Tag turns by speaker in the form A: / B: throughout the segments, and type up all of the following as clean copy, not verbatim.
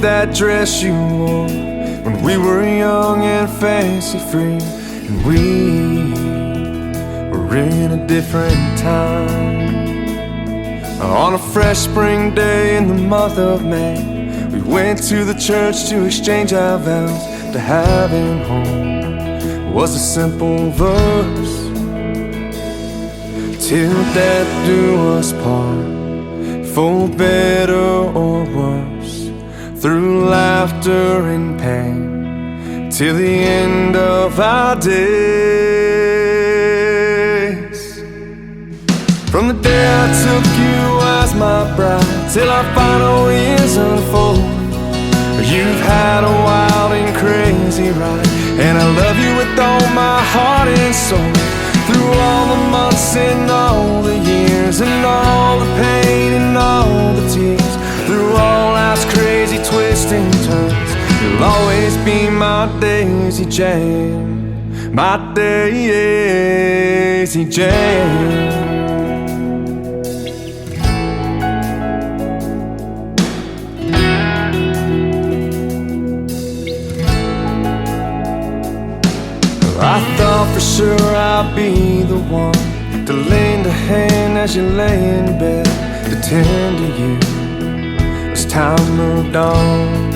A: that dress you wore when we were young and fancy-free, and we were in a different time. On a fresh spring day in the month of May, we went to the church to exchange our vows. To have him home was a simple verse. Till death do us part, for better or worse, through laughter and pain, till the end of our days. From the day I took you as my bride, till our final years unfold, you've had a wild and crazy ride, and I love you with all my heart and soul. Through all the months and all the years, and all the pain and all the tears, through all life's crazy twists and turns, you'll always be my Daisy Jane, my Daisy Jane. I thought for sure I'd be the one to lend a hand as you lay in bed, to tend to you as time moved on.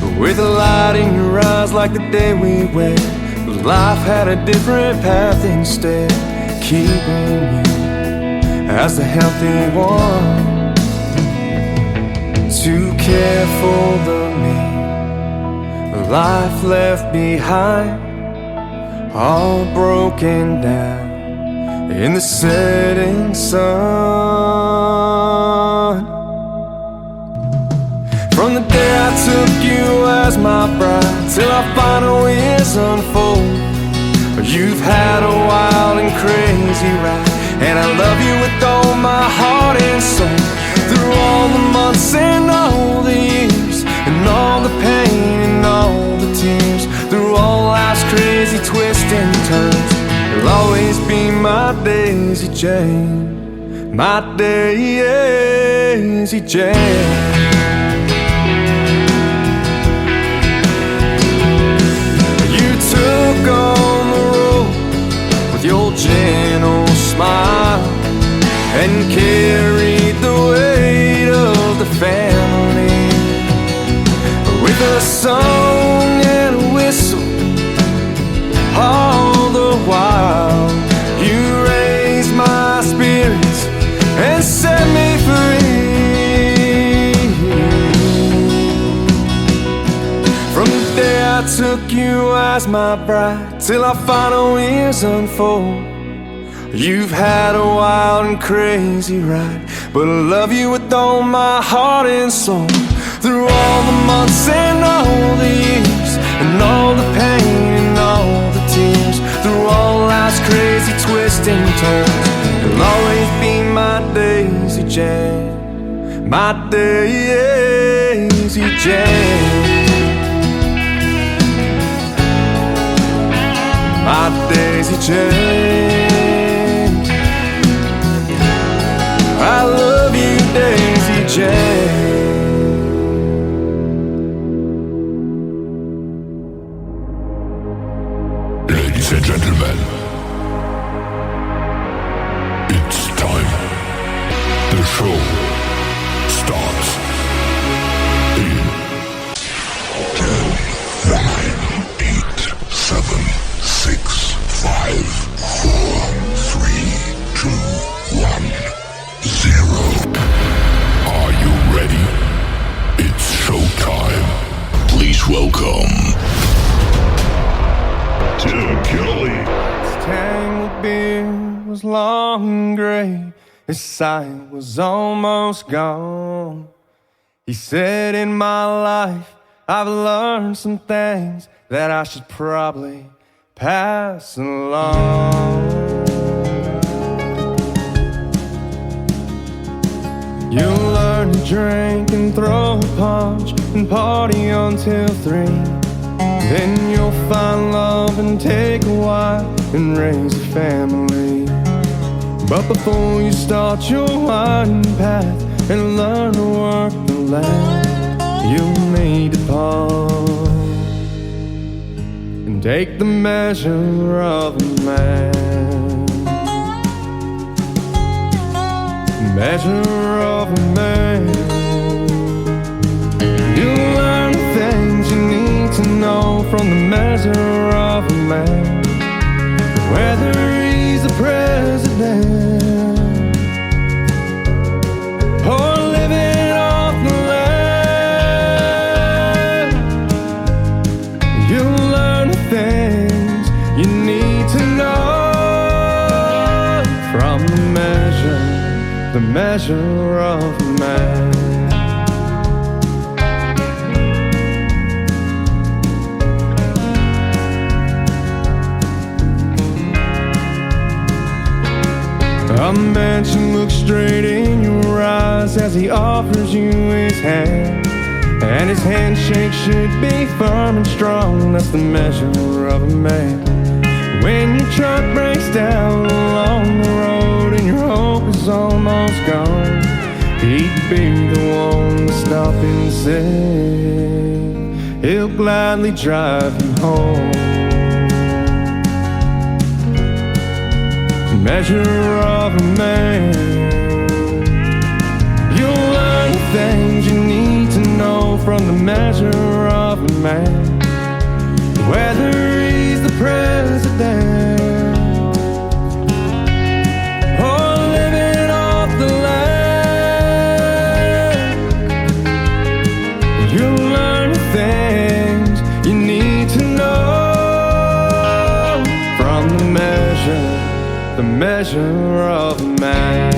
A: But with a light in your eyes like the day we wed, life had a different path instead, keeping you as the healthy one, to care for the me life left behind, all broken down in the setting sun. From the day I took you as my bride, till our final years unfold, you've had a wild and crazy ride, and I love you with all my heart and soul. Through all the months and all the years, and all the pain and all the tears, through all life's crazy twists and turns, you'll always be my Daisy Jane, my Daisy Jane. You took on the road with your gentle smile, and carried the weight of the family. With a song and a whistle, all the while, you raised my spirits and set me free. From the day I took you as my bride, till our final years unfold, you've had a wild and crazy ride, but I love you with all my heart and soul. Through all the months and all the years, and all the pain and all the tears, through all life's crazy twists and turns, you'll always be my Daisy Jane, my Daisy Jane, my Daisy Jane. I love you, Daisy Jane.
B: Ladies and gentlemen, it's time. The show starts in 10, 9, 8, 7, 6, 5, 4, 3, 2, 1, 0. Are you ready? It's showtime. Please welcome Tim Kelly.
A: His tangled beard was long and gray, his sight was almost gone. He said, in my life I've learned some things that I should probably pass along. You'll learn to drink and throw a punch and party until 3. Then you'll find love and take a wife and raise a family. But before you start your winding path and learn to work the land, you'll need to pause and take the measure of a man. Measure of a man. You'll learn the things you need to know from the measure of a man. Whether he's the president or living off the land, you'll learn the things you need to know from the measure of a man. A man should look straight in your eyes as he offers you his hand, and his handshake should be firm and strong. That's the measure of a man. When your truck breaks down along the road and your hope is almost gone, he'd be the one to stop and say he'll gladly drive you home. Measure of a man. You'll learn the things you need to know from the measure of a man. Whether he's the president or living off the land, you'll learn the things you need to know from the measure of a man.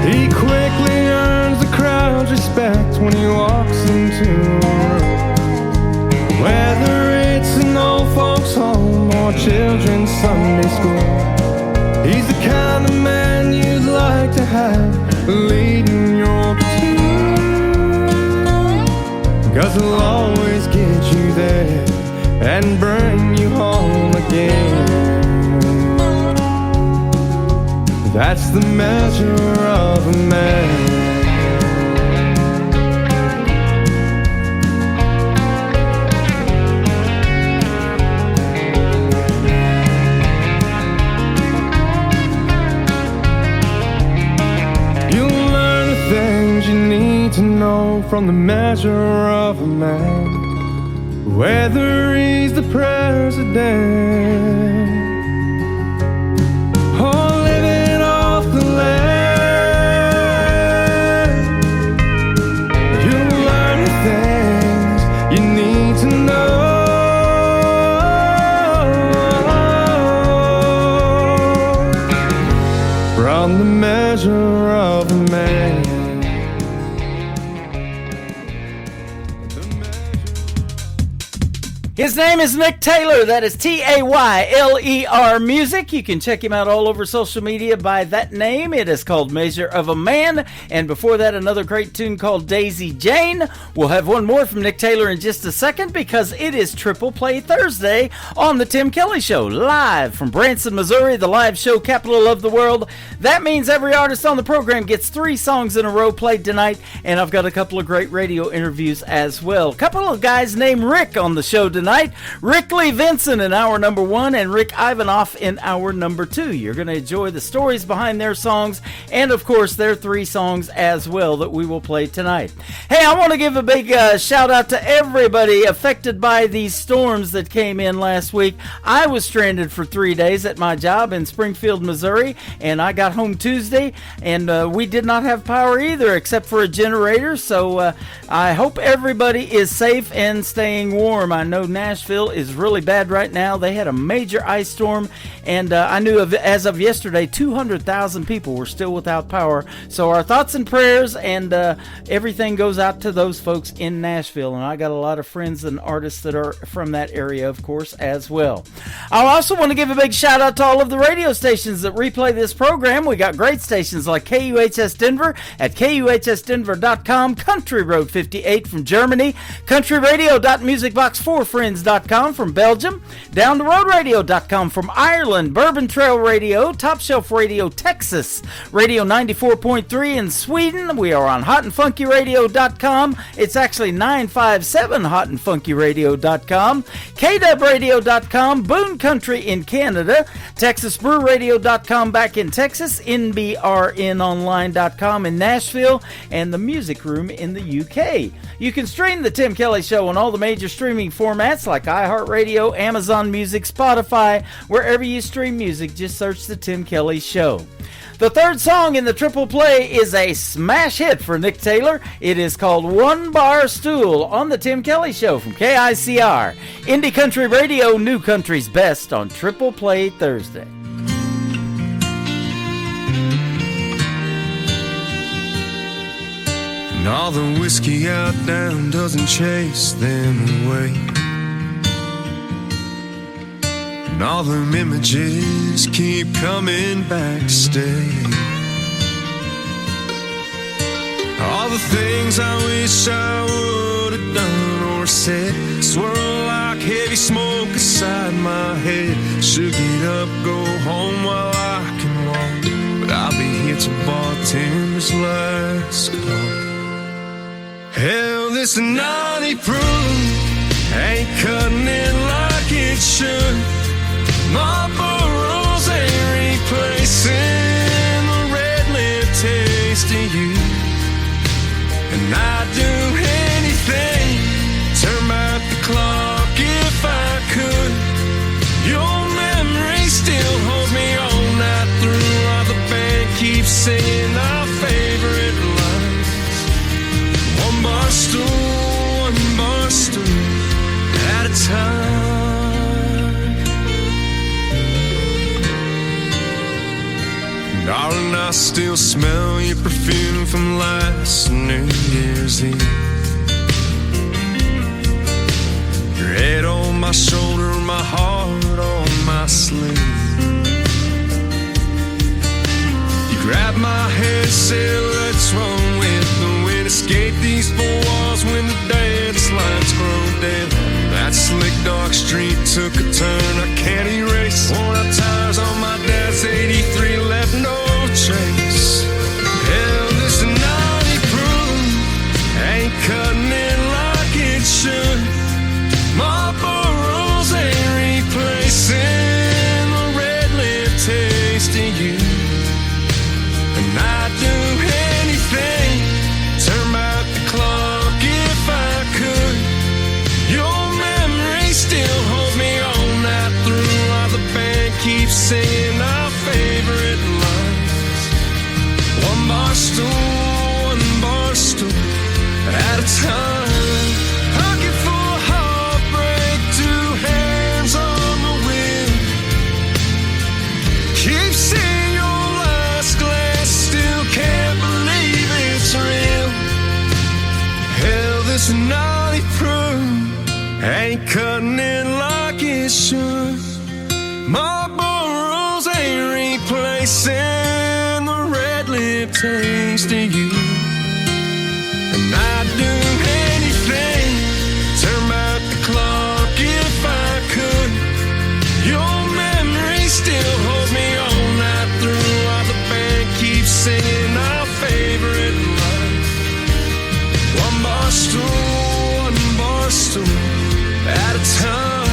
A: He quickly earns the crowd's respect when he walks into a room, whether it's an old folks home or children's Sunday school. He's the kind of man you'd like to have leading your platoon, 'cause he'll always get you there and bring you home again. That's the measure of a man. You'll learn the things you need to know from the measure of a man. Whether he's the president or living off the land, you'll learn the things you need to know from the measure of a man.
C: His name is Nick Taylor. That is Tayler Music. You can check him out all over social media by that name. It is called Measure of a Man. And before that, another great tune called Daisy Jane. We'll have one more from Nick Taylor in just a second because it is Triple Play Thursday on The Tim Kelly Show, live from Branson, Missouri, the live show capital of the world. That means every artist on the program gets 3 songs in a row played tonight, and I've got a couple of great radio interviews as well. A couple of guys named Rick on the show tonight. Rick Lee Vincent in hour number 1 and Rick Ivanoff in hour number 2. You're going to enjoy the stories behind their songs and, of course, their 3 songs as well that we will play tonight. Hey, I want to give a big shout out to everybody affected by these storms that came in last week. I was stranded for 3 days at my job in Springfield, Missouri, and I got home Tuesday, and we did not have power either except for a generator, so I hope everybody is safe and staying warm. I know Nashville is really bad right now. They had a major ice storm, and I knew as of yesterday, 200,000 people were still without power. So our thoughts and prayers and everything goes out to those folks in Nashville. And I got a lot of friends and artists that are from that area, of course, as well. I also want to give a big shout out to all of the radio stations that replay this program. We got great stations like KUHS Denver at KUHSdenver.com, Country Road 58 from Germany, countryradio.musicbox4 for Twins.com from Belgium, Down the Road Radio.com from Ireland, Bourbon Trail Radio, Top Shelf Radio Texas, Radio 94.3 in Sweden. We are on HotandFunkyRadio.com. It's actually 957 HotandFunkyRadio.com, KWRadio.com, Boone Country in Canada, TexasBrewRadio.com back in Texas, NBRNOnline.com in Nashville, and the Music Room in the UK. You can stream The Tim Kelly Show on all the major streaming formats like iHeartRadio, Amazon Music, Spotify. Wherever you stream music, just search The Tim Kelly Show. The third song in the triple play is a smash hit for Nick Taylor. It is called One Bar Stool on The Tim Kelly Show from KICR. Indie Country Radio, New Country's Best on Triple Play Thursday.
A: And all the whiskey out down doesn't chase them away. And all them images keep coming back to stay. All the things I wish I would have done or said swirl like heavy smoke inside my head. Should get up, go home while I can walk, but I'll be here till bartender's last call. Hell, this 90 proof ain't cutting it like it should. Marlboro's ain't replacing the red lip taste of you. And I'd do anything, turn back the clock if I could. Your memory still holds me all night through, while the band keeps singing our favorite lines. One bar stool at a time. Darling, I still smell your perfume from last New Year's Eve. Your head on my shoulder, my heart on my sleeve. You grabbed my hand, said, what's wrong with the wind? Escape these four walls when the dance lights grow dim. That slick dark street took a turn I can't erase. Worn out tires on my dad's 83 left no trace. Hell, this 90 proof ain't cutting it like it should. Marlboro's ain't replacing the red lip taste of you. And I'd do anything, turn back the clock if I could. Your memory still holds me all night through, while the band keeps singing our favorite lines. One bar stool at a time. Pocket full of heartbreak, two hands on the wheel. Keep seeing your last glass, still can't believe it's real. Hell, this 90 proof ain't cutting it like it should. Marlboro's ain't replacing the red lip taste of you. And I'd do anything, turn back the clock if I could. Your memory still holds me all night through, while the band keeps singing our favorite line. One bar stool at a time.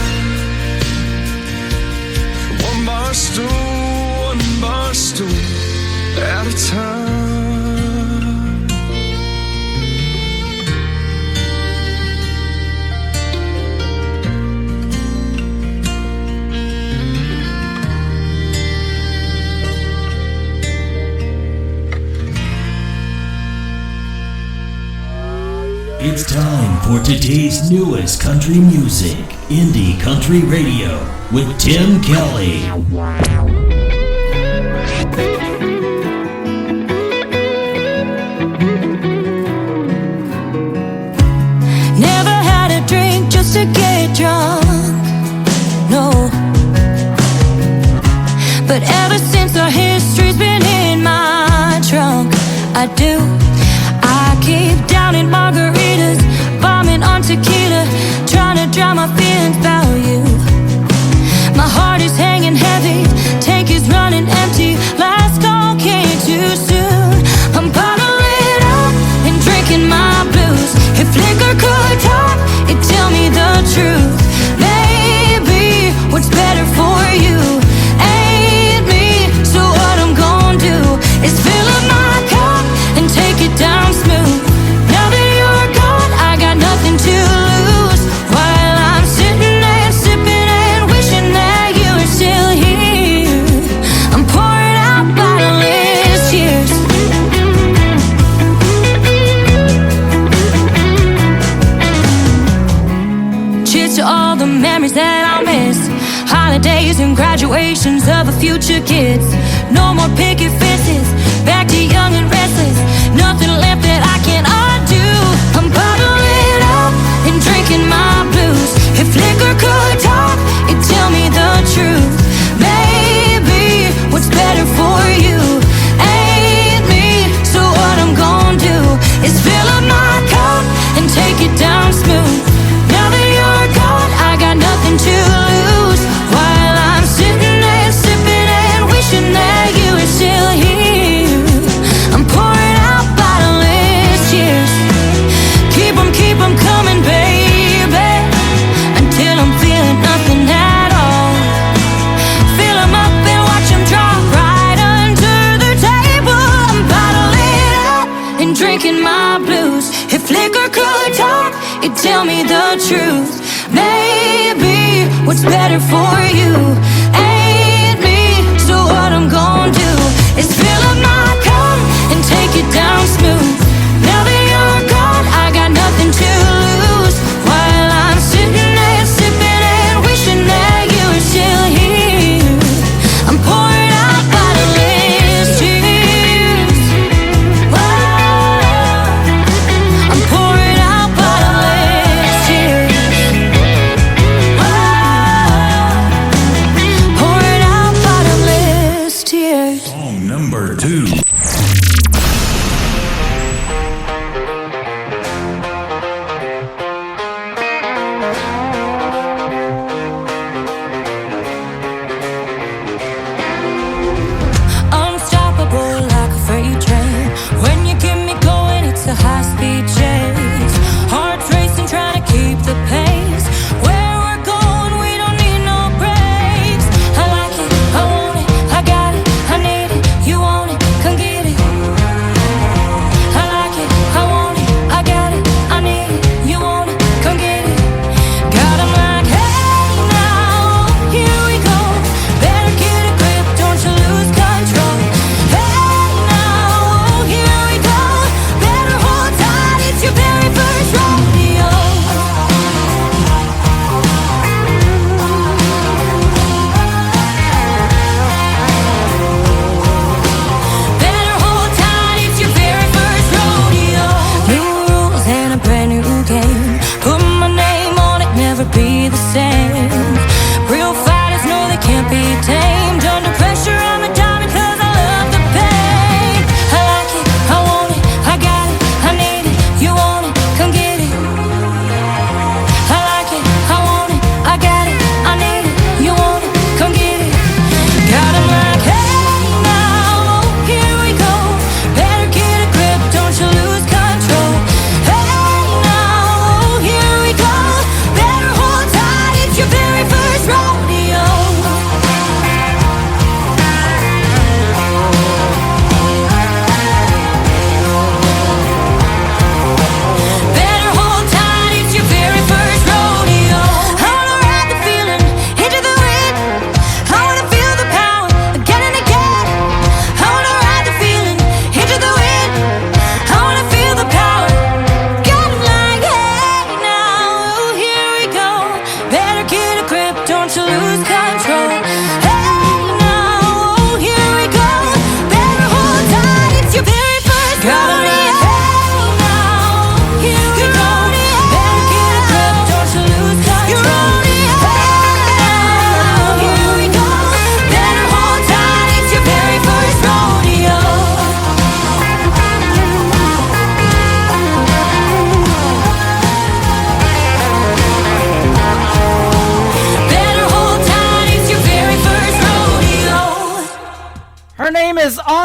A: One bar stool at a time.
D: It's time for today's newest country music, Indie Country Radio, with Tim Kelly.
E: Never had a drink just to get drunk, no. But ever since our history's been in my trunk, I keep downing margaritas, bombing on tequila, trying trying to drown my feelings about you. My heart is hanging heavy, tank is running empty. Last call came too soon. I'm bottling up and drinking my blues. If liquor could talk, it'd tell me the truth. Maybe what's better for you ain't me. So what I'm gonna do is fill up my cup and take it down smooth. Now that you're gone, I got nothing to lose. While I'm sitting and sipping and wishing that you were still here, I'm pouring out bottomless tears. Cheers to all the memories that I'll miss. Holidays and graduations of a future kids. No more picket fences, back to young and restless. Nothing left that I can undo. I'm bottling up and drinking my blues. If liquor could talk, it'd tell me the truth. Maybe what's better for you ain't me. So what I'm gonna do is fill up my cup and take it down smooth. Now that you're gone, I got nothing to lose. While I'm sitting and sipping and wishing that you were still here, I'm pouring out bottomless tears. Keep 'em coming, baby, until I'm feeling nothing at all. Fill 'em up and watch 'em drop right under the table. I'm bottling up and drinking my blues. If liquor could talk, it'd tell me the truth. Maybe what's better for you ain't me. So what I'm gonna do is fill up my cup and take it down smooth. Now that you're gone, I got nothing to lose. While I'm sitting and sipping and wishing that you were still here, I'm pouring out bottomless tears. Whoa, I'm pouring out bottomless tears. Whoa,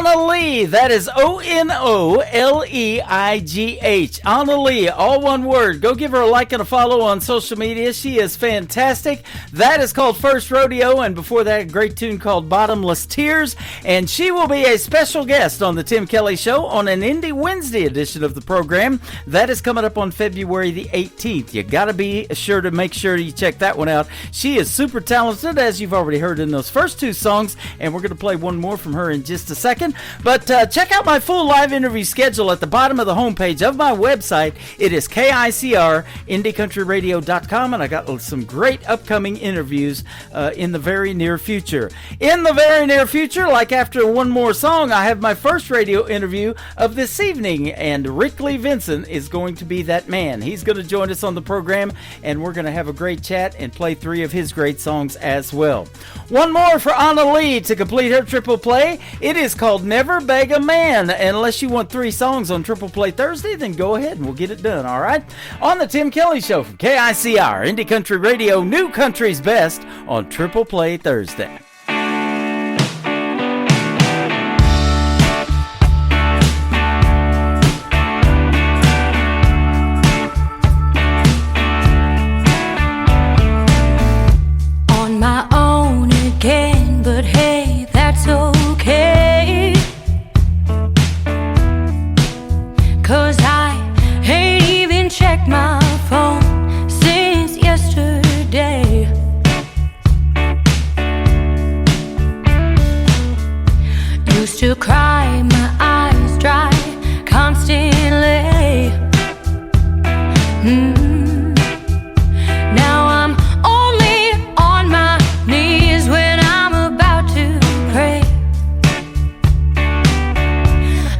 C: Anna Lee. That is Onoleigh. Anna Lee, all one word. Go give her a like and a follow on social media. She is fantastic. That is called First Rodeo, and before that, a great tune called Bottomless Tears. And she will be a special guest on the Tim Kelly Show on an Indie Wednesday edition of the program. That is coming up on February the 18th. You got to be sure to make sure you check that one out. She is super talented, as you've already heard in those first two songs, and we're going to play one more from her in just a second. But check out my full live interview schedule at the bottom of the homepage of my website. It is KICR, IndieCountryRadio.com, and I got some great upcoming interviews in the very near future. In the very near future, like after one more song, I have my first radio interview of this evening, and Rick Lee Vincent is going to be that man. He's going to join us on the program, and we're going to have a great chat and play three of his great songs as well. One more for Anna Lee to complete her triple play. It is called Never Beg a Man. And unless you want three songs on Triple Play Thursday, then go ahead and we'll get it done, all right? On the Tim Kelly Show from KICR, Indie Country Radio, New Country's Best on Triple Play Thursday.
E: But hey, that's okay, 'cause I ain't even checked my phone since yesterday. Used to cry my eyes dry constantly. Now I'm only on my knees when I'm about to pray.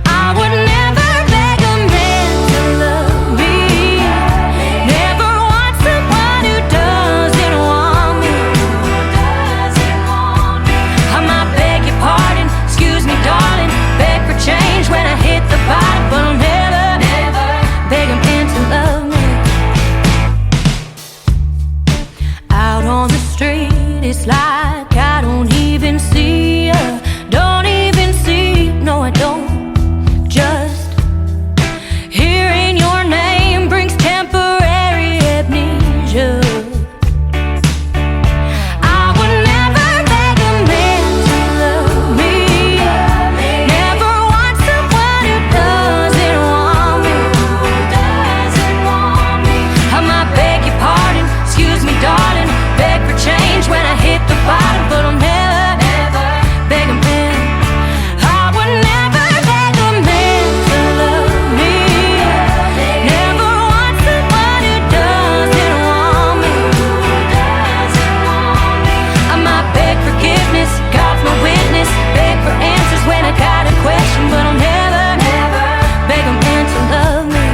E: I would never beg a man to love me, never want someone who doesn't want me. I might beg your pardon, excuse me darling, beg for change when I hit the bottom, but I'll never beg a man to love me. Out on the street, it's like I don't even see ya, don't even see, no I don't. Just hearing your name brings temporary amnesia. I would never beg a man to love me, never want someone who doesn't want me. I might beg your pardon, excuse me darling, beg for change when I hit the bottom, but I'll never beg a man. I would never beg a man to love me, never want someone who doesn't want me. I might beg forgiveness, God's my witness, beg for answers when I got a question, but I'll never beg a man to love me.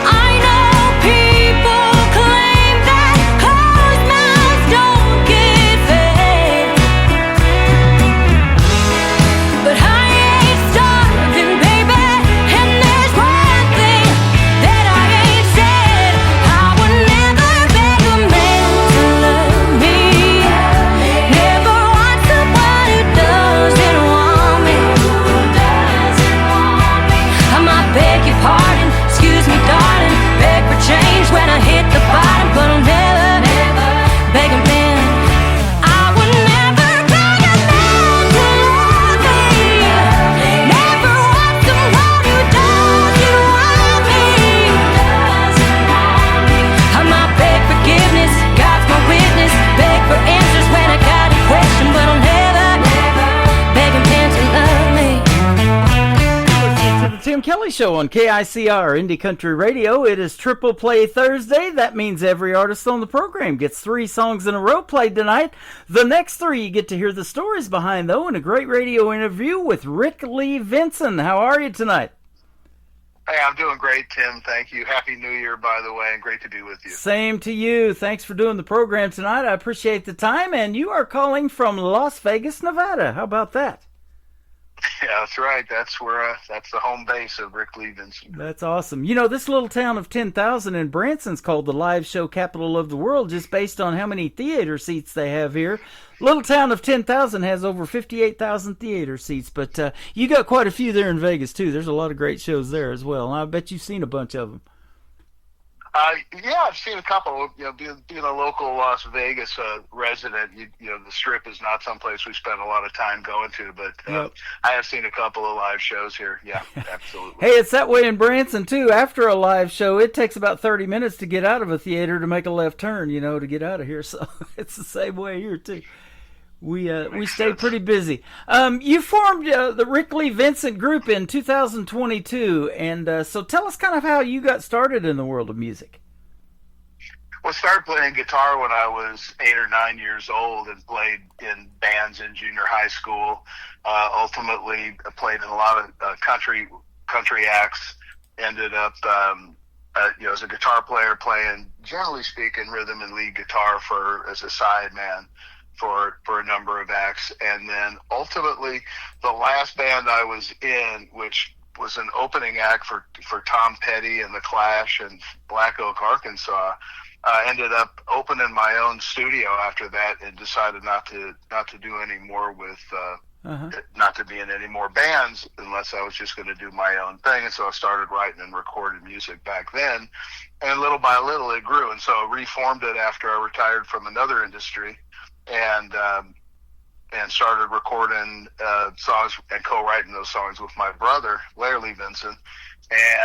E: I know people claim that closed mouths don't get fed, but I ain't starving, baby, and there's one thing that I ain't said. I would never beg a man to love me, never want someone who doesn't want me. I might beg your pardon, excuse me darling, beg for change when I hit the bottom, but I'll never beg a man. I would never beg a man to love me, never want someone who doesn't want me. I might beg forgiveness, God's my witness, beg for answers when I got a question, but I'll never beg a man to love me.
C: To the Tim Kelly Show on KICR, Indie Country Radio. It is Triple Play Thursday. That means every artist on the program gets three songs in a row played tonight. The next three you get to hear the stories behind, though, in a great radio interview with Rick Lee Vincent. How are you tonight?
F: Hey, I'm doing great, Tim. Thank you. Happy New Year, by the way, and great to be with you.
C: Same to you. Thanks for doing the program tonight. I appreciate the time, and you are calling from Las Vegas, Nevada. How about that?
F: Yeah, that's right. That's where that's the home base of Rick Lee Vincent.
C: That's awesome. You know, this little town of 10,000 in Branson's called the live show capital of the world just based on how many theater seats they have here. Little town of 10,000 has over 58,000 theater seats, but you got quite a few there in Vegas, too. There's a lot of great shows there as well. I bet you've seen a bunch of them.
F: Yeah, I've seen a couple. You know, being a local Las Vegas resident, you know, the Strip is not someplace we spend a lot of time going to, but
C: Yep.
F: I have seen a couple of live shows here. Yeah, absolutely.
C: Hey, it's that way in Branson, too. After a live show, it takes about 30 minutes to get out of a theater to make a left turn, you know, to get out of here. So it's the same way here, too. We stay
F: sense.
C: pretty busy. You formed the Rick Lee Vincent Group in 2022, and so tell us kind of how you got started in the world of music.
F: Well, I started playing guitar when I was 8 or 9 years old and played in bands in junior high school. Ultimately, I played in a lot of country acts. Ended up, you know, as a guitar player, playing, generally speaking, rhythm and lead guitar as a sideman for a number of acts. And then ultimately, the last band I was in, which was an opening act for Tom Petty and The Clash and Black Oak, Arkansas, ended up opening my own studio after that and decided not to do any more with not to be in any more bands unless I was just going to do my own thing. And so I started writing and recording music back then, and little by little it grew. And so I reformed it after I retired from another industry, and started recording songs and co-writing those songs with my brother, Larry Lee Vincent.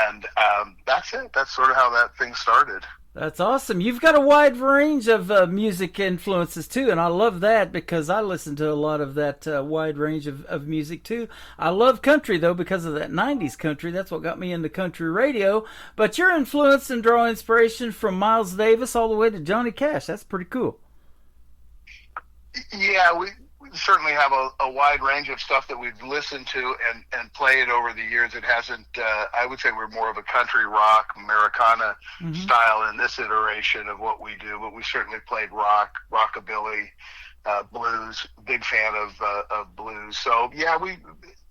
F: And that's it. That's sort of how that thing started.
C: That's awesome. You've got a wide range of music influences, too, and I love that because I listen to a lot of that wide range of music, too. I love country, though, because of that 90s country. That's what got me into country radio. But you're influenced and draw inspiration from Miles Davis all the way to Johnny Cash. That's pretty cool.
F: Yeah, we certainly have a wide range of stuff that we've listened to and played over the years. It hasn't, I would say we're more of a country rock, Americana style in this iteration of what we do, but we certainly played rock, rockabilly, blues, big fan of blues. So yeah,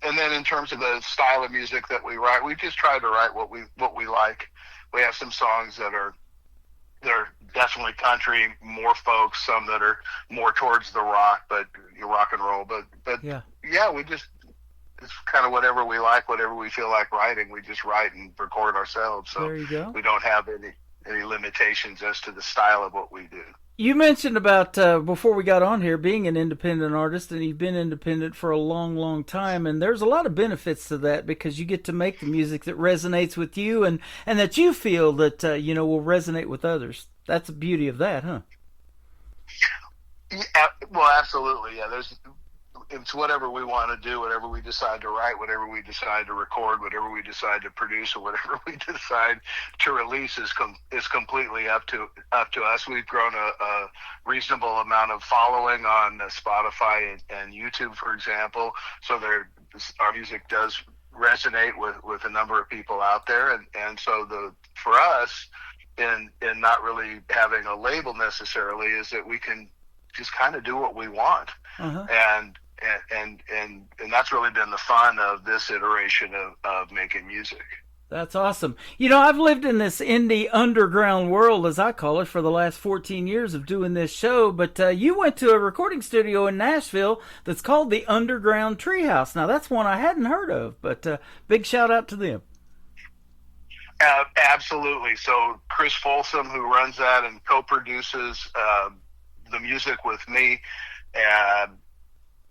F: and then in terms of the style of music that we write, we just try to write what we like. We have some songs that are definitely country, more folk, some that are more towards the rock, but rock and roll. But yeah, it's kind of whatever we like, whatever we feel like writing, we just write and record ourselves. So
C: there you go.
F: We don't have any limitations as to the style of what we do.
C: You mentioned about, before we got on here, being an independent artist, and you've been independent for a long, long time, and there's a lot of benefits to that because you get to make the music that resonates with you and that you feel that, you know, will resonate with others. That's the beauty of that, huh?
F: Yeah, well, absolutely. Yeah, it's whatever we want to do, whatever we decide to write, whatever we decide to record, whatever we decide to produce, or whatever we decide to release is completely up to us. We've grown a reasonable amount of following on Spotify and YouTube, for example. So our music does resonate with a number of people out there, and so for us, in not really having a label necessarily, is that we can just kind of do what we want, and that's really been the fun of this iteration of making music.
C: That's awesome. You know, I've lived in this indie underground world, as I call it, for the last 14 years of doing this show, but you went to a recording studio in Nashville that's called the Underground Treehouse. Now, that's one I hadn't heard of, but big shout out to them.
F: Absolutely. So Chris Folsom, who runs that and co-produces the music with me,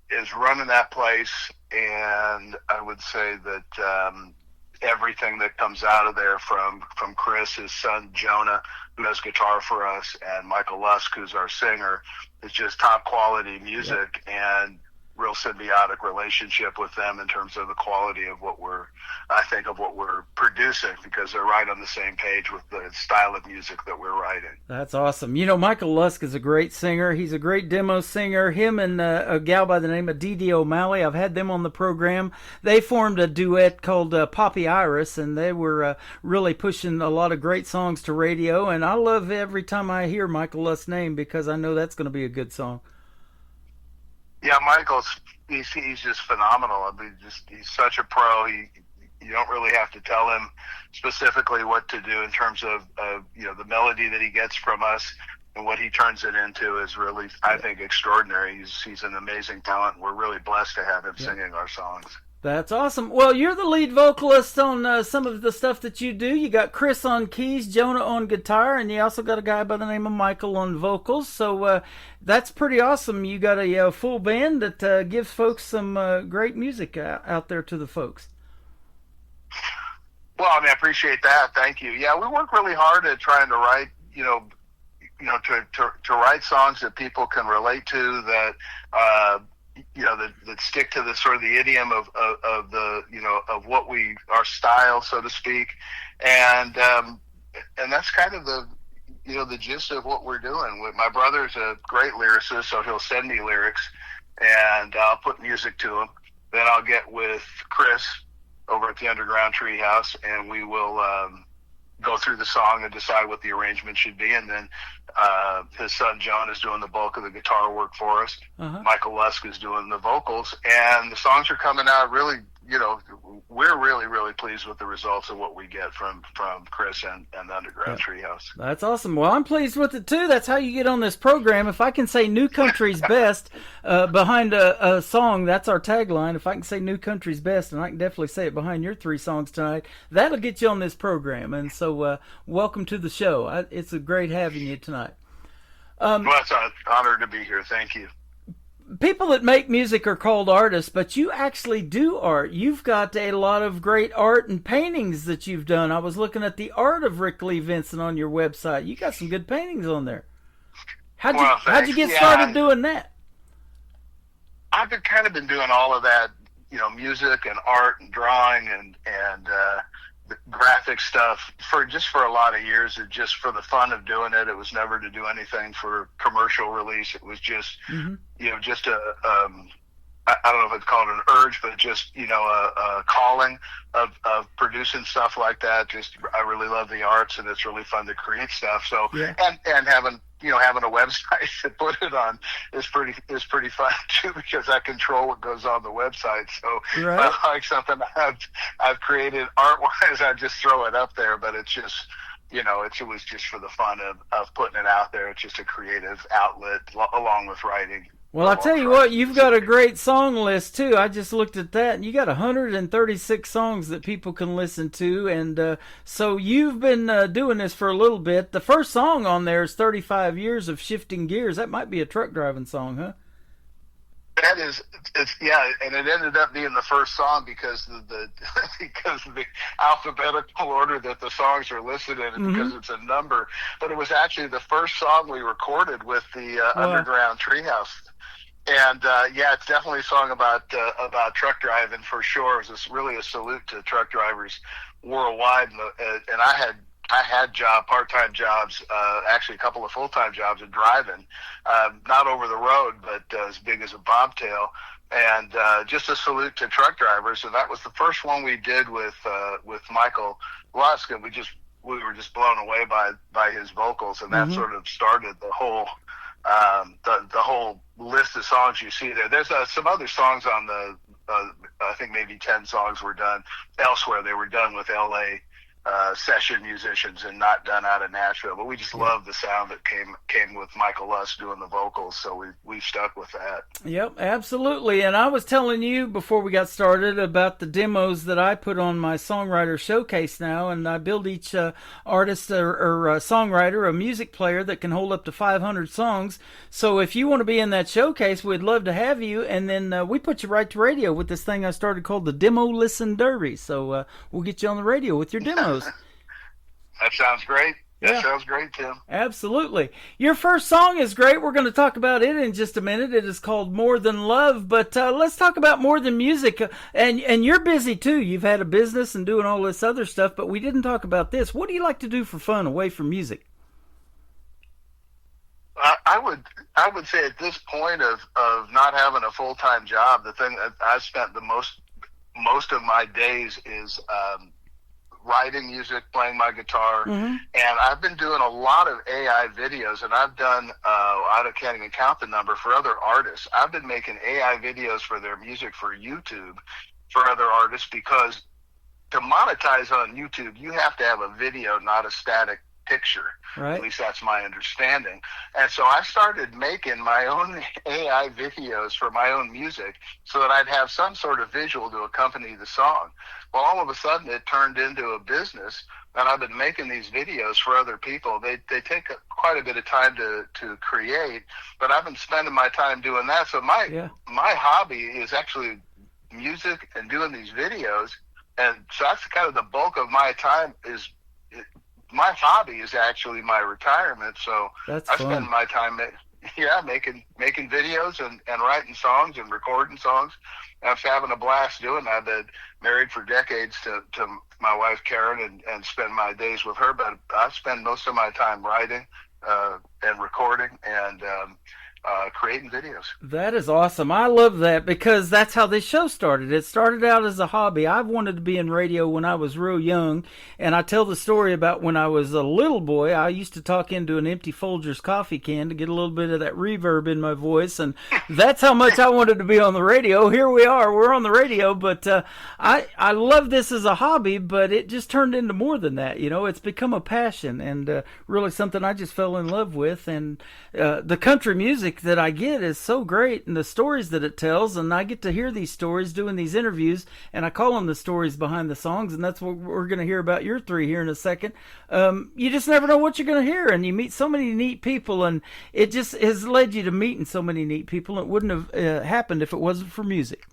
F: is running that place. And I would say that everything that comes out of there from Chris, his son Jonah, who does guitar for us, and Michael Lusk, who's our singer, is just top quality music. And real symbiotic relationship with them in terms of the quality of what we're producing, because they're right on the same page with the style of music that we're writing.
C: That's awesome. You know, Michael Lusk is a great singer. He's a great demo singer. Him and a gal by the name of Dee Dee O'Malley, I've had them on the program. They formed a duet called Poppy Iris, and they were really pushing a lot of great songs to radio, and I love every time I hear Michael Lusk's name because I know that's going to be a good song.
F: Yeah, Michael's he's just phenomenal. I mean, he's such a pro. You don't really have to tell him specifically what to do in terms of the melody that he gets from us, and what he turns it into is really, I think, extraordinary. He's an amazing talent. We're really blessed to have him singing our songs.
C: That's awesome. Well, you're the lead vocalist on some of the stuff that you do. You got Chris on keys, Jonah on guitar, and you also got a guy by the name of Michael on vocals. So that's pretty awesome. You got a full band that gives folks some great music out there to the folks.
F: Well, I mean, I appreciate that. Thank you. Yeah, we work really hard at trying to write, to write songs that people can relate to, that that stick to the sort of the idiom of of what our style, so to speak, and that's kind of the gist of what we're doing. My brother's a great lyricist, so he'll send me lyrics, and I'll put music to him. Then I'll get with Chris over at the Underground Treehouse, and we will go through the song and decide what the arrangement should be, and then his son John is doing the bulk of the guitar work for us. Michael Lusk is doing the vocals, and the songs are coming out really, we're really, really pleased with the results of what we get from Chris and the Underground Treehouse.
C: That's awesome. Well, I'm pleased with it too. That's how you get on this program. If I can say New Country's best behind a song, that's our tagline. If I can say New Country's best, and I can definitely say it behind your 3 songs tonight, that'll get you on this program. And so welcome to the show. It's a great having you tonight.
F: Well, it's an honor to be here. Thank you.
C: People that make music are called artists, but you actually do art. You've got a lot of great art and paintings that you've done. I was looking at the art of Rick Lee Vincent on your website. You got some good paintings on there. How'd you get started doing that?
F: I've been doing all of that, music and art and drawing and graphic stuff for a lot of years, and just for the fun of doing it. It was never to do anything for commercial release. It was just, just I don't know if it's called an urge, but just, a calling of producing stuff like that. Just, I really love the arts, and it's really fun to create stuff. So, and having a website to put it on is pretty fun too, because I control what goes on the website. So if I like something I've created art-wise, I just throw it up there, but it's just, it was just for the fun of putting it out there. It's just a creative outlet along with writing.
C: Well, I'll tell you what, you've got a great song list, too. I just looked at that, and you got 136 songs that people can listen to, and so you've been doing this for a little bit. The first song on there is 35 Years of Shifting Gears. That might be a truck driving song, huh?
F: That is, and it ended up being the first song because of the alphabetical order that the songs are listed in, and because it's a number. But it was actually the first song we recorded with the Underground Treehouse. And it's definitely a song about truck driving for sure. It's really a salute to truck drivers worldwide. And I had part-time jobs, actually a couple of full-time jobs in driving, not over the road, but as big as a bobtail. And just a salute to truck drivers. And that was the first one we did with Michael Lusk, and we were just blown away by his vocals, and that sort of started the whole the whole list of songs you see there. There's some other songs on the I think maybe 10 songs were done elsewhere. They were done with LA session musicians and not done out of Nashville, but we just love the sound that came with Michael Lusk doing the vocals, so we've stuck with that.
C: Yep, absolutely. And I was telling you before we got started about the demos that I put on my songwriter showcase now, and I build each artist or songwriter a music player that can hold up to 500 songs. So if you want to be in that showcase, we'd love to have you, and then we put you right to radio with this thing I started called the Demo Listen Derby. So we'll get you on the radio with your demos.
F: That sounds great. That sounds great, Tim.
C: Absolutely. Your first song is great. We're going to talk about it in just a minute. It is called More Than Love, but let's talk about more than music. And you're busy too. You've had a business and doing all this other stuff, but we didn't talk about this. What do you like to do for fun away from music?
F: I would say at this point of not having a full-time job, the thing that I've spent the most of my days is writing music, playing my guitar, and I've been doing a lot of AI videos, and I've done, I can't even count the number, for other artists. I've been making AI videos for their music for YouTube for other artists, because to monetize on YouTube, you have to have a video, not a static picture.
C: Right.
F: At least that's my understanding. And so I started making my own AI videos for my own music so that I'd have some sort of visual to accompany the song. Well, all of a sudden it turned into a business, and I've been making these videos for other people. They take quite a bit of time to create, but I've been spending my time doing that. So my hobby is actually music and doing these videos. And so that's kind of the bulk of my time my hobby is actually my retirement. So
C: that's
F: I
C: fun.
F: spend my time, making videos and writing songs and recording songs. And I'm having a blast doing that. I've been married for decades to my wife, Karen, and spend my days with her. But I spend most of my time writing and recording and creating videos.
C: That is awesome. I love that, because that's how this show started. It started out as a hobby. I've wanted to be in radio when I was real young, and I tell the story about when I was a little boy. I used to talk into an empty Folgers coffee can to get a little bit of that reverb in my voice, and that's how much I wanted to be on the radio. Here we are. We're on the radio, but I love this as a hobby, but it just turned into more than that. It's become a passion, and really something I just fell in love with. And the country music that I get is so great, and the stories that it tells, and I get to hear these stories doing these interviews, and I call them the stories behind the songs, and that's what we're going to hear about your three here in a second. You just never know what you're going to hear, and you meet so many neat people, and it just has led you to meeting so many neat people. It wouldn't have happened if it wasn't for music.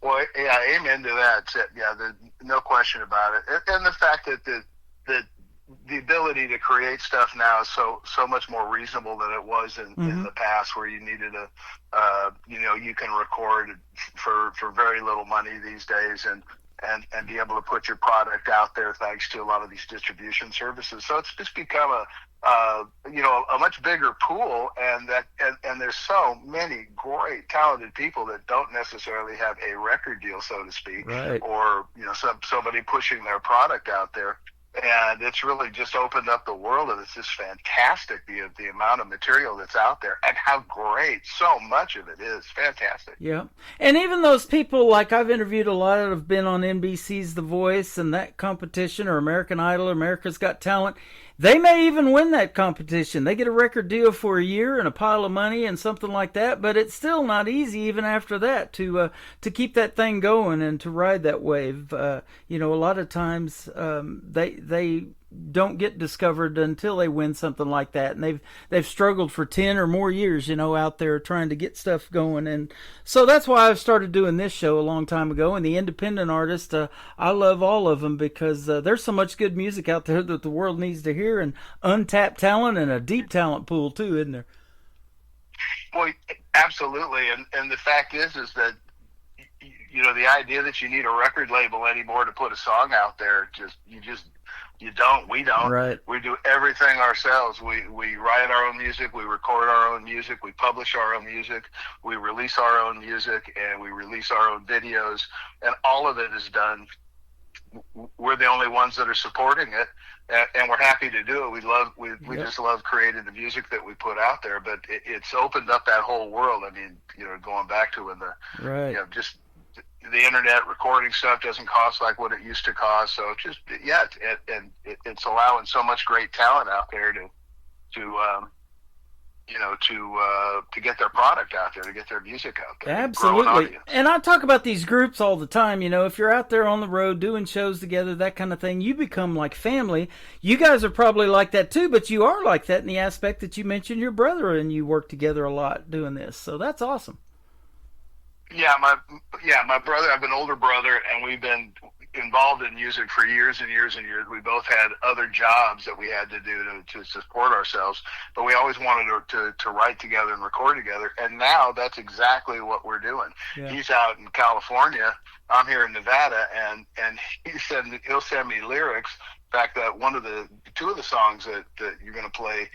F: Well, yeah, amen to that. Yeah, no question about it. And the fact that the ability to create stuff now is so much more reasonable than it was in the past, where you needed you can record for very little money these days, and be able to put your product out there thanks to a lot of these distribution services. So it's just become a much bigger pool, and there's so many great talented people that don't necessarily have a record deal, so to speak,
C: right,
F: or somebody pushing their product out there. And it's really just opened up the world, and it's just fantastic, the amount of material that's out there, and how great so much of it is. Fantastic.
C: Yeah. And even those people, like I've interviewed a lot that have been on NBC's The Voice and that competition, or American Idol, or America's Got Talent, they may even win that competition. They get a record deal for a year and a pile of money and something like that, but it's still not easy even after that to keep that thing going and to ride that wave. A lot of times they don't get discovered until they win something like that, and they've struggled for 10 or more years, out there trying to get stuff going. And so that's why I've started doing this show a long time ago. And the independent artists, I love all of them, because there's so much good music out there that the world needs to hear, and untapped talent, and a deep talent pool too, isn't there?
F: Well, absolutely. And the fact is that the idea that you need a record label anymore to put a song out there, we don't.
C: Right.
F: We do everything ourselves. We write our own music, we record our own music, we publish our own music, we release our own music, and we release our own videos, and all of it is done. We're the only ones that are supporting it, and we're happy to do it. We just love creating the music that we put out there, but it's opened up that whole world. I mean, going back to when just the internet recording stuff doesn't cost like what it used to cost. So it's allowing so much great talent out there to get their product out there, to get their music out there.
C: Absolutely. And I talk about these groups all the time. If you're out there on the road doing shows together, that kind of thing, you become like family. You guys are probably like that too, but you are like that in the aspect that you mentioned your brother and you work together a lot doing this. So that's awesome.
F: Yeah, my brother, I have an older brother, and we've been involved in music for years and years and years. We both had other jobs that we had to do to support ourselves, but we always wanted to write together and record together, and now that's exactly what we're doing. Yeah. He's out in California, I'm here in Nevada, and he'll send me lyrics. In fact, that two of the songs that you're going to play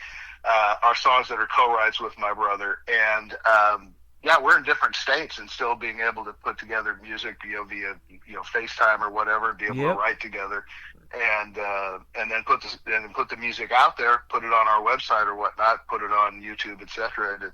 F: are songs that are co-writes with my brother, and yeah, we're in different states and still being able to put together music, via FaceTime or whatever, be able
C: Yep.
F: to write together, and then put the music out there, put it on our website or whatnot, put it on YouTube, etc. And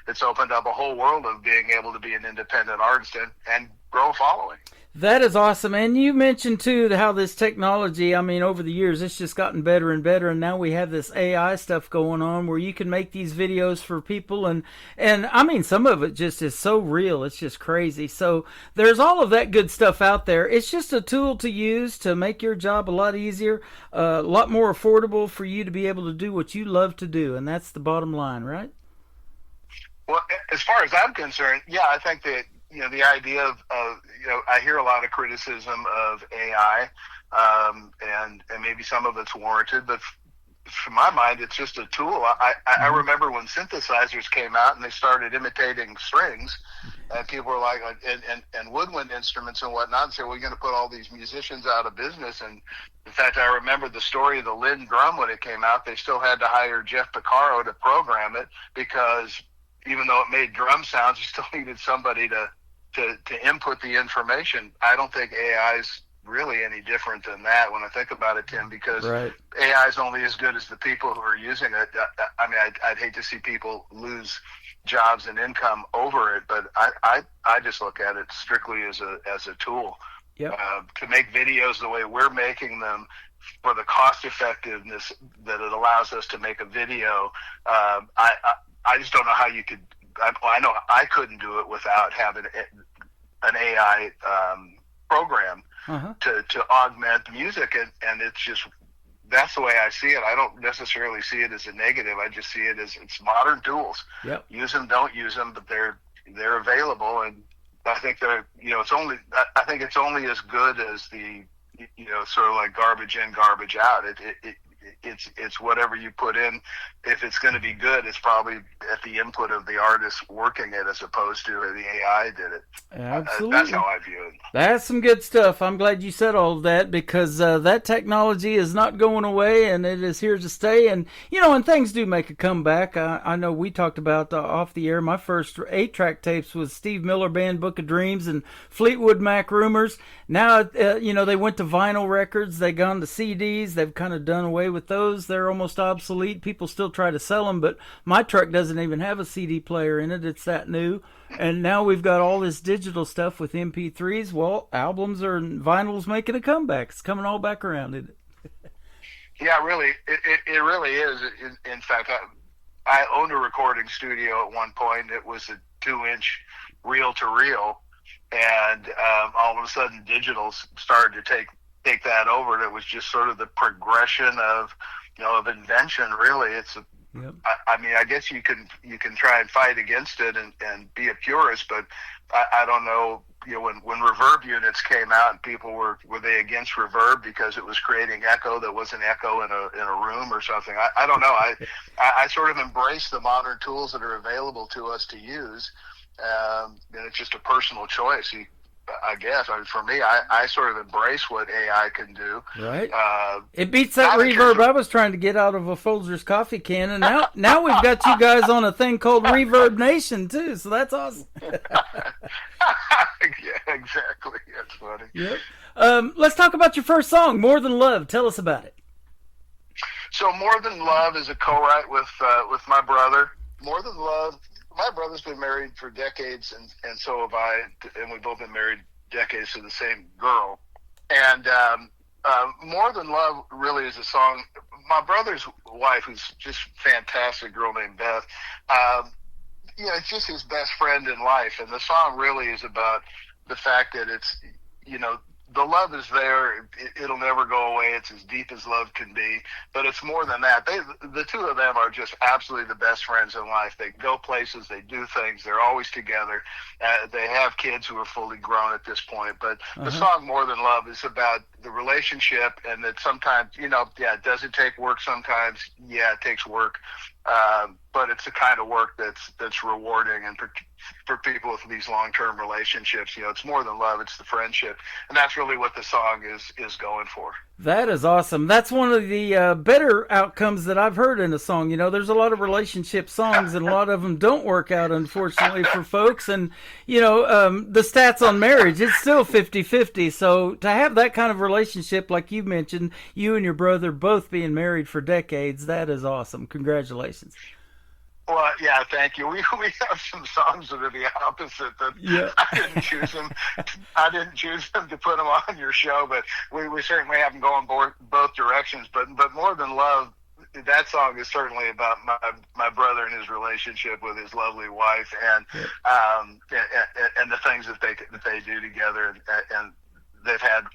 F: it's opened up a whole world of being able to be an independent artist and grow a following.
C: That is awesome. And you mentioned, too, how this technology, I mean, over the years, it's just gotten better and better. And now we have this AI stuff going on where you can make these videos for people. And I mean, some of it just is so real. It's just crazy. So there's all of that good stuff out there. It's just a tool to use to make your job a lot easier, a lot more affordable for you to be able to do what you love to do. And that's the bottom line, right?
F: Well, as far as I'm concerned, yeah, I think that, the idea of I hear a lot of criticism of AI, and maybe some of it's warranted, but from my mind, it's just a tool. I remember when synthesizers came out and they started imitating strings, and people were like, and woodwind instruments and whatnot, and said, well, you're going to put all these musicians out of business. And in fact, I remember the story of the Lynn drum when it came out. They still had to hire Jeff Porcaro to program it, because even though it made drum sounds, you still needed somebody to input the information. I don't think AI is really any different than that when I think about it, Tim, because
C: Right.
F: AI is only as good as the people who are using it. I mean, I'd hate to see people lose jobs and income over it, but I just look at it strictly as a tool.
C: Yep.
F: To make videos the way we're making them, for the cost effectiveness that it allows us to make a video. I just don't know how you could. I know I couldn't do it without having an AI program to augment music, and it's just, that's the way I see it. I don't necessarily see it as a negative. I just see it as it's modern tools.
C: Yep.
F: Use them, don't use them, but they're available, and I think they're I think it's only as good as the sort of like garbage in, garbage out. It's whatever you put in. If it's going to be good, it's probably at the input of the artist working it, as opposed to the AI did it.
C: Absolutely.
F: That's how I view it.
C: That's some good stuff. I'm glad you said all of that, because that technology is not going away, and it is here to stay. And, and things do make a comeback. I know we talked about off the air, my first 8-track tapes was Steve Miller Band, Book of Dreams, and Fleetwood Mac Rumors. Now, they went to vinyl records. They gone to CDs. They've kind of done away with those. They're almost obsolete. People still try to sell them, but my truck doesn't even have a CD player in it. It's that new. And now we've got all this digital stuff with MP3s. Well, albums or vinyls making a comeback. It's coming all back around, isn't it?
F: Yeah, really. It really is. In fact, I owned a recording studio at one point. It was a 2-inch reel-to-reel, and all of a sudden digital started to take that over, and it was just sort of the progression of invention. Really, it's
C: Yep.
F: I mean, I guess you can try and fight against it and be a purist, but I don't know. When reverb units came out, and people were they against reverb because it was creating echo that wasn't echo in a room or something? I don't know. I sort of embrace the modern tools that are available to us to use, and it's just a personal choice. I guess. For me, I sort of embrace what AI can do.
C: Right. It beats that reverb I was trying to get out of a Folgers coffee can, and now we've got you guys on a thing called Reverb Nation too. So that's awesome.
F: Yeah, exactly. That's funny.
C: Yep. Let's talk about your first song, More Than Love. Tell us about it.
F: So, More Than Love is a co-write with my brother. More Than Love. My brother's been married for decades, and so have I, and we've both been married decades to the same girl. And More Than Love really is a song. My brother's wife, who's just fantastic, girl named Beth, it's just his best friend in life. And the song really is about the fact that it's, the love is there. It'll never go away. It's as deep as love can be. But it's more than that. The two of them are just absolutely the best friends in life. They go places. They do things. They're always together. They have kids who are fully grown at this point. But the song More Than Love is about the relationship, and that sometimes, does it take work sometimes? Yeah, it takes work. But it's the kind of work that's rewarding, and for people with these long-term relationships, it's more than love, it's the friendship, and that's really what the song is going for.
C: That is awesome. That's one of the better outcomes that I've heard in a song. There's a lot of relationship songs, and a lot of them don't work out, unfortunately, for folks. And, the stats on marriage, it's still 50-50. So to have that kind of relationship, like you mentioned, you and your brother both being married for decades, that is awesome. Congratulations.
F: Well, yeah, thank you. We have some songs that are the opposite. That I didn't choose them. I didn't choose them to put them on your show, but we certainly have them going both directions. But more than love, that song is certainly about my brother and his relationship with his lovely wife, and the things that they do together, and they've had,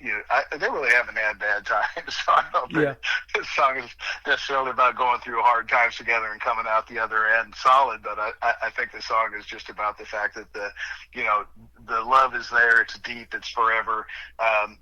F: they really haven't had bad times. So I don't think this song is necessarily about going through hard times together and coming out the other end solid. But I think the song is just about the fact that the love is there. It's deep. It's forever.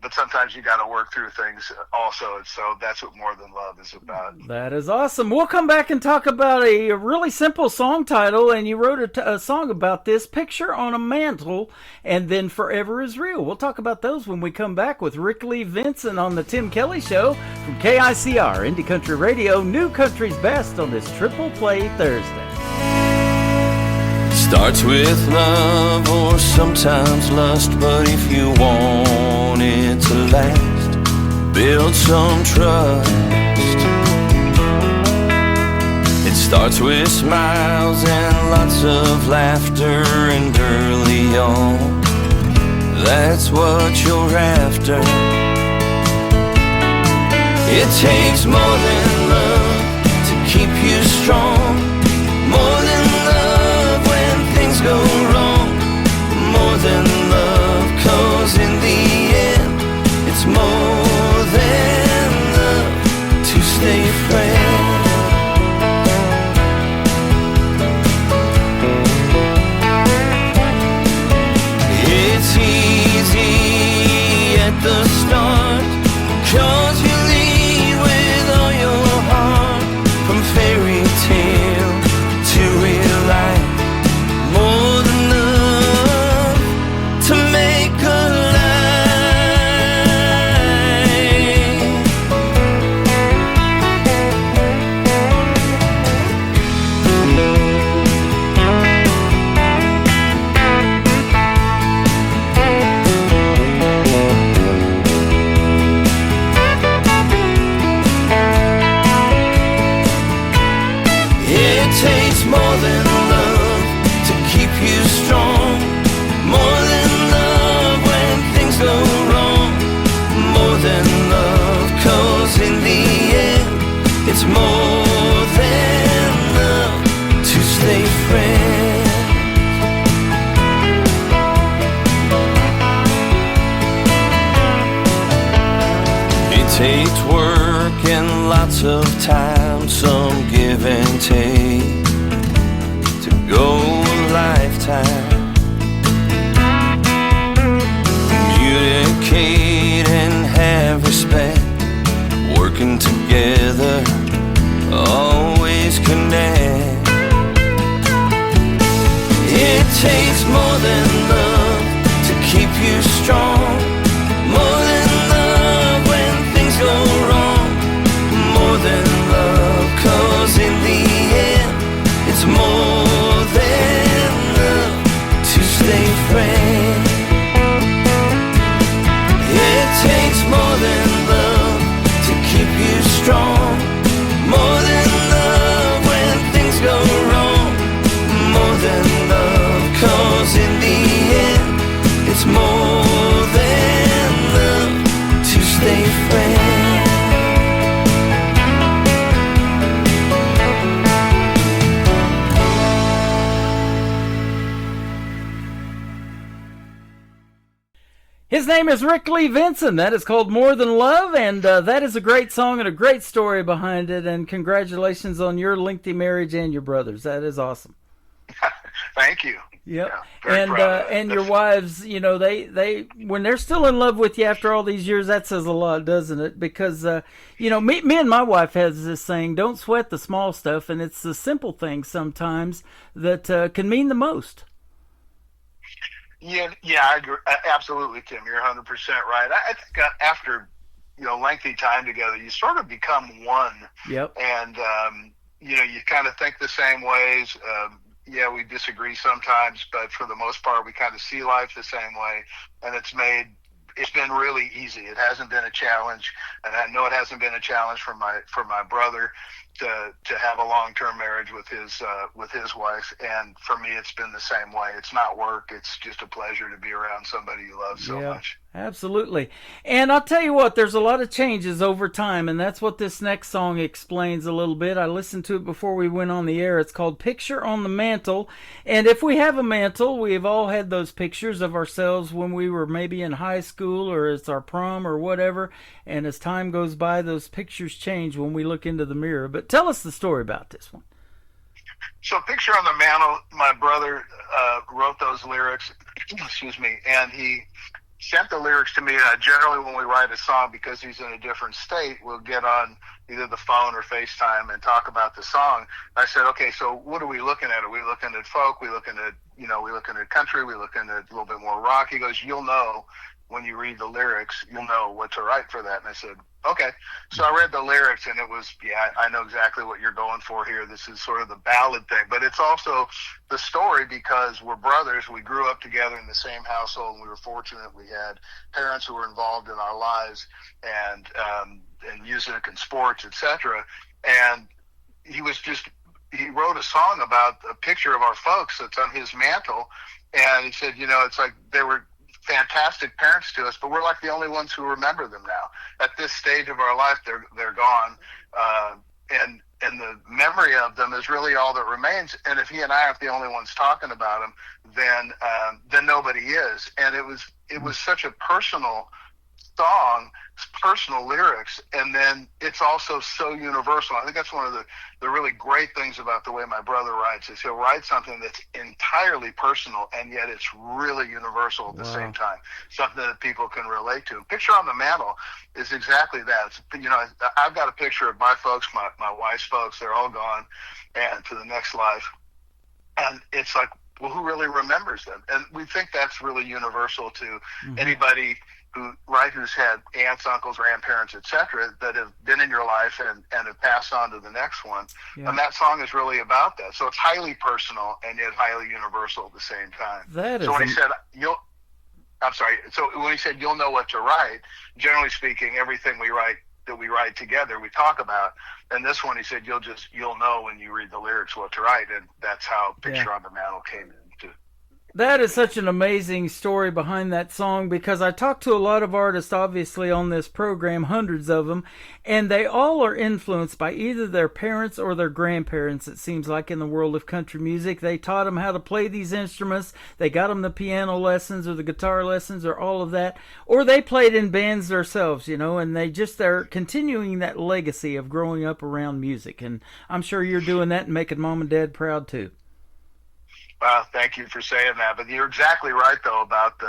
F: But sometimes you got to work through things also. And so that's what More Than Love is about.
C: That is awesome. We'll come back and talk about a really simple song title. And you wrote a song about this, Picture on a Mantle, and then Forever Is Real. We'll talk about those when we come back with Rick Lee Vincent on the Tim Kelly Show from KICR, Indie Country Radio, New Country's Best on this Triple Play Thursday.
A: Starts with love or sometimes lust, but if you want it to last, build some trust. It starts with smiles and lots of laughter, and early on that's what you're after. It takes more than love to keep you strong, more than love when things go wrong, more than love, 'cause in the end it's more than love to stay friends. It's easy at the start, 'cause you lead with all your heart, from fairy tale to real life, more than enough to make a takes more than love to keep you strong, more than love when things go wrong, more than love, 'cause in the end it's more than love to stay friends. It takes work and lots of time, some give and take, to go a lifetime. Communicate and have respect, working together, always connect. It takes more than love to keep you strong, more than love when things go wrong, more than love, 'cause in the end it's more than love to stay friends. It takes more than love to keep you strong, more than love when things go wrong, more than love, 'cause in the end it's more than love to stay friends.
C: His name is Rick Lee Vincent. That is called More Than Love, and that is a great song and a great story behind it, and congratulations on your lengthy marriage and your brother's. That is awesome.
F: Thank you.
C: Yep.
F: Yeah, very proud of that.
C: And your wives, you know, they when they're still in love with you after all these years, that says a lot, doesn't it? Because you know, me and my wife has this saying: don't sweat the small stuff, and it's the simple things sometimes that can mean the most.
F: Yeah, I agree. Absolutely, Tim. You're 100% right. I think after lengthy time together, you sort of become one.
C: Yep.
F: And you kind of think the same ways. Yeah, we disagree sometimes, but for the most part, we kind of see life the same way, and it's been really easy. It hasn't been a challenge, and I know it hasn't been a challenge for my brother to have a long-term marriage with his wife, and for me, it's been the same way. It's not work; it's just a pleasure to be around somebody you love so much.
C: Absolutely. And I'll tell you what, there's a lot of changes over time, and that's what this next song explains a little bit. I listened to it before we went on the air. It's called Picture on the Mantle. And if we have a mantle, we've all had those pictures of ourselves when we were maybe in high school or it's our prom or whatever. And as time goes by, those pictures change when we look into the mirror. But tell us the story about this one.
F: So Picture on the Mantle, my brother wrote those lyrics, excuse me, and he sent the lyrics to me. Generally, when we write a song, because he's in a different state, we'll get on either the phone or FaceTime and talk about the song. I said, okay, so what are we looking at? Are we looking at folk? We looking at, we looking at country? We looking at a little bit more rock? He goes, you'll know when you read the lyrics, you'll know what to write for that. And I said, okay. So I read the lyrics, and it was, I know exactly what you're going for here. This is sort of the ballad thing, but it's also the story because we're brothers. We grew up together in the same household, and we were fortunate we had parents who were involved in our lives and in music and sports, etc. And he wrote a song about a picture of our folks that's on his mantle, and he said, it's like they were fantastic parents to us, but we're like the only ones who remember them now. At this stage of our life, they're gone, and the memory of them is really all that remains. And if he and I are the only ones talking about them, then nobody is. And it was such a personal song, personal lyrics, and then it's also so universal. I think that's one of the really great things about the way my brother writes is he'll write something that's entirely personal, and yet it's really universal at the same time, something that people can relate to. Picture on the Mantle is exactly that. It's, I've got a picture of my folks, my wife's folks, they're all gone and to the next life, and it's like, well, who really remembers them? And we think that's really universal to anybody who's had aunts, uncles, grandparents, etc., that have been in your life and have passed on to the next one. Yeah. And that song is really about that. So it's highly personal and yet highly universal at the same time. So when he said, So when he said, you'll know what to write, generally speaking, everything we write together, we talk about. And this one, he said, you'll know when you read the lyrics what to write. And that's how Picture on the Mantle came in.
C: That is such an amazing story behind that song, because I talked to a lot of artists, obviously, on this program, hundreds of them, and they all are influenced by either their parents or their grandparents, it seems like, in the world of country music. They taught them how to play these instruments, they got them the piano lessons or the guitar lessons or all of that, or they played in bands themselves, and they're continuing that legacy of growing up around music, and I'm sure you're doing that and making mom and dad proud too.
F: Thank you for saying that. But you're exactly right, though, about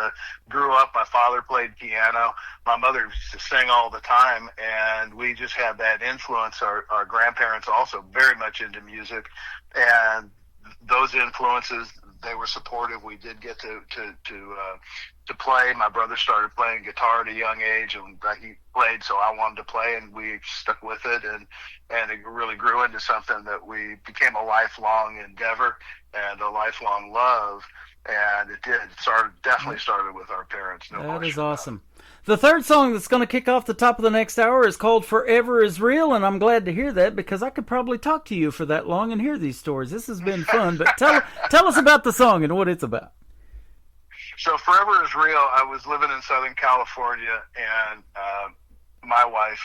F: grew up, my father played piano. My mother used to sing all the time, and we just had that influence. Our grandparents also very much into music, and those influences, they were supportive. We did get to play. My brother started playing guitar at a young age, and he played, so I wanted to play, and we stuck with it, and it really grew into something that we became a lifelong endeavor and a lifelong love, and it did. It definitely started with our parents. No question.
C: That is awesome. The third song that's going to kick off the top of the next hour is called Forever Is Real, and I'm glad to hear that because I could probably talk to you for that long and hear these stories. This has been fun, but tell us about the song and what it's about.
F: So Forever Is Real, I was living in Southern California, and my wife,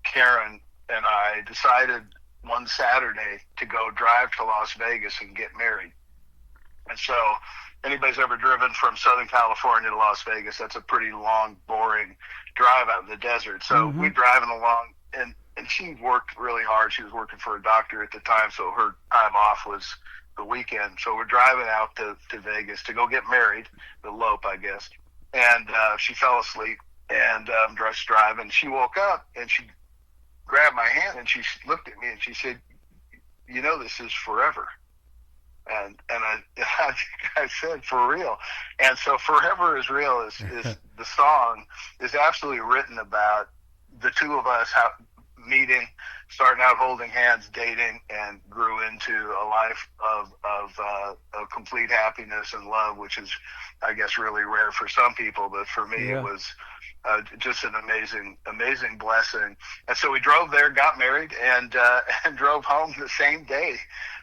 F: Karen, and I decided one Saturday to go drive to Las Vegas and get married. And so anybody's ever driven from Southern California to Las Vegas, that's a pretty long, boring drive out in the desert. So we're driving along, and she worked really hard. She was working for a doctor at the time, so her time off was the weekend. So we're driving out to Vegas to go get married, elope, I guess. And she fell asleep, and just driving. She woke up and she grabbed my hand and she looked at me and she said, "You know, this is forever." And I said, "For real?" And so "Forever is Real" is the song is absolutely written about the two of us meeting, starting out holding hands, dating, and grew into a life of complete happiness and love, which is, I guess, really rare for some people, but for me it was just an amazing blessing. And so we drove there, got married, and drove home the same day,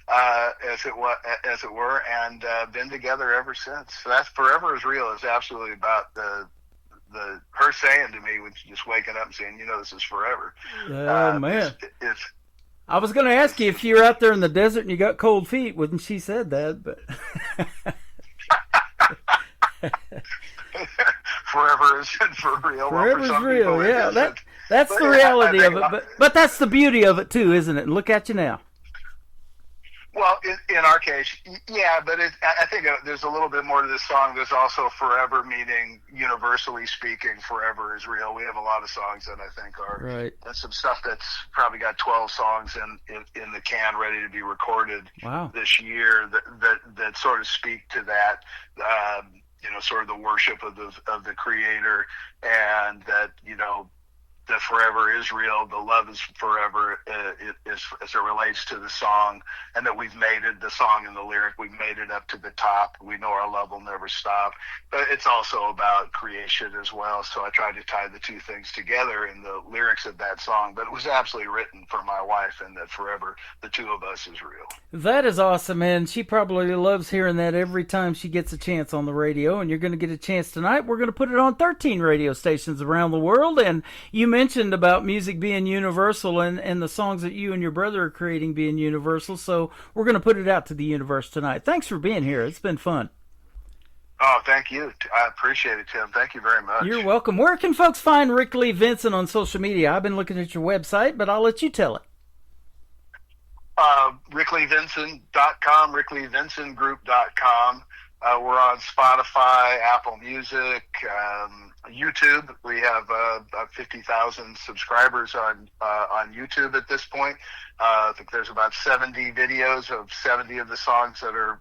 F: as it were, and been together ever since. So that's "Forever is Real" is absolutely about her saying to me when she's just waking up and saying, "You know, this is forever."
C: Oh man! I was going to ask you if you're out there in the desert and you got cold feet when she said that, but
F: forever isn't for real.
C: Forever is real. Yeah, that's the reality of it. But that's the beauty of it too, isn't it? And look at you now.
F: Well, in our case, yeah, but I think there's a little bit more to this song. There's also forever, meaning universally speaking, forever is real. We have a lot of songs that I think are,
C: right.
F: And some stuff that's probably got 12 songs in the can ready to be recorded this year that sort of speak to that, sort of the worship of the Creator, and that, that forever is real, the love is forever, as it relates to the song, and that we've made it, the song and the lyric, we've made it up to the top. We know our love will never stop. But it's also about creation as well, so I tried to tie the two things together in the lyrics of that song. But it was absolutely written for my wife, and that forever, the two of us, is real.
C: That is awesome, man. She probably loves hearing that every time she gets a chance on the radio, and you're going to get a chance tonight. We're going to put it on 13 radio stations around the world, and you mentioned about music being universal and the songs that you and your brother are creating being universal, so we're going to put it out to the universe tonight. Thanks for being here. It's been fun.
F: Oh, thank you. I appreciate it, Tim. Thank you very much.
C: You're welcome. Where can folks find Rick Lee Vincent on social media? I've been looking at your website, but I'll let you tell it.
F: RickLeeVincent.com, RickLeeVincentGroup.com. We're on Spotify, Apple Music, YouTube. We have about 50,000 subscribers on YouTube at this point. I think there's about 70 videos of 70 of the songs that are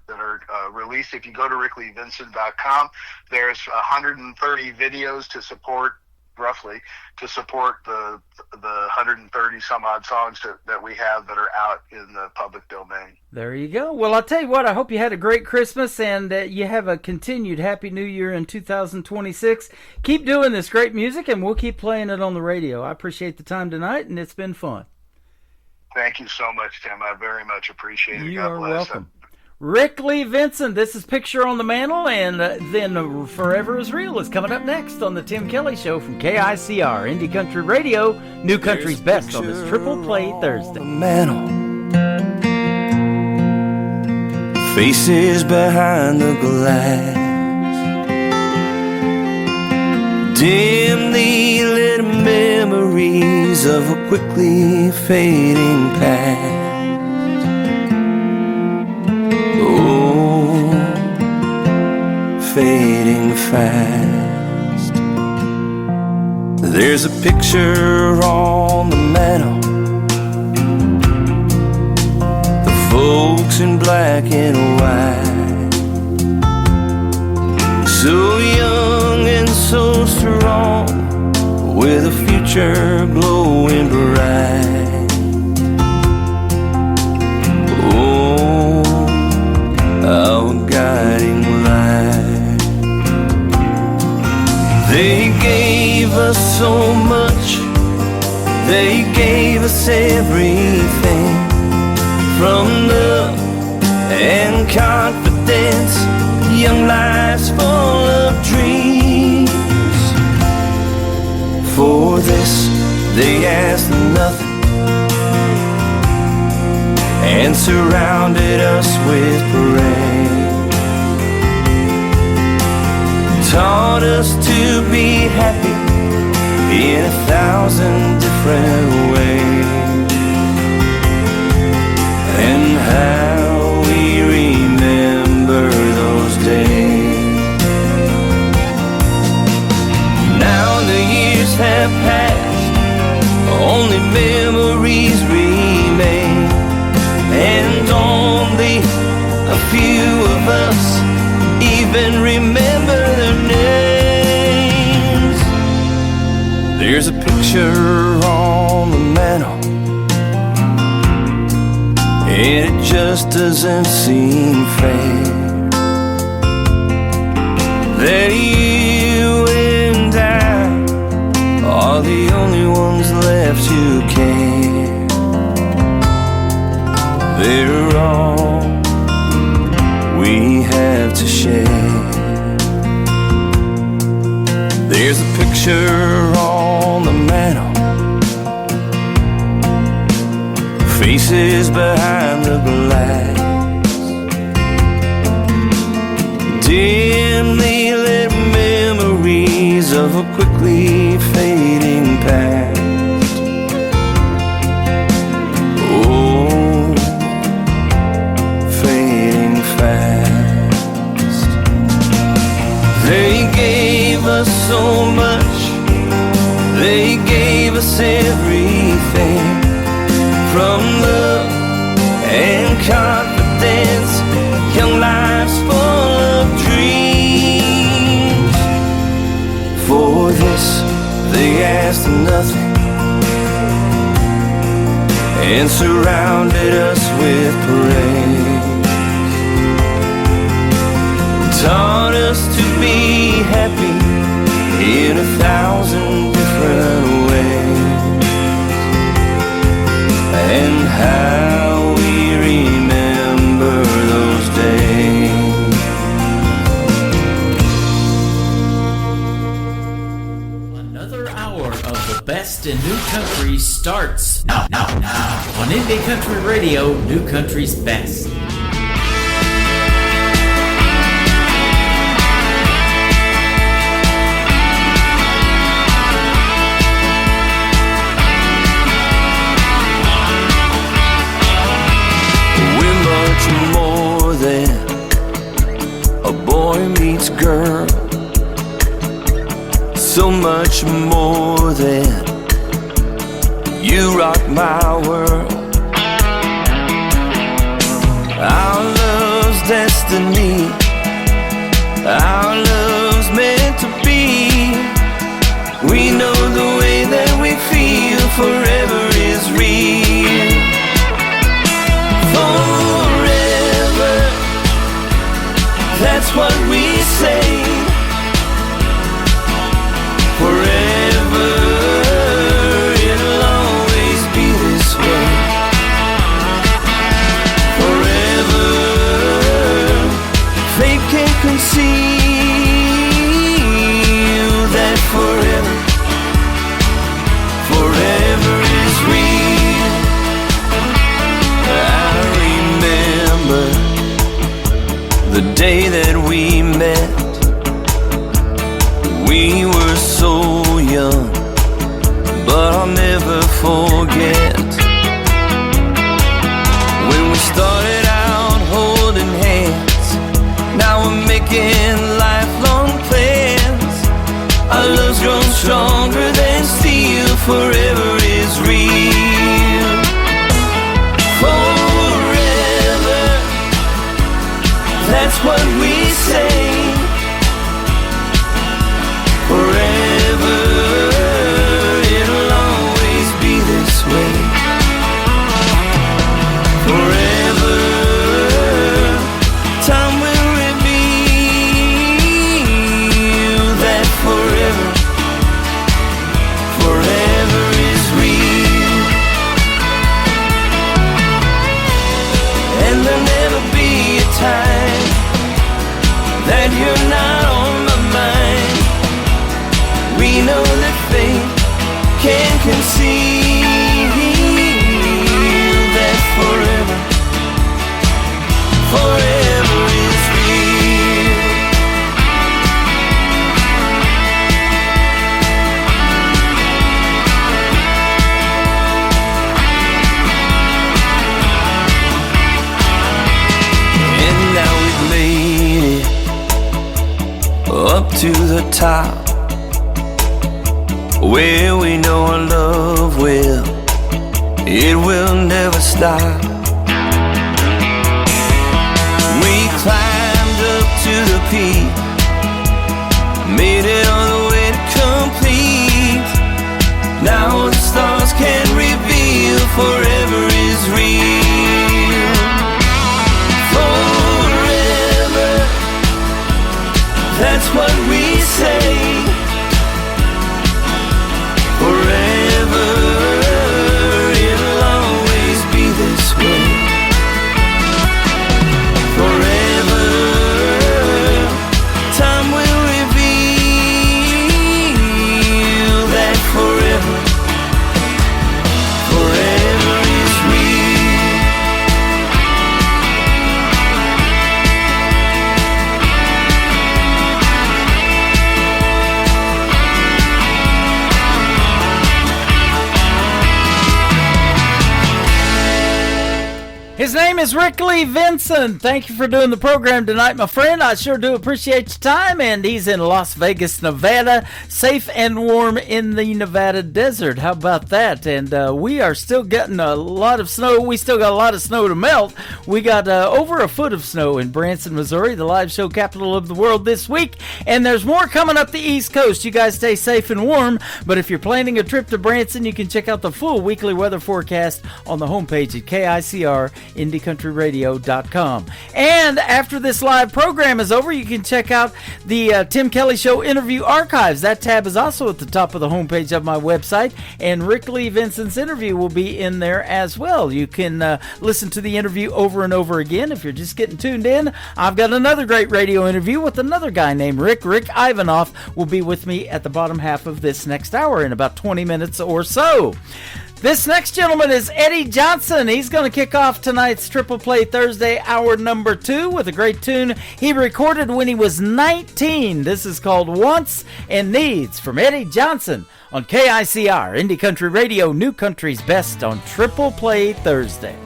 F: released. If you go to RickLeeVincent.com, there's 130 videos to support the 130 some odd songs that we have that are out in the public domain.
C: There you go. Well, I'll tell you what, I hope you had a great Christmas and you have a continued Happy New Year in 2026. Keep doing this great music and we'll keep playing it on the radio. I appreciate the time tonight and it's been fun.
F: Thank you so much, Tim. I very much appreciate it.
C: You are welcome. Rick Lee Vincent, this is Picture on the Mantle, and then Forever is Real is coming up next on the Tim Kelly Show from KICR, Indie Country Radio, New Country's Best on this Triple Play Thursday.
A: Mantle. Faces behind the glass, dimly lit memories of a quickly fading past. Fading fast. There's a picture on the mantle, the folks in black and white, so young and so strong, with a future glowing bright. Oh, our guiding light. They gave us so much, they gave us everything, from love and confidence, young lives full of dreams. For this they asked nothing, and surrounded us with praise. Taught us to be happy in 1,000 different ways, and how we have passed, only memories remain, and only a few of us even remember their names. There's a picture on the mantle, and it just doesn't seem fair that you and I are the only ones left who care. They're all we have to share. There's a picture on the mantle, faces behind the glass, dimly lit memories of a quickly fading past. Oh, fading fast. They gave us so much, they gave us everything, from love and confidence, young lives full of dreams. For this they asked nothing and surrounded us with praise, taught us to be happy in 1,000 different ways, and how we remember those days.
D: Another hour of the best in new country starts now on Indie Country Radio, New Country's Best.
A: More than a boy meets girl, so much more than you rock my world. Our love's destiny, our love's meant to be. We know the way that we feel forever is real. That's what we say. Forever, it'll always be this way. Forever, fate can't conceal that forever, forever is real. I remember the day that we met. We were so young, but I'll never forget when we started out holding hands. Now we're making lifelong plans. Our love's grown stronger than steel. Forever is real. Forever, that's what we say. Forever, it'll always be this way. Forever, time will reveal that forever, forever is real. And there'll never be a time that you're not on my mind. We know that fate can conceal that forever, forever is real. And now we've made it up to the top. Well, we know our love will, it will never stop. We climbed up to the peak, made it all the way to complete. Now the stars can reveal forever is real. Forever, that's what we say. Forever, it'll always be this way. Forever, time will reveal that forever, forever is real.
C: His name is Rick Lee Vinson. Thank you for doing the program tonight, my friend. I sure do appreciate your time. And he's in Las Vegas, Nevada, safe and warm in the Nevada desert. How about that? And we are still getting a lot of snow. We still got a lot of snow to melt. We got over a foot of snow in Branson, Missouri, the live show capital of the world this week. And there's more coming up the East Coast. You guys stay safe and warm. But if you're planning a trip to Branson, you can check out the full weekly weather forecast on the homepage at KICR. IndieCountryRadio.com. And after this live program is over, you can check out the Tim Kelly Show interview archives. That tab is also at the top of the homepage of my website, and Rick Lee Vinson's interview will be in there as well. You can listen to the interview over and over again. If you're just getting tuned in, I've got another great radio interview with another guy named Rick. Rick Ivanoff will be with me at the bottom half of this next hour in about 20 minutes or so. This next gentleman is Eddie Johnson. He's going to kick off tonight's Triple Play Thursday, hour number 2, with a great tune he recorded when he was 19. This is called Wants and Needs from Eddie Johnson on KICR, Indie Country Radio, New Country's Best on Triple Play Thursday.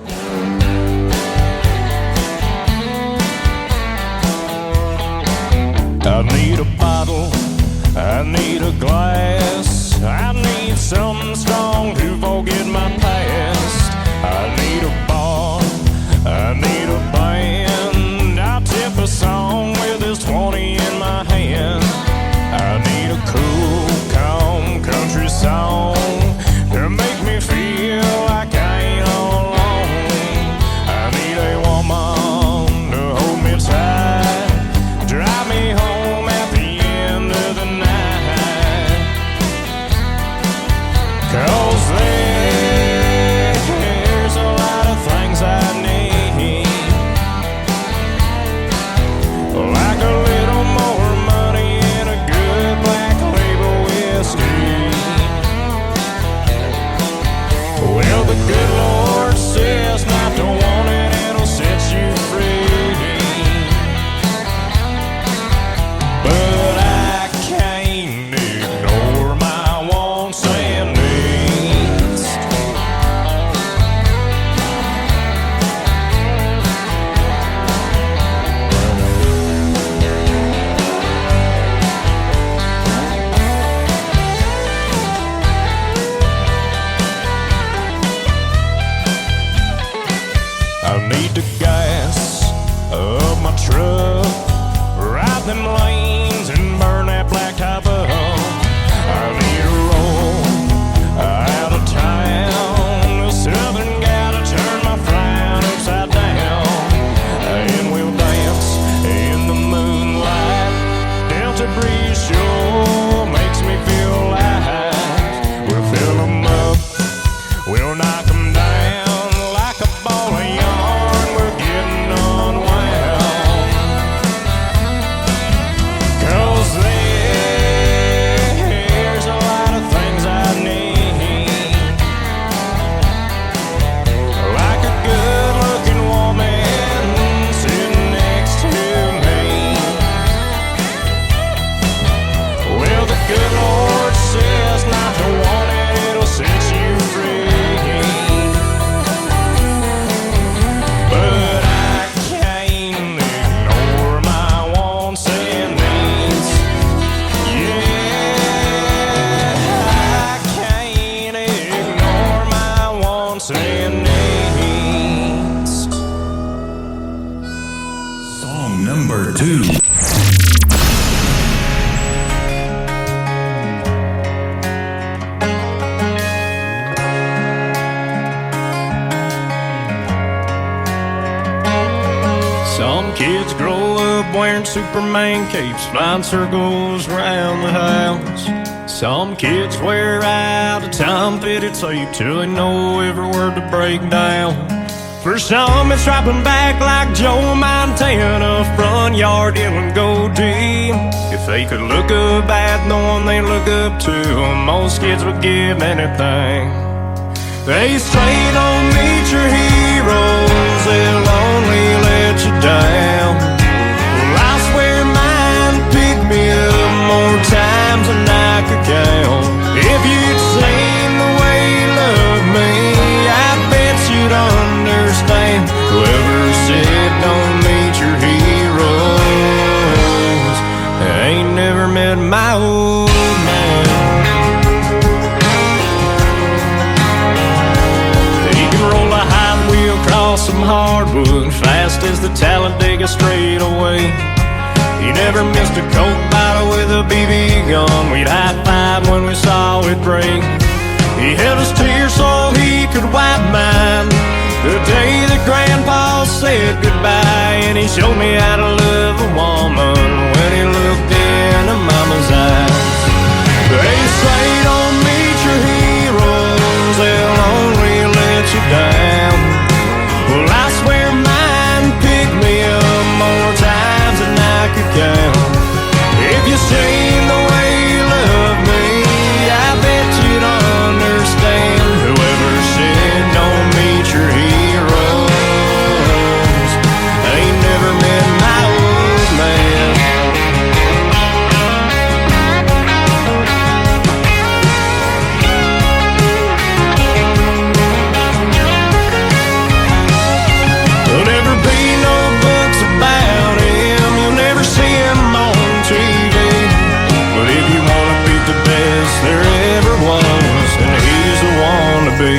G: I need a bottle, I need a glass, I need something strong to forget my past. I need a bar, I need a band, I'll tip a song with this 20 in my hand. I need a cool, calm country song to make me feel like I ain't all alone. I need a woman to hold me tight, drive me home at the end of the night. 'Cause there's a lot of things I need, like a little kids grow up wearing Superman capes, flying circles around the house. Some kids wear out a time-fitted tape till they know every word to break down. For some, it's dropping back like Joe Montana, front yard and go deep. If they could look up at the one they look up to, most kids would give anything. They say don't meet your heroes, they'll only let you down. Well, I swear mine picked me up more times than I could count. If you'd seen the way you loved me, I bet you'd understand. Whoever said don't meet your heroes ain't never met my old man. He can roll a high wheel across some hardwood fast as the Talladega straightaway. He never missed a Coke bottle with a BB gun. We'd high-five when we saw it break. He held his tears so he could wipe mine the day that Grandpa said goodbye. And he showed me how to love a woman when he looked into Mama's eyes. They say don't meet your heroes, they'll only let you down. Well, I swear mine picked me up more times than I could count. If you seen the way you love me, I bet you'd understand. Whoever said don't meet your heroes ain't never met my old man. There'll never be no books about him, you'll never see him on TV. But if you wanna be the best there ever was, then he's the one to be.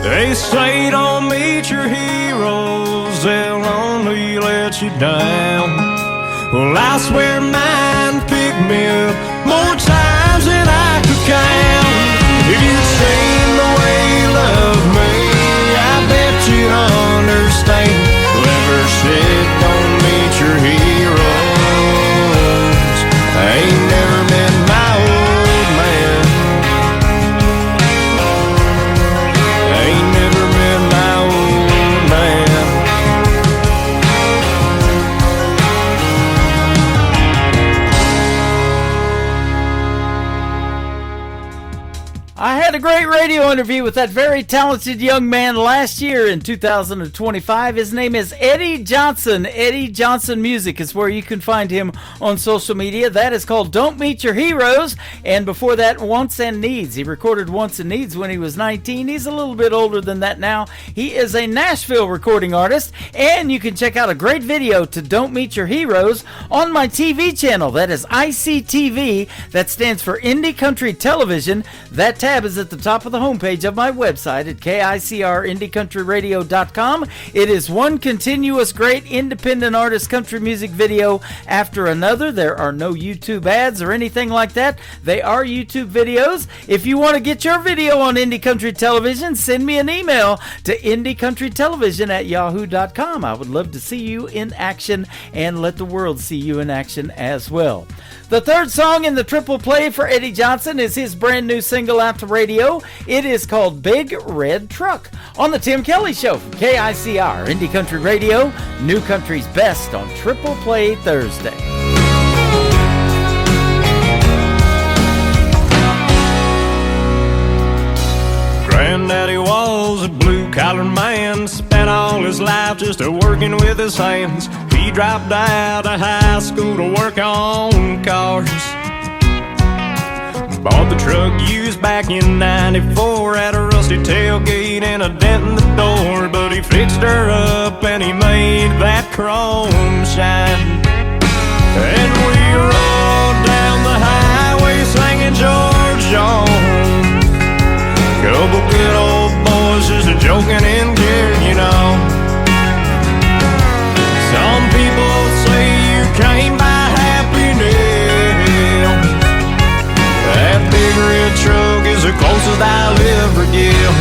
G: They say don't meet your heroes, they'll only let you down. Well, I swear mine picked me up more times than I could count. If you'd seen the way you loved me, I bet you'd understand. Whoever said don't meet your heroes ain't never met my old man. Ain't never met my old man.
C: I had a great radio interview with that very talented young man last year in 2025. His name is Eddie Johnson. Eddie Johnson Music is where you can find him on social media. That is called Don't Meet Your Heroes. And before that, Wants and Needs. He recorded Wants and Needs when he was 19. He's a little bit older than that now. He is a Nashville recording artist. And you can check out a great video to Don't Meet Your Heroes on my TV channel. That is ICTV. That stands for Indie Country Television. That tab is at the top of the homepage of my website at KICRIndieCountryRadio.com. It is one continuous great independent artist country music video after another. There are no YouTube ads or anything like that. They are YouTube videos. If you want to get your video on Indie Country Television, send me an email to IndieCountryTelevision@yahoo.com. I would love to see you in action and let the world see you in action as well. The third song in the triple play for Eddie Johnson is his brand new single out to radio. It is called Big Red Truck on the Tim Kelly Show from KICR, Indie Country Radio, New Country's Best on Triple Play Thursday.
G: Granddaddy was a blue-collar man, spent all his life just working with his hands. He dropped out of high school to work on cars. Bought the truck used back in '94, had a rusty tailgate and a dent in the door. But he fixed her up and he made that chrome shine. And we rolled down the highway singing George Jones. Couple good old boys just joking and carrying on. Some people say you can't buy happiness. That big red truck is the closest I'll ever get.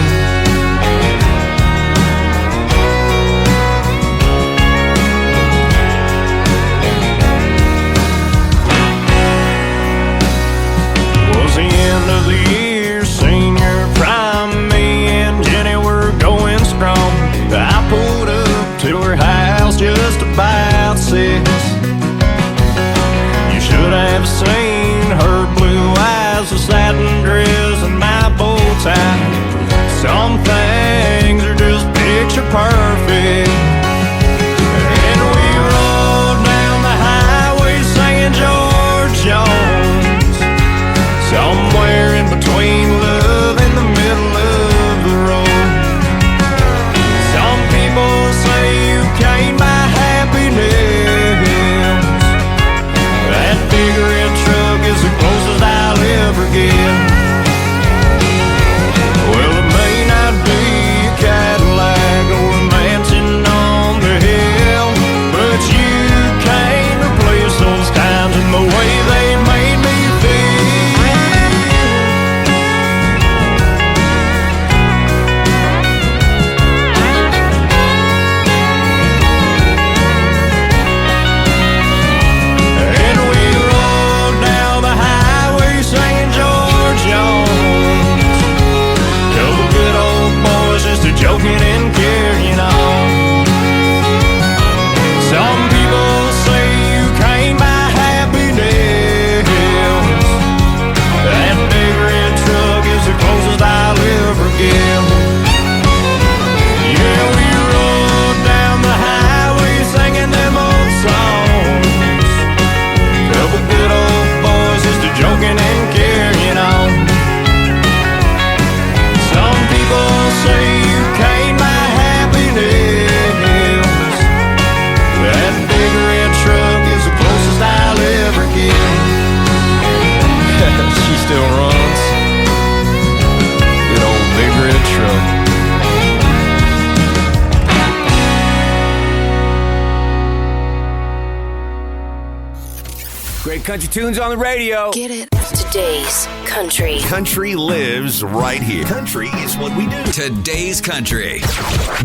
A: country tunes on the radio.
H: Get it? Today's country.
I: Country lives right here. Country is what we do. Today's country.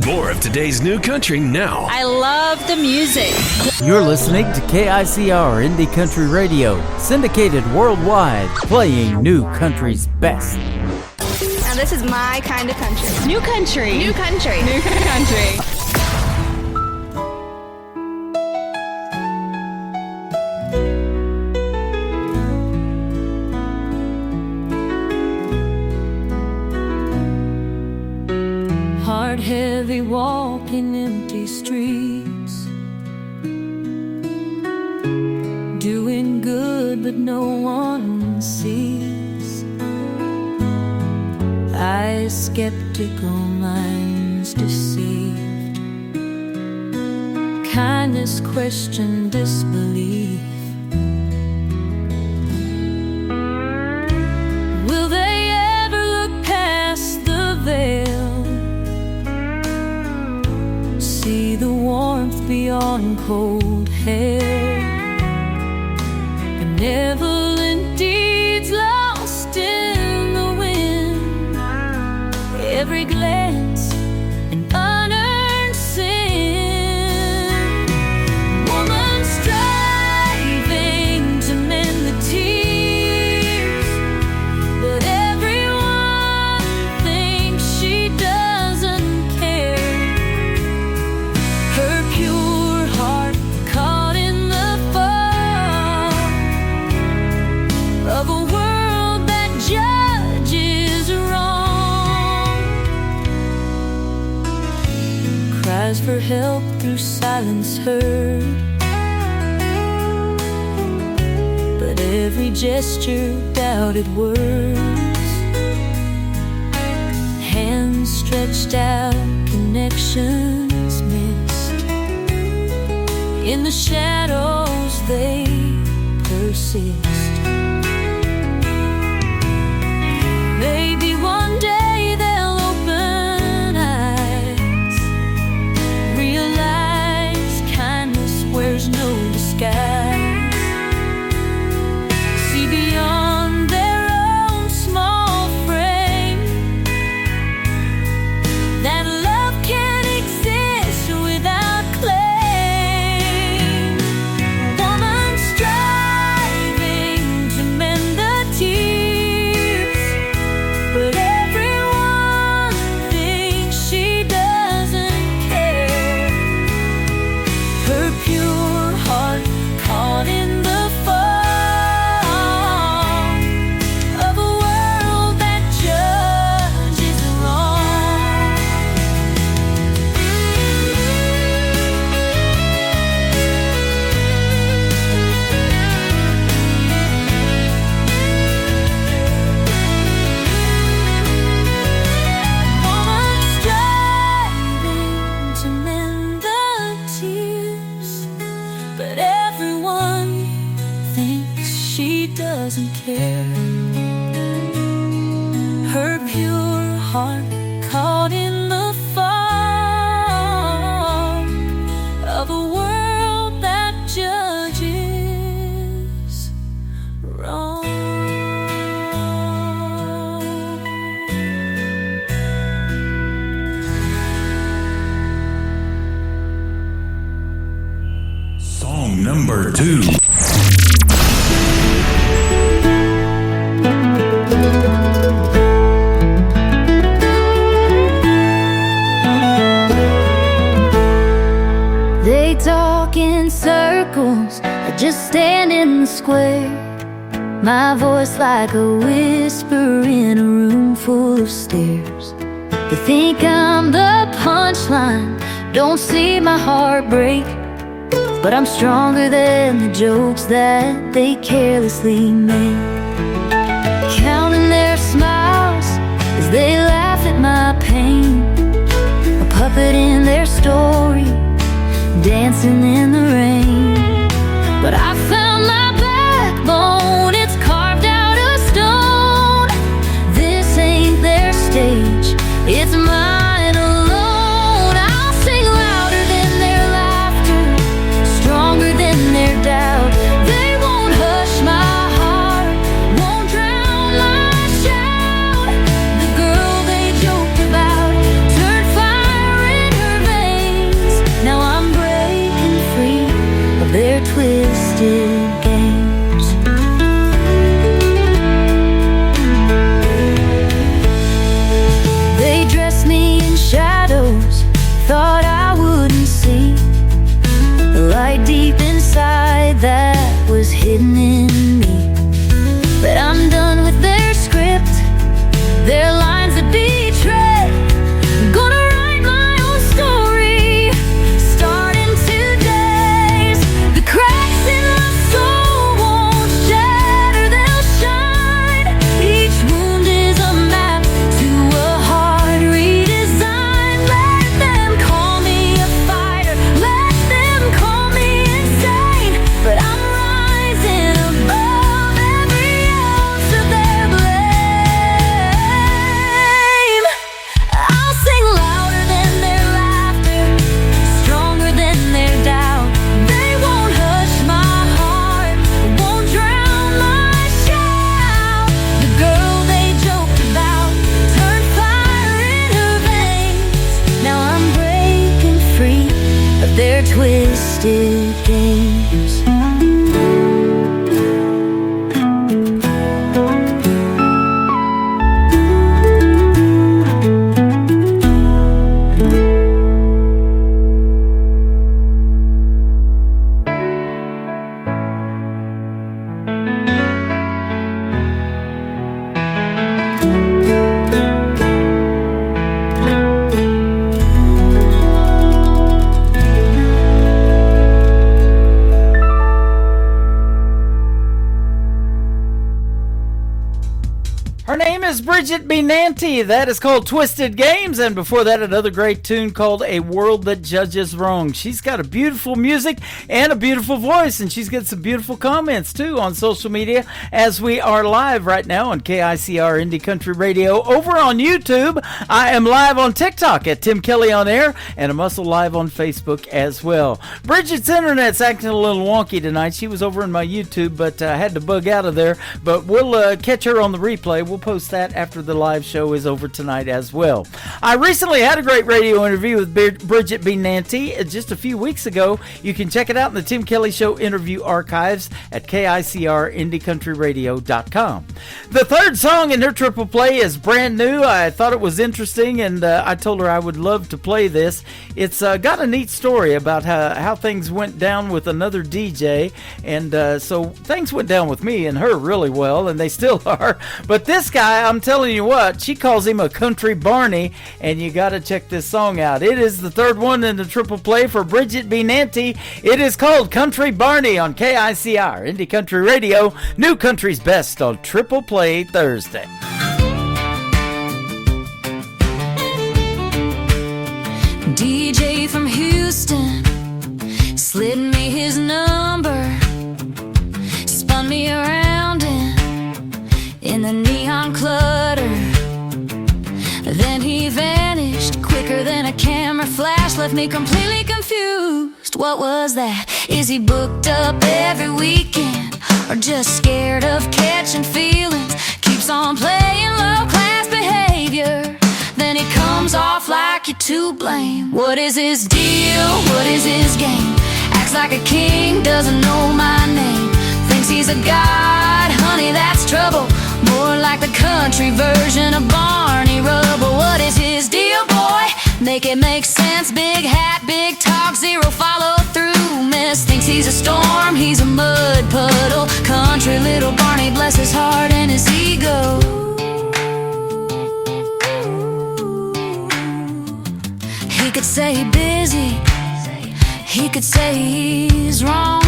I: More of today's new country now.
J: I love the music.
C: You're listening to KICR Indie Country Radio, syndicated worldwide, playing new country's best.
J: Now this is my kind of country. New country.
H: New country.
J: New country.
E: Heart heavy walking empty streets, doing good but no one sees. Eyes skeptical, minds deceived, kindness question disbelief. Will they ever look past the veil, see the warmth beyond cold hair, benevolent deeds lost in the wind, every glance an unearned sin, woman striving to mend the tears, but everyone thinks she doesn't care. Her pure heart caught in the fog of a world that judges wrong, cries for help through silence heard, but every gesture doubted words, hands stretched out, connections missed, in the shadows they persist. Maybe one day they'll open eyes, realize kindness wears no disguise, see beyond their own small frame, that love can't exist without claim. Woman striving to mend the tears, but everyone thinks she doesn't care. Her pure heart caught in the fog of a world that judges wrong. Woman striving to mend the tears, but everyone thinks she doesn't care. Her pure heart caught in the fog of a world that judges wrong.
B: Song number 2.
E: They talk in circles, I just stand in the square. My voice like a whisper in a room full of stairs. They think I'm the punchline, don't see my heart break, but I'm stronger than the jokes that they carelessly make. Counting their smiles as they laugh at my pain, a puppet in their story, dancing in the rain. But I found my backbone, it's carved out of stone. This ain't their stage, it's mine alone. I'll sing louder than their laughter, stronger than their doubt. They won't hush twisted games.
C: Her name is Bridget B. Nanty. That is called Twisted Games. And before that, another great tune called A World That Judges Wrong. She's got a beautiful music and a beautiful voice. And she's got some beautiful comments, too, on social media as we are live right now on KICR Indie Country Radio. Over on YouTube, I am live on TikTok at Tim Kelly On Air. And I'm also live on Facebook as well. Bridget's internet's acting a little wonky tonight. She was over in my YouTube, but I had to bug out of there. But we'll catch her on the replay. We'll post that after the live show is over tonight as well. I recently had a great radio interview with Bridget B. Nanty just a few weeks ago. You can check it out in the Tim Kelly Show interview archives at KICRIndieCountryRadio.com. The third song in her triple play is brand new. I thought it was interesting, and I told her I would love to play this. It's got a neat story about how things went down with another DJ, and so things went down with me and her really well, and they still are. But this guy, I'm telling you what, she calls him a country Barney, and you got to check this song out. It is the third one in the triple play for Bridget B. Nanty. It is called Country Barney on KICR Indie Country Radio, New Country's Best on Triple Play Thursday.
E: DJ from Houston slid me his number, spun me around in the neon clutter. Then he vanished quicker than a camera flash, left me completely confused. What was that? Is he booked up every weekend, or just scared of catching feelings? Keeps on playing low-class behavior, then he comes off like you're to blame. What is his deal? What is his game? Acts like a king, doesn't know my name. Thinks he's a god, honey, that's trouble. More like the country version of Barney Rubble. What is his deal, boy? Make it make sense. Big hat, big talk, zero follow through. Miss thinks he's a storm, he's a mud puddle. Country little Barney, bless his heart and his ego. He could say he's busy, he could say he's wrong.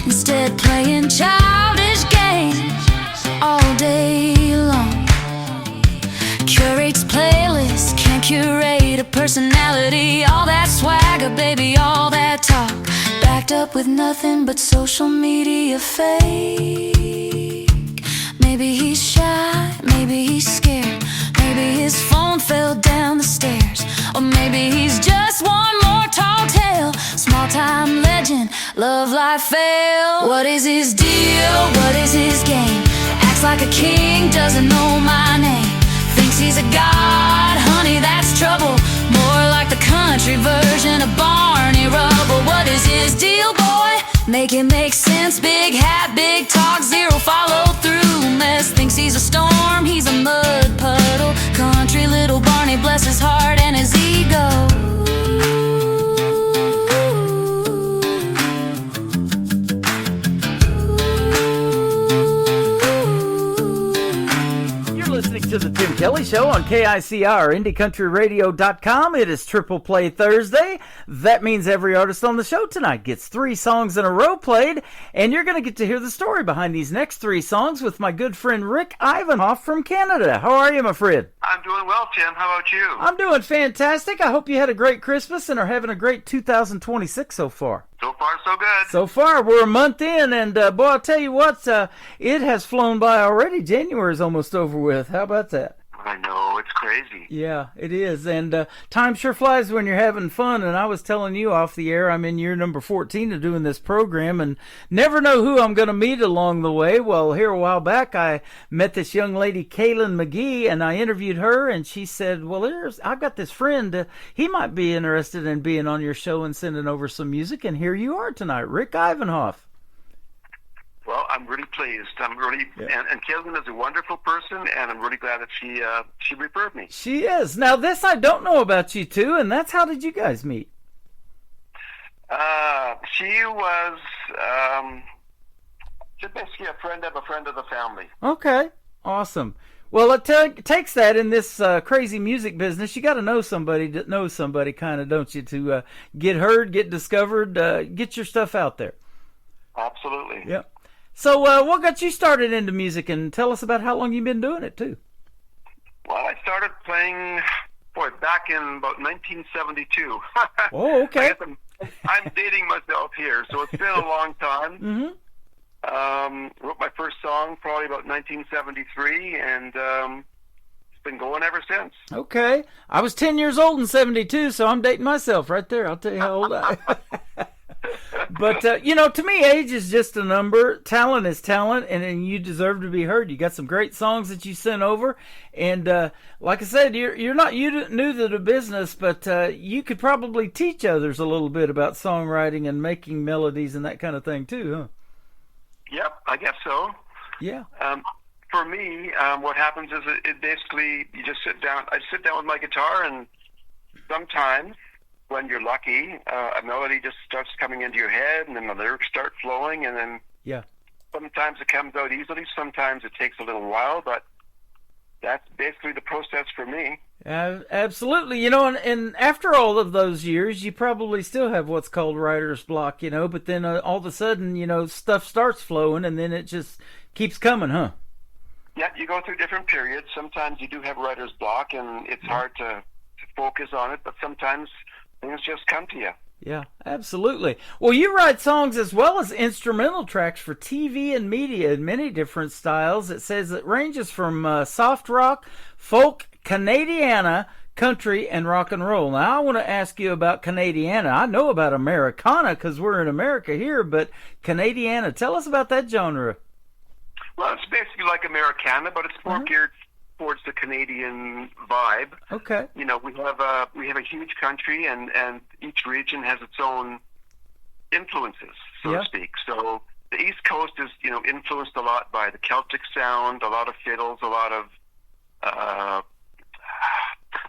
E: Instead playing childish games all day long. Curates playlists, can't curate a personality. All that swagger, baby, all that talk, backed up with nothing but social media fake. Maybe he's shy, maybe he's scared, maybe his phone fell down the stairs, or maybe he's just one more tall tale. Small time legend, love life fail. What is his deal? What is his game? Acts like a king, doesn't know my name. Thinks he's a god, honey, that's trouble. More like the country version of Barney Rubble. What is his deal, boy? Make it make sense. Big hat, big talk, zero follow through. Mess thinks he's a storm, he's a mud puddle. Country little Barney, bless his heart and his ego.
C: To the Tim Kelly Show on KICR IndieCountryRadio.com. It is Triple Play Thursday. That means every artist on the show tonight gets 3 songs in a row played, and you're going to get to hear the story behind these next 3 songs with my good friend Rick Ivanhoff from Canada. How are you, my friend?
F: I'm doing well, Tim. How about you?
C: I'm doing fantastic. I hope you had a great Christmas and are having a great 2026 so far.
F: So far, so good.
C: So far, we're a month in, and boy, I'll tell you what, it has flown by already. January is almost over with. How about that?
F: I know, it's crazy.
C: Yeah, it is. And time sure flies when you're having fun. And I was telling you off the air, I'm in year number 14 of doing this program and never know who I'm going to meet along the way. Well, here a while back, I met this young lady, Kaylin McGee, and I interviewed her. And she said, well, I've got this friend. He might be interested in being on your show and sending over some music. And here you are tonight, Rick Ivanhoff.
F: Well, I'm really pleased. I'm really, and Kaylin is a wonderful person, and I'm really glad that she referred me.
C: She is. Now, this I don't know about you two, and that's how did you guys meet?
F: She was just basically a friend of the family.
C: Okay, awesome. Well, it takes that in this crazy music business. You got to know somebody that knows somebody, kind of, don't you, to get heard, get discovered, get your stuff out there.
F: Absolutely.
C: Yep. So what got you started into music, and tell us about how long you've been doing it, too.
F: Well, I started playing, back in about 1972.
C: Oh, okay.
F: I guess I'm dating myself here, so it's been a long time. Mm-hmm. Wrote my first song probably about 1973, and it's been going ever since.
C: Okay. I was 10 years old in 72, so I'm dating myself right there. I'll tell you how old I am. But, to me, age is just a number. Talent is talent, and you deserve to be heard. You got some great songs that you sent over. And like I said, you're not new to the business, but you could probably teach others a little bit about songwriting and making melodies and that kind of thing, too, huh?
F: Yep, I guess so.
C: Yeah.
F: For me, what happens is it basically, you just sit down. I sit down with my guitar, and sometimes, when you're lucky, a melody just starts coming into your head, and then the lyrics start flowing, and then sometimes it comes out easily, sometimes it takes a little while, but that's basically the process for me.
C: Absolutely. And after all of those years, you probably still have what's called writer's block, but then all of a sudden, stuff starts flowing, and then it just keeps coming, huh?
F: Yeah, you go through different periods. Sometimes you do have writer's block, and it's hard to focus on it, but sometimes things just come to you.
C: Yeah, absolutely. Well, you write songs as well as instrumental tracks for TV and media in many different styles. It says it ranges from soft rock, folk, Canadiana, country, and rock and roll. Now, I want to ask you about Canadiana. I know about Americana because we're in America here, but Canadiana, tell us about that genre.
F: Well, it's basically like Americana, but it's more geared towards the Canadian vibe.
C: Okay.
F: We have a huge country, and each region has its own influences, so to speak. So the East Coast is influenced a lot by the Celtic sound, a lot of fiddles, a lot of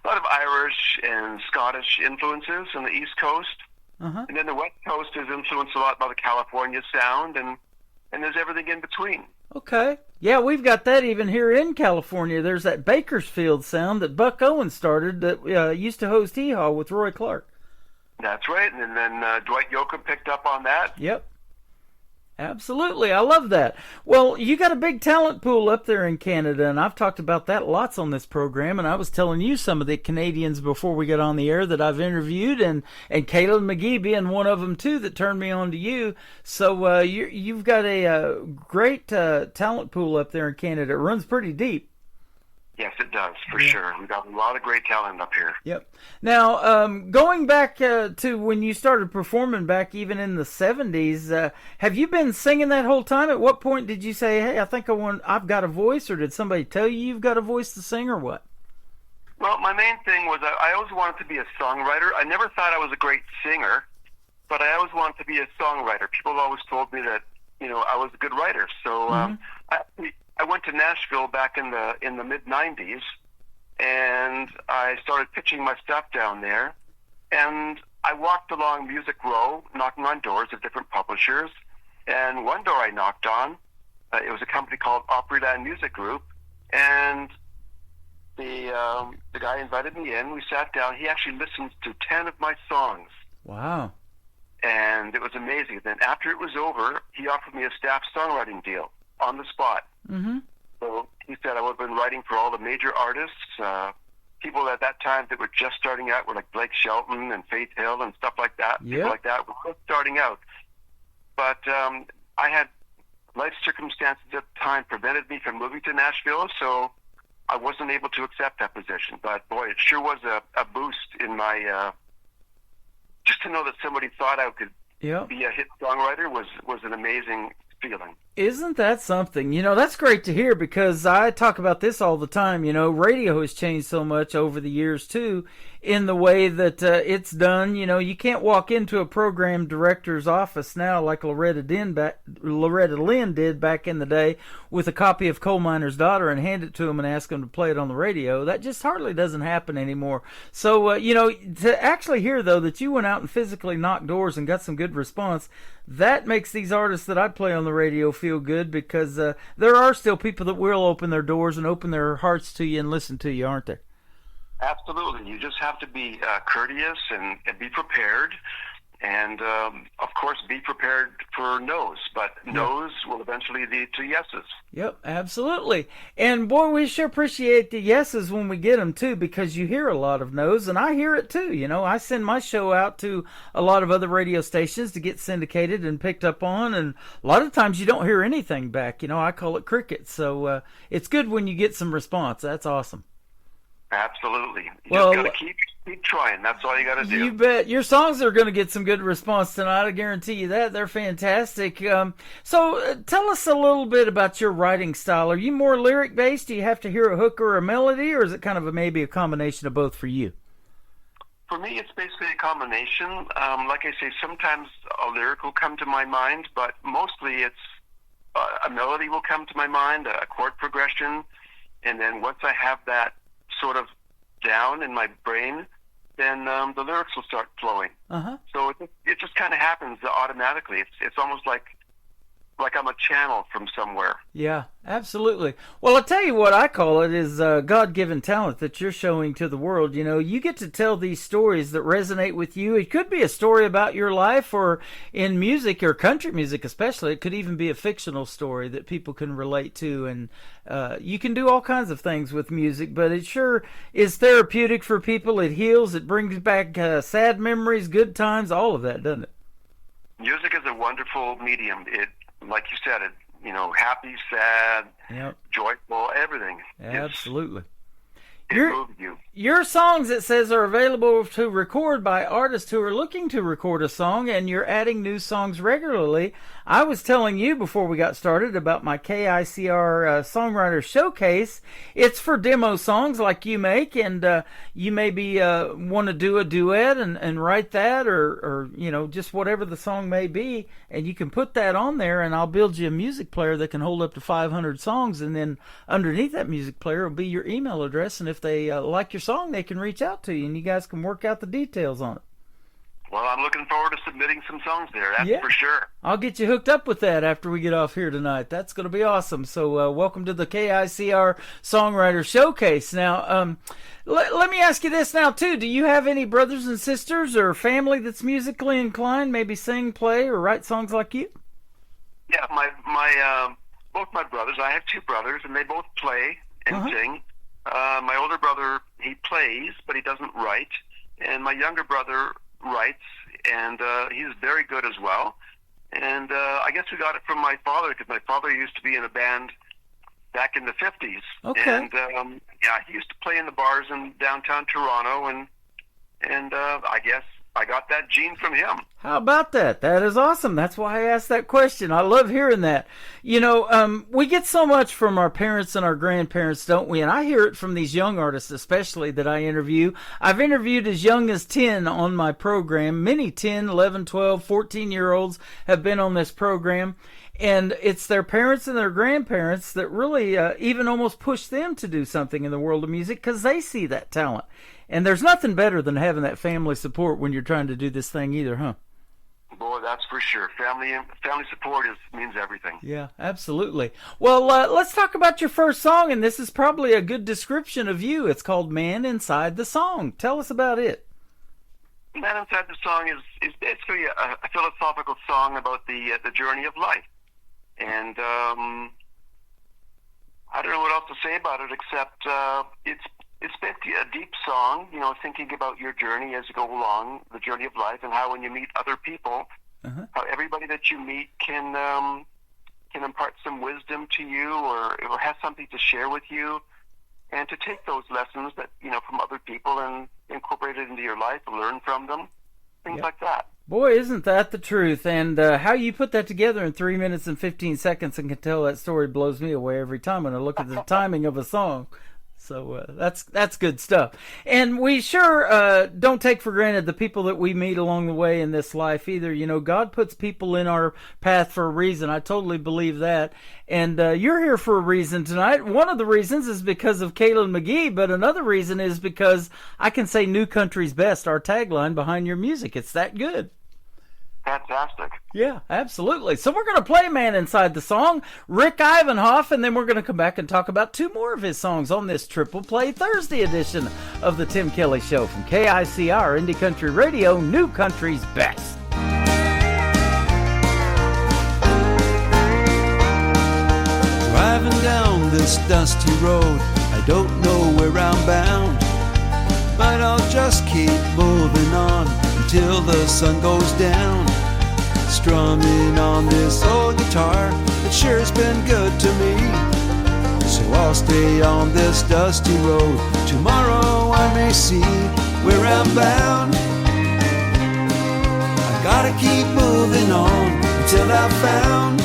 F: Irish and Scottish influences on the East Coast. And then the West Coast is influenced a lot by the California sound, and there's everything in between.
C: Okay. Yeah, we've got that even here in California. There's that Bakersfield sound that Buck Owens started that used to host Hee Haw with Roy Clark.
F: That's right. And then Dwight Yoakam picked up on that.
C: Yep. Absolutely. I love that. Well, you got a big talent pool up there in Canada, and I've talked about that lots on this program, and I was telling you some of the Canadians before we got on the air that I've interviewed, and Kaylin McGee being one of them, too, that turned me on to you. So you've got a great talent pool up there in Canada. It runs pretty deep.
F: Yes, it does, for sure. We've got a lot of great talent up here.
C: Yep. Now, going back to when you started performing back even in the 70s, have you been singing that whole time? At what point did you say, hey, I think I've got a voice, or did somebody tell you you've got a voice to sing, or what?
F: Well, my main thing was I always wanted to be a songwriter. I never thought I was a great singer, but I always wanted to be a songwriter. People always told me that, I was a good writer. So I went to Nashville back in the mid-'90s, and I started pitching my stuff down there. And I walked along Music Row, knocking on doors of different publishers. And one door I knocked on, it was a company called Opryland Music Group, and the guy invited me in. We sat down. He actually listened to 10 of my songs.
C: Wow.
F: And it was amazing. Then after it was over, he offered me a staff songwriting deal on the spot.
C: Mm-hmm.
F: So he said I would have been writing for all the major artists, people at that time that were just starting out were like Blake Shelton and Faith Hill and stuff like that.
C: Yep.
F: People like that were just starting out. But I had life circumstances at the time prevented me from moving to Nashville, so
K: I wasn't able to accept that position. But boy, it sure was a boost in my just to know that somebody thought I could be a hit songwriter was an amazing feeling.
C: Isn't that something? You know, that's great to hear, because I talk about this all the time. You know, radio has changed so much over the years, too, in the way that it's done. You know, you can't walk into a program director's office now like Loretta Lynn did back in the day with a copy of Coal Miner's Daughter and hand it to them and ask them to play it on the radio. That just hardly doesn't happen anymore. So, you know, to actually hear, though, that you went out and physically knocked doors and got some good response, that makes these artists that I play on the radio feel good, because there are still people that will open their doors and open their hearts to you and listen to you, aren't there?
K: Absolutely. You just have to be courteous and be prepared. And, of course, be prepared for no's. But no's will eventually lead to yeses.
C: Yep, absolutely. And, boy, we sure appreciate the yeses when we get them, too, because you hear a lot of no's, and I hear it, too. You know, I send my show out to a lot of other radio stations to get syndicated and picked up on, and a lot of times you don't hear anything back. You know, I call it crickets. So it's good when you get some response. That's awesome.
K: Absolutely. You just got to keep trying. That's all you got to do.
C: You bet. Your songs are going to get some good response tonight. I guarantee you that. They're fantastic. So tell us a little bit about your writing style. Are you more lyric-based? Do you have to hear a hook or a melody, or is it kind of maybe a combination of both for you?
K: For me, it's basically a combination. Like I say, sometimes a lyric will come to my mind, but mostly it's a melody will come to my mind, a chord progression, and then once I have that sort of down in my brain, then the lyrics will start flowing. So it just kind of happens automatically. It's almost like I'm a channel from somewhere.
C: Yeah, absolutely. Well, I'll tell you what I call it is God-given talent that you're showing to the world. You know, you get to tell these stories that resonate with you. It could be a story about your life, or in music, or country music especially. It could even be a fictional story that people can relate to. And you can do all kinds of things with music, but it sure is therapeutic for people. It heals. It brings back sad memories, good times, all of that, doesn't it?
K: Music is a wonderful medium. It, like you said, happy, sad, joyful, everything.
C: Absolutely.
K: It moves you.
C: Your songs, it says, are available to record by artists who are looking to record a song, and you're adding new songs regularly. I was telling you before we got started about my KICR Songwriter Showcase. It's for demo songs like you make, and you maybe want to do a duet and write that, or just whatever the song may be, and you can put that on there, and I'll build you a music player that can hold up to 500 songs, and then underneath that music player will be your email address, and if they like your song, they can reach out to you, and you guys can work out the details on it.
K: Well, I'm looking forward to submitting some songs there, that's for sure.
C: I'll get you hooked up with that after we get off here tonight. That's going to be awesome. So welcome to the KICR Songwriter Showcase. Now, let me ask you this now, too. Do you have any brothers and sisters or family that's musically inclined, maybe sing, play, or write songs like you?
K: Yeah, both my brothers. I have two brothers, and they both play and sing. My older brother, he plays, but he doesn't write. And my younger brother writes, and he's very good as well. And I guess we got it from my father, because my father used to be in a band back in the 50s.
C: Okay.
K: And he used to play in the bars in downtown Toronto, and I guess I got that gene from him.
C: How about that? That is awesome. That's why I asked that question. I love hearing that. You know, we get so much from our parents and our grandparents, don't we? And I hear it from these young artists, especially, that I interview. I've interviewed as young as 10 on my program. Many 10, 11, 12, 14-year-olds have been on this program. And it's their parents and their grandparents that really even almost push them to do something in the world of music, because they see that talent. And there's nothing better than having that family support when you're trying to do this thing either, huh?
K: Boy, that's for sure. Family support means everything.
C: Yeah, absolutely. Well, let's talk about your first song, and this is probably a good description of you. It's called Man Inside the Song. Tell us about it.
K: Man Inside the Song is basically a philosophical song about the journey of life. And I don't know what else to say about it, except it's basically a deep song, thinking about your journey as you go along, the journey of life, and how when you meet other people, how everybody that you meet can impart some wisdom to you, or has something to share with you. and to take those lessons that, from other people and incorporate it into your life and learn from them, things like that.
C: Boy, isn't that the truth? And how you put that together in 3 minutes and 15 seconds and can tell that story blows me away every time when I look at the timing of a song. So that's good stuff. And we sure don't take for granted the people that we meet along the way in this life either. God puts people in our path for a reason. I totally believe that. And you're here for a reason tonight. One of the reasons is because of Kaylin McGee, but another reason is because I can say New Country's Best, our tagline behind your music. It's that good.
K: Fantastic.
C: Yeah, absolutely. So we're going to play Man Inside the Song, Rick Ivanhoff, and then we're going to come back and talk about 2 more of his songs on this Triple Play Thursday edition of the Tim Kelly Show from KICR Indie Country Radio, New Country's Best.
L: Driving down this dusty road, I don't know where I'm bound, but I'll just keep moving on until the sun goes down. Strumming on this old guitar, it sure's been good to me. So I'll stay on this dusty road. Tomorrow I may see where I'm bound. I gotta keep moving on until I've found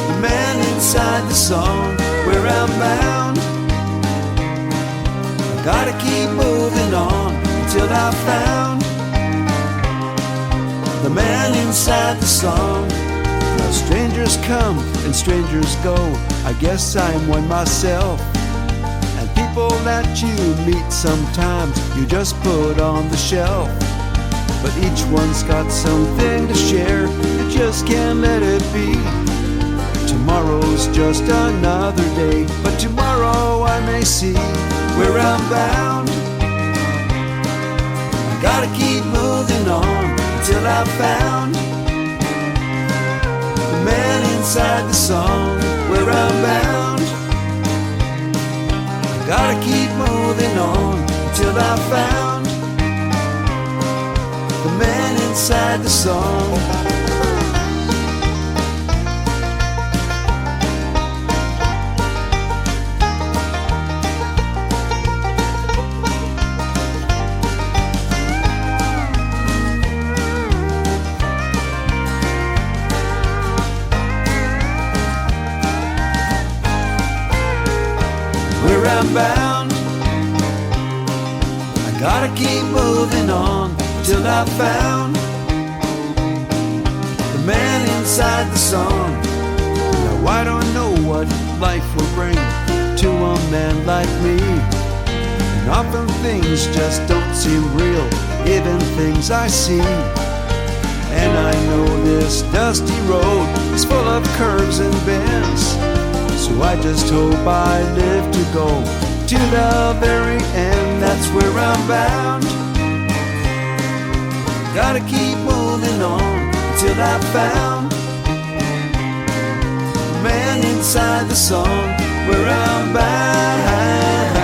L: the man inside the song where I'm bound. I gotta keep moving on until I found the man inside the song. Now strangers come and strangers go, I guess I'm one myself. And people that you meet sometimes you just put on the shelf. But each one's got something to share, you just can't let it be. Tomorrow's just another day, but tomorrow I may see where I'm bound. I gotta keep moving on until I've found the man inside the song where I'm bound. I gotta keep moving on until I've found the man inside the song. I'm bound. I gotta keep moving on till I've found the man inside the song. Now I don't know what life will bring to a man like me, and often things just don't seem real, even things I see. And I know this dusty road is full of curves and bends, so I just hope I live to go to the very end. That's where I'm bound. Gotta keep moving on till I found the man inside the song where I'm bound.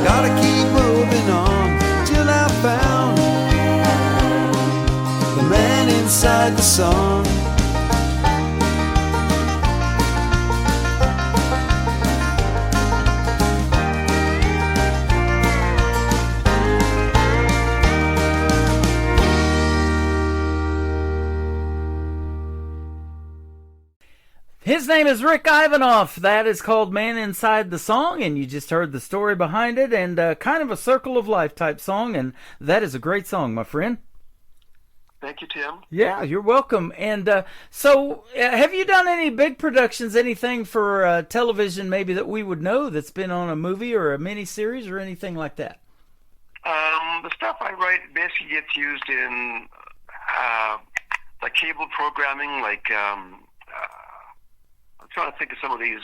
L: Gotta keep moving on till I found the man inside the song.
C: His name is Rick Ivanhoff. That is called Man Inside the Song, and you just heard the story behind it, and kind of a circle of life type song, and that is a great song, my friend.
K: Thank you, Tim.
C: Yeah, you're welcome. And so have you done any big productions, anything for television maybe that we would know that's been on a movie or a miniseries or anything like that?
K: The stuff I write basically gets used in like cable programming, like I'm trying to think of some of these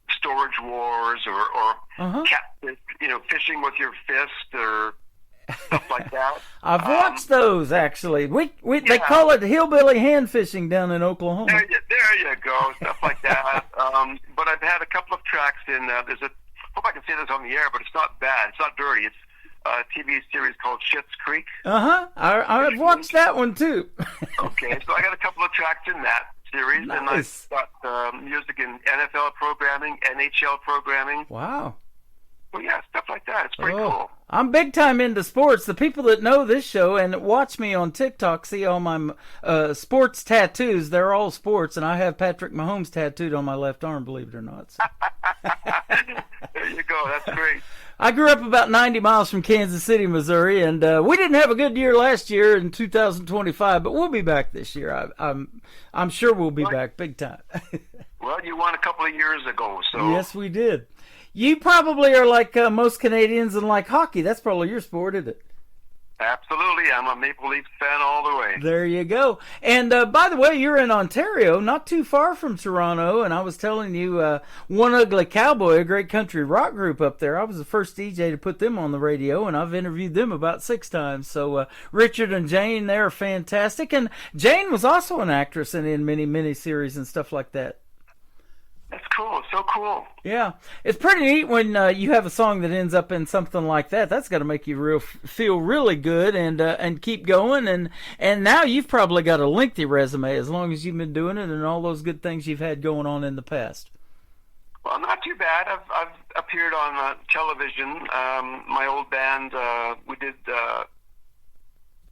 K: storage wars or catfish, fishing with your fist or stuff like that.
C: I've watched those actually. They call it hillbilly hand fishing down in Oklahoma.
K: There you go, stuff like that. But I've had a couple of tracks in. There's a. Hope I can say this on the air, but it's not bad. It's not dirty. It's a TV series called Schitt's Creek.
C: I've watched that one too.
K: Okay, so I got a couple of tracks in that. series, and I've got music in NFL programming, NHL programming.
C: Wow.
K: Well, yeah, stuff like that. It's pretty cool.
C: I'm big time into sports. The people that know this show and watch me on TikTok see all my sports tattoos. They're all sports, and I have Patrick Mahomes tattooed on my left arm, believe it or not. So.
K: There you go. That's great.
C: I grew up about 90 miles from Kansas City, Missouri, and we didn't have a good year last year in 2025, but we'll be back this year. I'm sure we'll be back big time.
K: Well, you won a couple of years ago, so.
C: Yes, we did. You probably are like most Canadians and like hockey. That's probably your sport, isn't it?
K: Absolutely. I'm a Maple Leafs fan all the way.
C: There you go. And by the way, you're in Ontario, not too far from Toronto. And I was telling you, One Ugly Cowboy, a great country rock group up there. I was the first DJ to put them on the radio, and I've interviewed them about 6 times. So Richard and Jane, they're fantastic. And Jane was also an actress and in many series and stuff like that.
K: That's cool. So cool.
C: Yeah. It's pretty neat when you have a song that ends up in something like that. That's got to make you feel really good and keep going. And now you've probably got a lengthy resume as long as you've been doing it and all those good things you've had going on in the past.
K: Well, not too bad. I've appeared on television. My old band, we did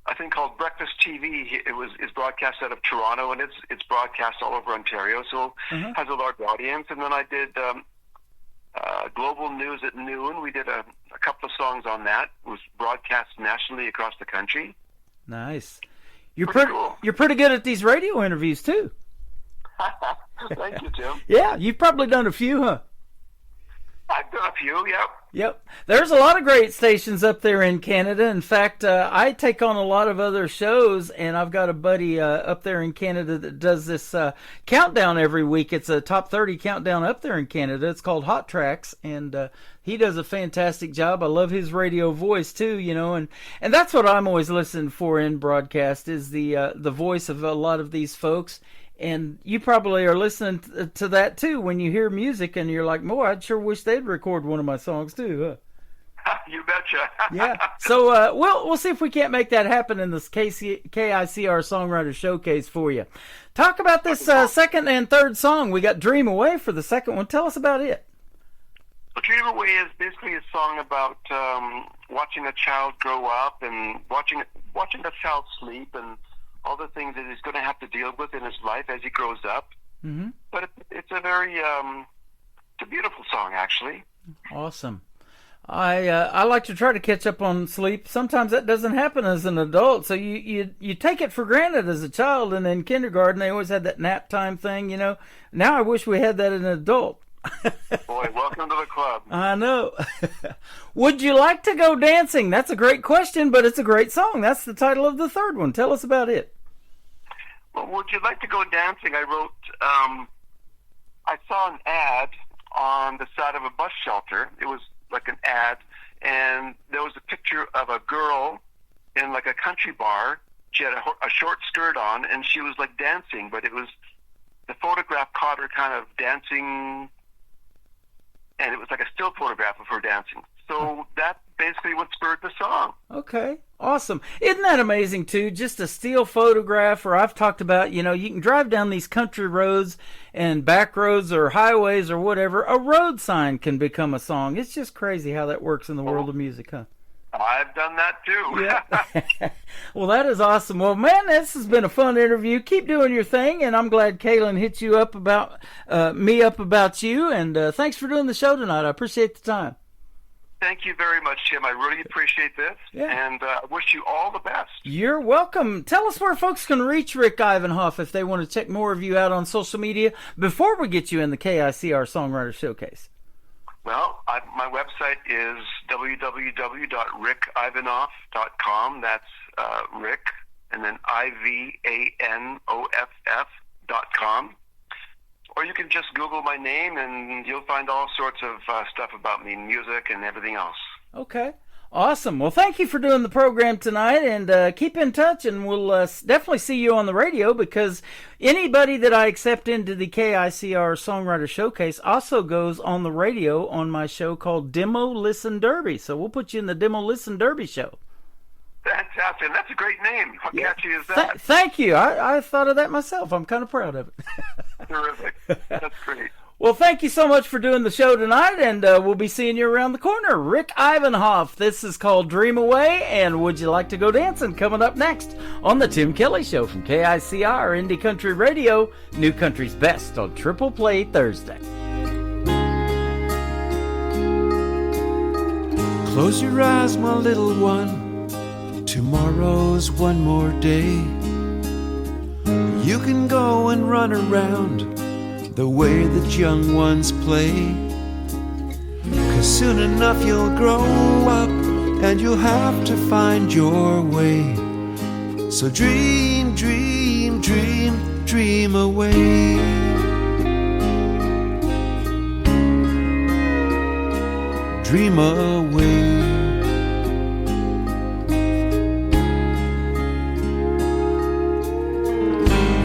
K: a thing called Breakfast TV. It's broadcast out of Toronto, and it's broadcast all over Ontario, so has a large audience. And then I did Global News at Noon. We did a couple of songs on that. It was broadcast nationally across the country.
C: Nice. You're pretty good at these radio interviews too.
K: Thank you, Tim.
C: Yeah, you've probably done a few, huh?
K: I've done a few, yep.
C: Yep. There's a lot of great stations up there in Canada. In fact, I take on a lot of other shows, and I've got a buddy up there in Canada that does this countdown every week. It's a top 30 countdown up there in Canada. It's called Hot Tracks, and he does a fantastic job. I love his radio voice too, you know, and that's what I'm always listening for in broadcast is the voice of a lot of these folks. And you probably are listening to that too when you hear music and you're like, boy, I'd sure wish they'd record one of my songs too, huh?
K: You betcha.
C: Yeah. So we'll see if we can't make that happen in this KICR Songwriter Showcase for you. Talk about this second and third song. We got Dream Away for the second one. Tell us about it.
K: Well, Dream Away is basically a song about watching a child grow up and watching a child sleep and all the things that he's going to have to deal with in his life as he grows up. Mm-hmm. But it's a very, it's a beautiful song, actually.
C: Awesome. I like to try to catch up on sleep. Sometimes that doesn't happen as an adult. So you take it for granted as a child, and in kindergarten they always had that nap time thing, you know. Now I wish we had that as an adult.
K: Boy, welcome to the club.
C: I know. Would you like to go dancing? That's a great question, but it's a great song. That's the title of the third one. Tell us about it.
K: Well, would you like to go dancing? I wrote, I saw an ad on the side of a bus shelter. It was like an ad, and there was a picture of a girl in like a country bar. She had a short skirt on, and she was like dancing, but it was, the photograph caught her kind of dancing, and it was like a still photograph of her dancing. So that's basically what spurred the song.
C: Okay, awesome. Isn't that amazing, too? Just a still photograph, or I've talked about, you know, you can drive down these country roads and back roads or highways or whatever. A road sign can become a song. It's just crazy how that works in the world of music, huh?
K: I've done that, too.
C: Yeah. Well, that is awesome. Well, man, this has been a fun interview. Keep doing your thing, and I'm glad Kaylin hit you up about me up about you, and thanks for doing the show tonight. I appreciate the time.
K: Thank you very much, Tim. I really appreciate this, and I wish you all the best.
C: You're welcome. Tell us where folks can reach Rick Ivanhoff if they want to check more of you out on social media before we get you in the KICR Songwriter Showcase.
K: Well, my website is www.rickivanhoff.com. That's Rick, and then IVANOFF.com. Or you can just Google my name, and you'll find all sorts of stuff about me, music and everything else.
C: Okay. Awesome. Well, thank you for doing the program tonight, and keep in touch, and we'll definitely see you on the radio, because anybody that I accept into the KICR Songwriter Showcase also goes on the radio on my show called Demo Listen Derby. So we'll put you in the Demo Listen Derby show.
K: Fantastic. Dawson. That's a great name. How catchy is that?
C: Thank you. I thought of that myself. I'm kind of proud of it.
K: Terrific. That's great.
C: Well, thank you so much for doing the show tonight, and we'll be seeing you around the corner. Rick Ivanhoff. This is called Dream Away, and Would You Like to Go Dancing? Coming up next on The Tim Kelly Show from KICR Indie Country Radio, New Country's Best on Triple Play Thursday.
L: Close your eyes, my little one. Tomorrow's one more day. You can go and run around the way that young ones play. 'Cause soon enough you'll grow up and you'll have to find your way. So dream, dream, dream, dream away. Dream away.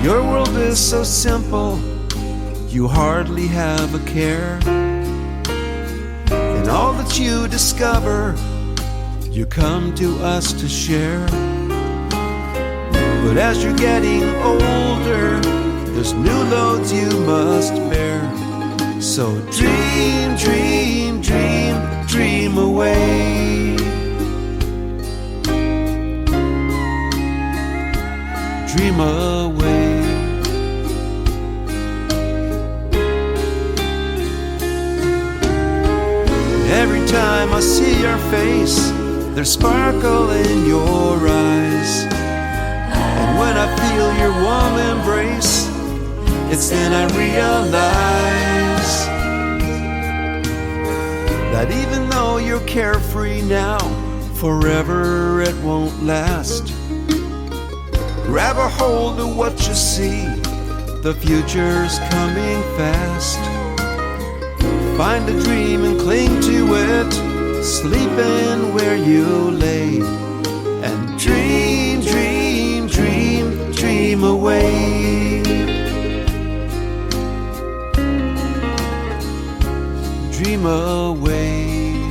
L: Your world is so simple, you hardly have a care. And all that you discover, you come to us to share. But as you're getting older, there's new loads you must bear. So dream, dream, dream, dream away. Dream away. Every time I see your face, there's sparkle in your eyes. And when I feel your warm embrace, it's then I realize that even though you're carefree now, forever it won't last. Grab a hold of what you see, the future's coming fast. Find a dream and cling to it, sleep in where you lay, and dream, dream, dream, dream away. Dream away.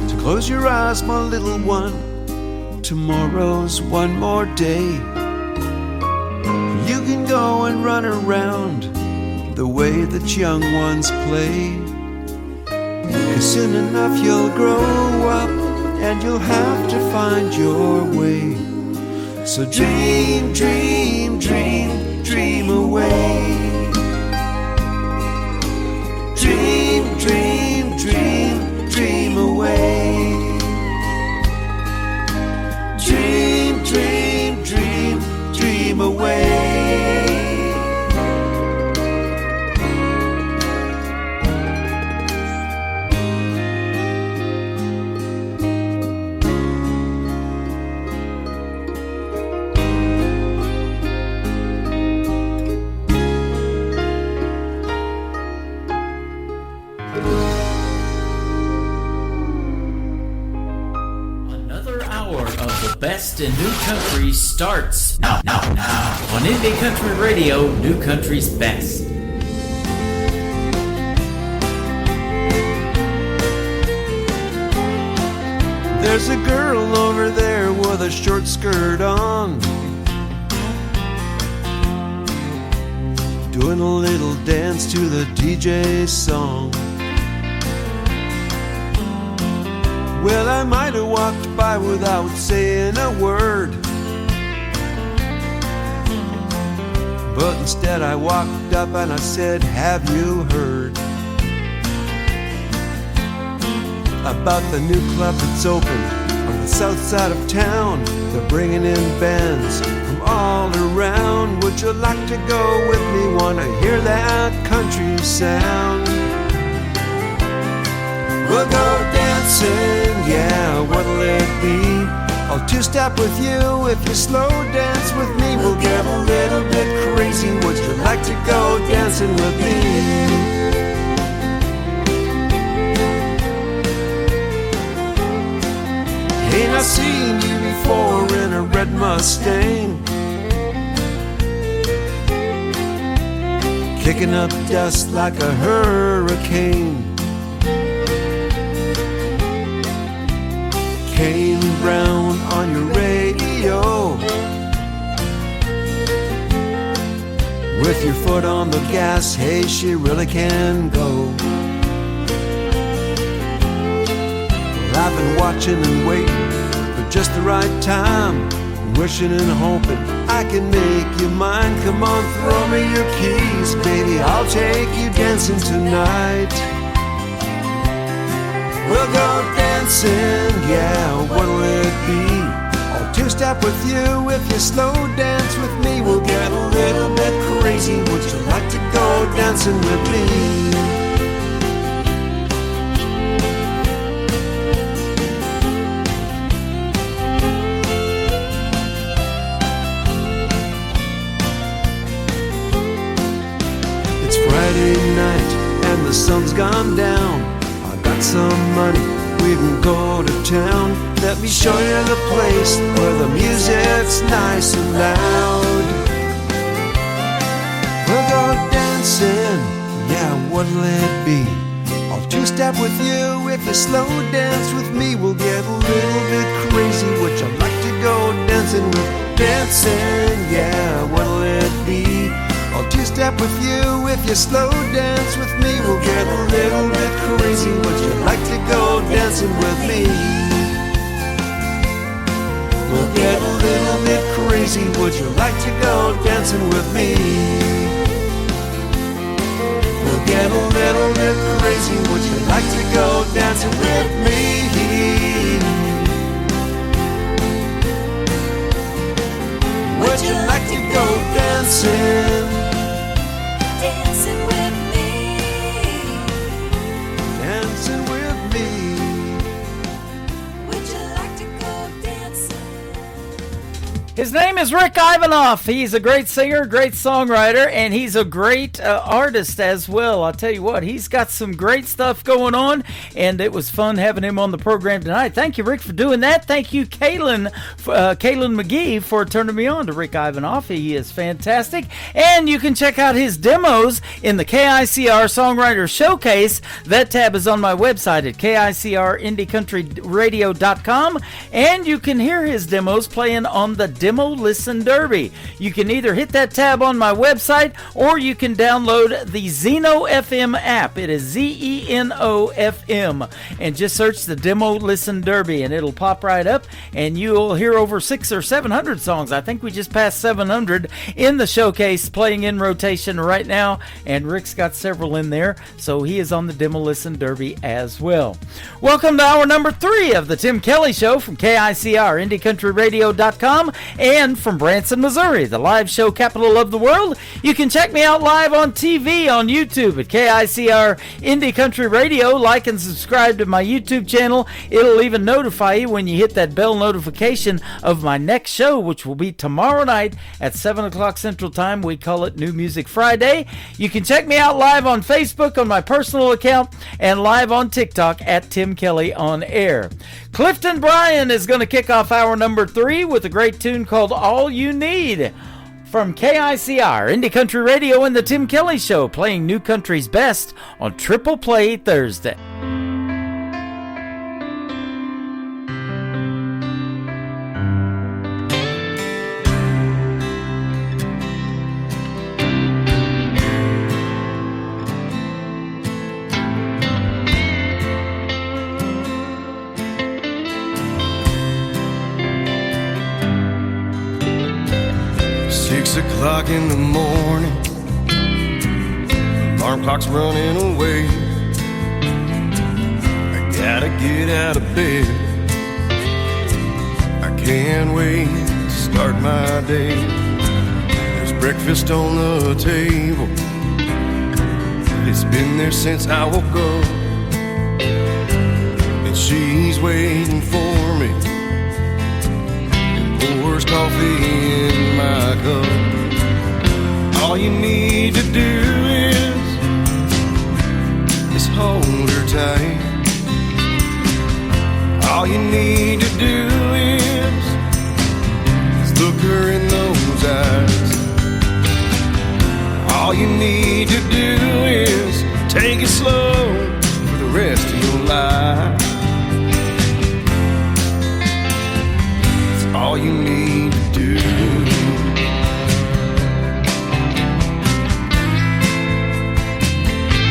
L: So close your eyes, my little one, tomorrow's one more day. You can go and run around the way that young ones play. 'Cause soon enough you'll grow up and you'll have to find your way. So dream, dream, dream, dream away. Dream, dream, dream, dream away. Dream, dream, dream, dream away.
D: Best in New Country starts now on Indie Country Radio, New Country's Best.
L: There's a girl over there with a short skirt on, doing a little dance to the DJ's song. Well, I might have walked by without saying a word, but instead I walked up and I said, have you heard about the new club that's opened on the south side of town? They're bringing in bands from all around. Would you like to go with me? Wanna hear that country sound? We'll go dancing, yeah, what'll it be? I'll two-step with you if you slow dance with me. We'll get a little bit crazy. Would you like to go dancing with me? Ain't I seen you before in a red Mustang, kicking up dust like a hurricane? Kane Brown on your radio, with your foot on the gas, hey, she really can go. Well, I've been watching and waiting for just the right time, wishing and hoping I can make you mine. Come on, throw me your keys, baby, I'll take you dancing tonight. We'll go dancing, yeah, what'll it be? I'll two-step with you if you slow dance with me. We'll get a little bit crazy. Would you like to go dancing with me? It's Friday night and the sun's gone down. Some money, we can go to town. Let me show you the place where the music's nice and loud. We'll go dancing, yeah, what'll it be? I'll two-step with you if you slow dance with me. We'll get a little bit crazy. Would you like to go dancing with dancing? Yeah, what'll it be? I'll two-step with you if you slow dance with me. We'll get a little bit crazy. Would you like to go dancing with me? We'll get a little bit crazy. Would you like to go dancing with me? We'll get a little bit crazy. Would you like to go dancing with me? Would you like to go dancing? Dancing with me. Dancing with me. Would you like to go dancing?
C: His name is Rick Ivanoff. He's a great singer, great songwriter, and he's a great artist as well. I'll tell you what, he's got some great stuff going on, and it was fun having him on the program tonight. Thank you, Rick, for doing that. Thank you, Kaylin McGee, for turning me on to Rick Ivanoff. He is fantastic, and you can check out his demos in the KICR Songwriter Showcase. That tab is on my website at KICRIndieCountryRadio.com, and you can hear his demos playing on the Demo Listen Derby. You can either hit that tab on my website or you can download the Zeno FM app. It is Zeno FM, and just search the Demo Listen Derby and it'll pop right up, and you'll hear over 600 or 700 songs. I think we just passed 700 in the showcase playing in rotation right now, and Rick's got several in there, so he is on the Demo Listen Derby as well. Welcome to hour number 3 of the Tim Kelly Show from KICR IndieCountryRadio.com and from Branson, Missouri, the live show capital of the world. You can check me out live on TV on YouTube at KICR Indie Country Radio. Like and subscribe to my YouTube channel. It'll even notify you when you hit that bell notification of my next show, which will be tomorrow night at 7 o'clock Central Time. We call it New Music Friday. You can check me out live on Facebook on my personal account and live on TikTok at Tim Kelly On Air. Clifton Bryan is going to kick off hour number 3 with a great tune called All You Need from KICR Indie Country Radio and the Tim Kelly Show, playing New Country's best on Triple Play Thursday.
A: 6 o'clock in the morning, alarm clock's running away. I gotta get out of bed, I can't wait to start my day. There's breakfast on the table, it's been there since I woke up, and she's waiting for me, pours coffee in my cup. All you need to do is hold her tight. All you need to do is look her in those eyes. All you need to do is take it slow for the rest of your life. all you need to do.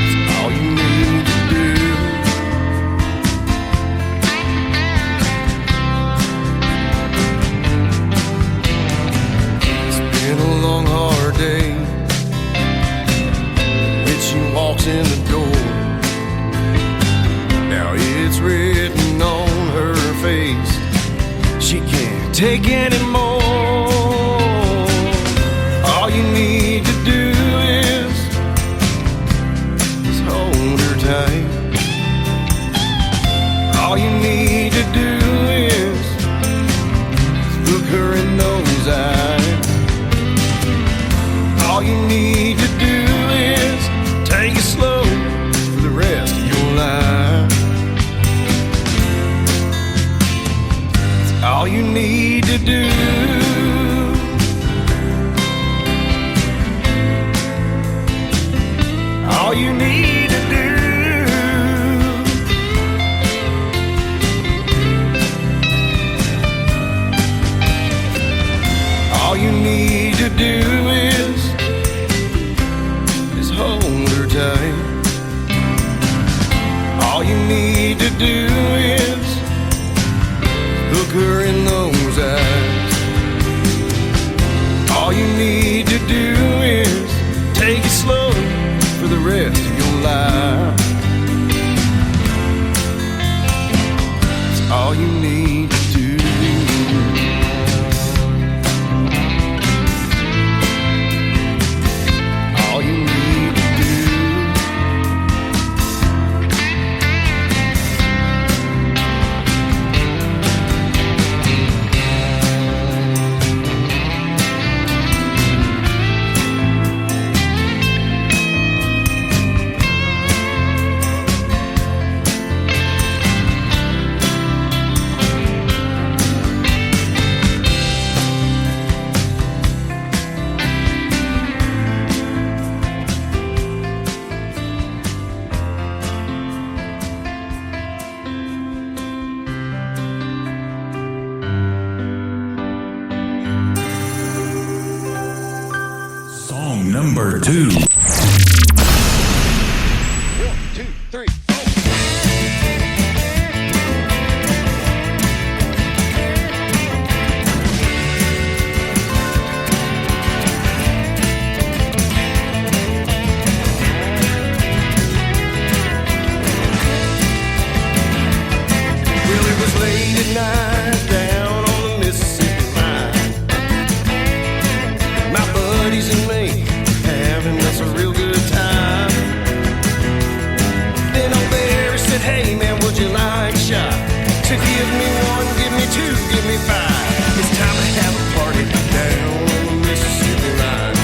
A: It's all you need to do. It's been a long, hard day. When she walks in the door, now it's written on her face, she can't take anymore. All you need to do is hold her tight. All you need to do is look her in those eyes. All you need to do is take it slow for the rest of your life. All you need to do. All you need to do. All you need to do is hold her tight. All you need to do is look her in those eyes. All you need to do is take it slow for the rest of your life. It's all you need to do. All you need to do.
B: Song number 2.
A: Well, it was late at night down on the Mississippi line. My buddies and me having us a real good time. Then old Barry said, hey man, would you like a shot? To give me one, give me two, give me five. It's time to have a party down on the Mississippi line.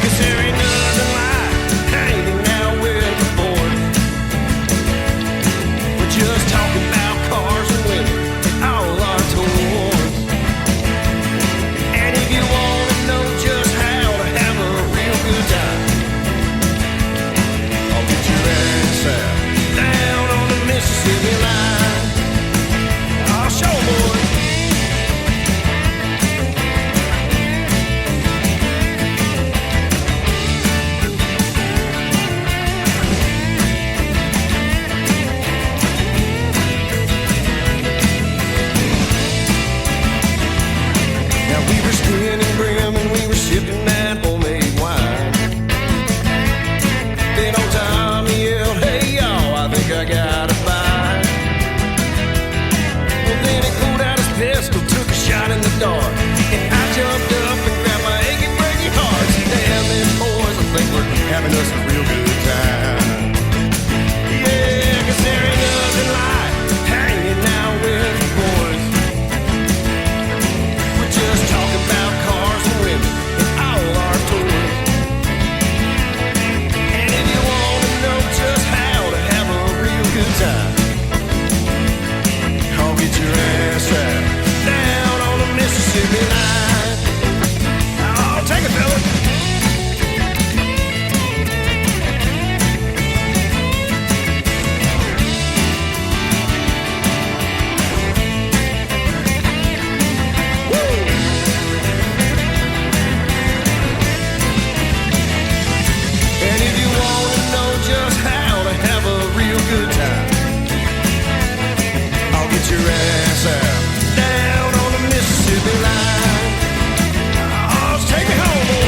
A: 'Cause there ain't nothing like hanging out with the boys. We're just talking about cars and women and all our toys. And if you want to know just how to have a real good time, I'll get your ass out down on the Mississippi line. I'll show boy. Now we were spinning brim and we were sipping that homemade wine. Then old Tommy yelled, hey y'all, I think I got a bite. Well then he pulled out his pistol, took a shot in the dark, and I jumped up and grabbed my achy breaky heart. Damn it boys, I think we're having us a real good time. Yeah, 'cause there ain't nothing like hanging out with the boys. We're just talking about cars and women and all our toys. And if you want to know just how to have a real good time, I'll get your ass out down on the Mississippi line. Oh, take it, fella. get your ass out down on the Mississippi line. Oh, take me home, boy.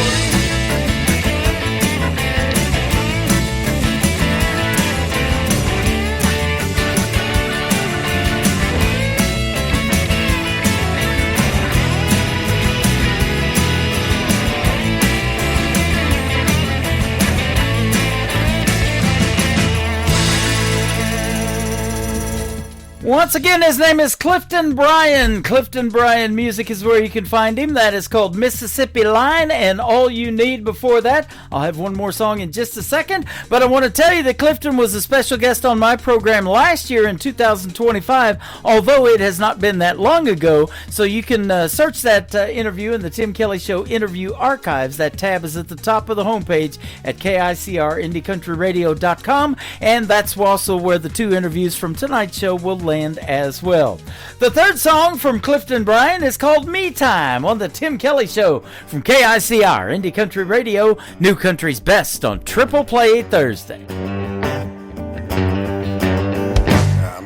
C: Once again, his name is Clifton Bryan. Clifton Bryan Music is where you can find him. That is called Mississippi Line, and All You Need before that. I'll have one more song in just a second, but I want to tell you that Clifton was a special guest on my program last year in 2025, although it has not been that long ago, so you can search that interview in the Tim Kelly Show interview archives. That tab is at the top of the homepage at KICRIndieCountryRadio.com, and that's also where the two interviews from tonight's show will land as well. The third song from Clifton Bryan is called Me Time on the Tim Kelly Show from KICR Indie Country Radio, New Country's Best on Triple Play Thursday.
A: I'm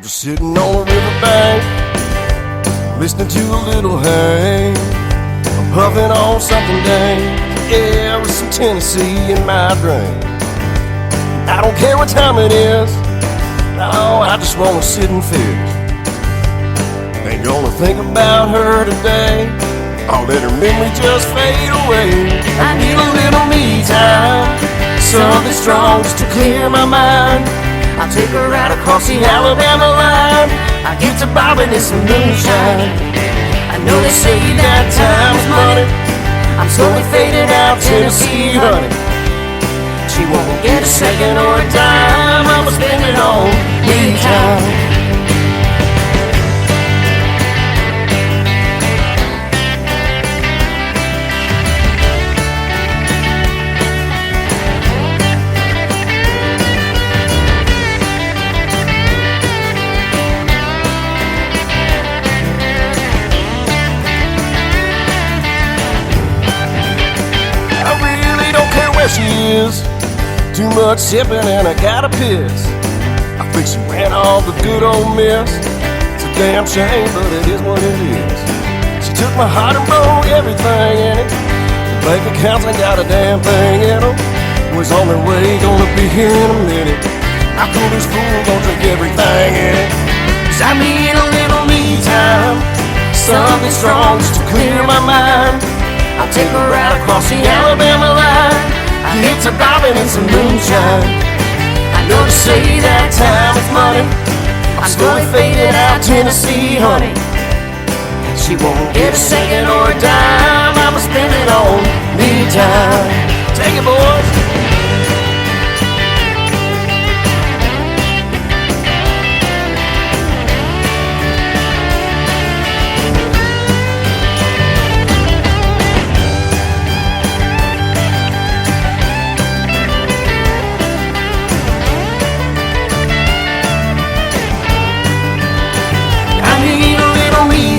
A: just sitting on a riverbank, listening to a little Hank. I'm puffing on something dank, yeah, with some Tennessee in my drink. I don't care what time it is, no, I just wanna sit and fish. Ain't gonna think about her today, I'll let her memory just fade away. I need a little me time, something strong just to clear my mind. I'll take her right across the Alabama line. I get to bobbing in some moonshine. I know they say that time is money, I'm slowly fading out Tennessee honey. She won't get a second or a dime, I'ma spend it on me time. She is too much sipping and I gotta piss. I think she ran all the good old miss. It's a damn shame, but it is what it is. She took my heart and broke everything in it. The bank accounts ain't got a damn thing in them. Was on their way, gonna be here in a minute. I told this fool, don't drink everything in it. 'Cause I need a little me time, something strong just to clear my mind. I'll take her right across the Alabama line. I hit to bobbing in some moonshine. I know to say that time is money, I'm slowly fading out Tennessee honey. She won't get a second or a dime, I'ma spend it on me time. Take it, boys.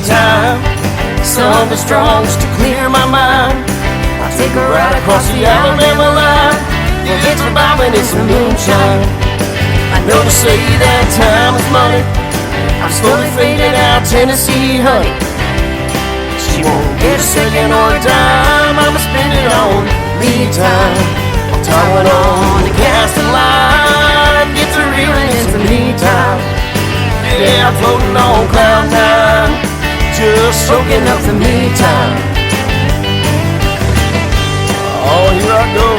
A: Time, something strong just to clear my mind. I'll take her right across the Alabama line. Yeah, it's bobbing in some moonshine. I know to say that time is money, I'm slowly fading out Tennessee honey. She won't get a second or a dime, I'ma spend it on me time. I'm towing on the casting line, get to reeling in some me time. Yeah, I'm floating on cloud nine, just soaking up the me time. Oh, here I go.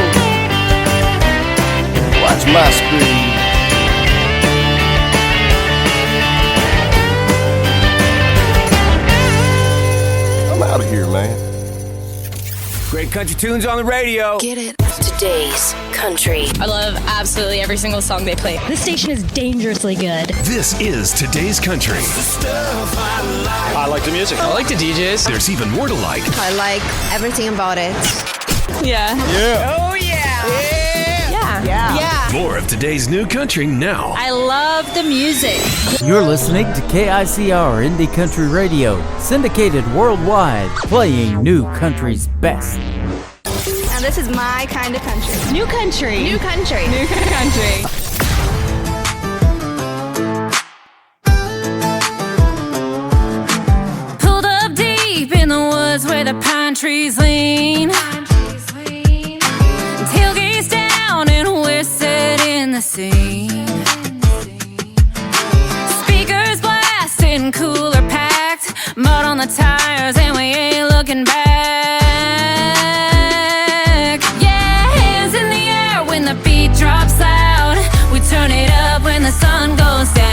A: Watch my speed. I'm out of here, man.
I: Great country tunes on the radio.
H: Get it. Today's country.
M: I love absolutely every single song they play.
N: This station is dangerously good.
I: This is Today's Country.
O: I like the music. I like the DJs.
I: There's even more to like.
J: I like everything about it.
M: Yeah.
O: Yeah.
M: Oh, yeah.
J: Yeah.
M: Yeah.
I: More of today's new country now.
M: I love the music.
C: You're listening to KICR Indie Country Radio, syndicated worldwide, playing New Country's best.
J: Now this is my kind of country.
N: New country.
J: New country.
M: New country.
E: where the pine trees lean. Tailgates down and we're setting the scene. Speakers blasting, cooler packed, mud on the tires and we ain't looking back. Yeah, hands in the air when the beat drops loud. We turn it up when the sun goes down.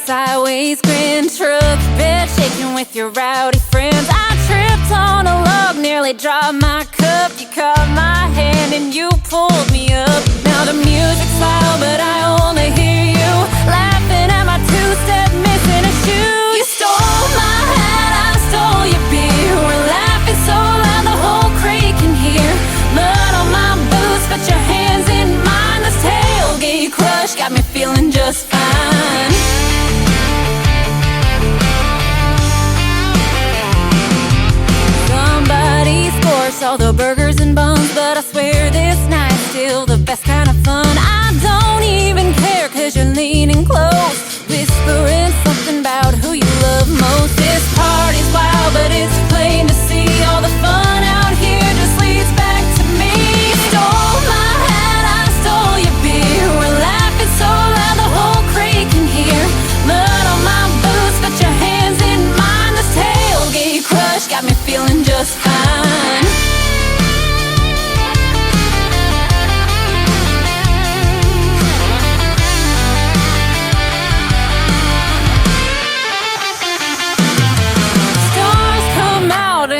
E: Sideways grin, truck bed shaking with your rowdy friends. I tripped on a log, nearly dropped my cup. You caught my hand and you pulled me up. Now the music's loud, but I only hear you laughing at my two-step, missing a shoe. You stole my hat, I stole your beer. We're laughing so loud the whole creek can hear. Mud on my boots, but your hands in mine. This tailgate crush got me feeling just fine. All the burgers and buns, but I swear this night's still the best kind of fun. I don't even care, cause you're leaning close, whispering something about who you love most. This party's wild, but it's plain to see all the fun out here just leads back to me. You stole my hat, I stole your beer. We're laughing so loud the whole creek can hear. Mud on my boots, but your hands in mine. This tailgate crush got me feeling just fine.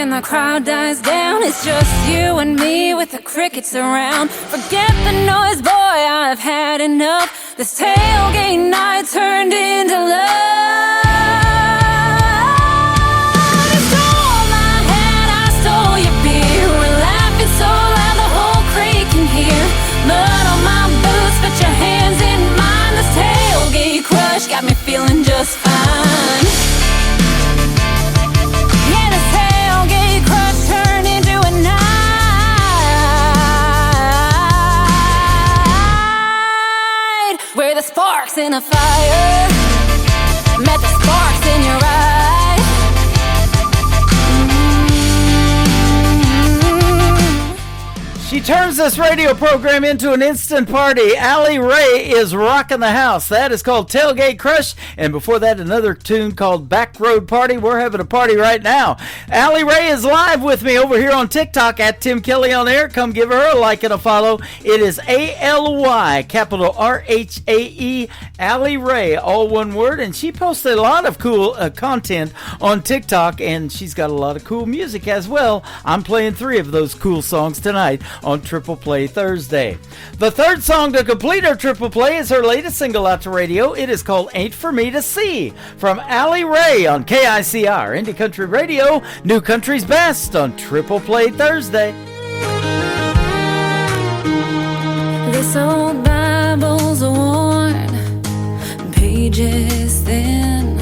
E: The crowd dies down, it's just you and me with the crickets around. Forget the noise, boy, I've had enough. This tailgate night turned into love. You stole my hat, I stole your beer. We're laughing so loud the whole creek can hear. Mud on my boots, but your hands in mine. This tailgate crush got me feeling just fine. Where the sparks in a fire met the sparks in your eyes.
C: She turns this radio program into an instant party. Allie Ray is rocking the house. That is called Tailgate Crush. And before that, another tune called Back Road Party. We're having a party right now. Allie Ray is live with me over here on TikTok at Tim Kelly on Air. Come give her a like and a follow. It is ALY, capital RHAE, Allie Ray, all one word. And she posts a lot of cool content on TikTok, and she's got a lot of cool music as well. I'm playing 3 of those cool songs tonight on Triple Play Thursday. The third song to complete her Triple Play is her latest single out to radio. It is called Ain't For Me To See from Allie Ray on KICR, Indie Country Radio, New Country's Best on Triple Play Thursday.
E: This old Bible's worn, pages thin,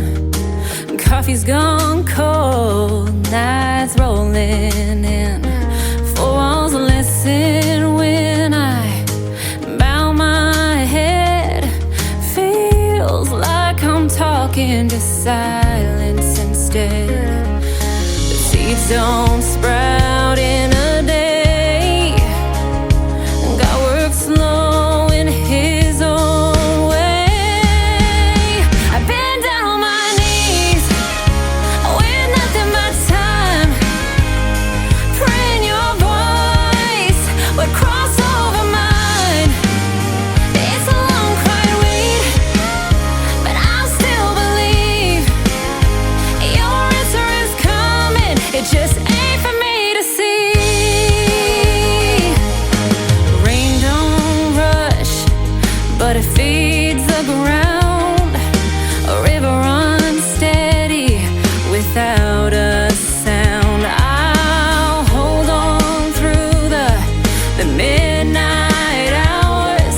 E: coffee's gone cold, nights rolling in. 4 walls listen when I bow my head. Feels like I'm talking to silence instead. The seeds don't sprout in a day. God works slow in His own way. I've been down on my knees with nothing but time, praying your voice would cross over mine. It's a long quiet wait, but I still believe your answer is coming. It just ain't for me to see. Rain don't rush, but it feeds the ground. A river runs steady without a sound. I'll hold on through the midnight hours,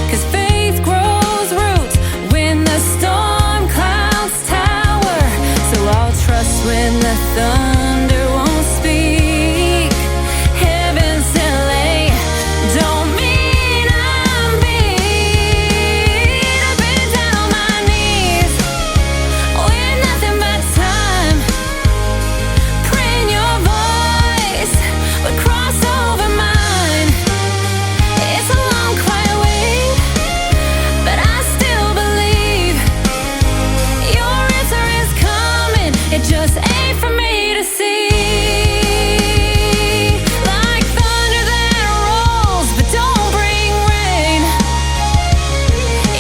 E: 'cause faith grows roots when the storm clouds tower. So I'll trust when the thunder won't speak. Heaven still lay, don't mean I'm beat. I've been down on my knees with nothing but time, praying your voice would cross over mine. It's a long quiet wait, but I still believe your answer is coming. It just ain't for me to see. Like thunder that rolls but don't bring rain,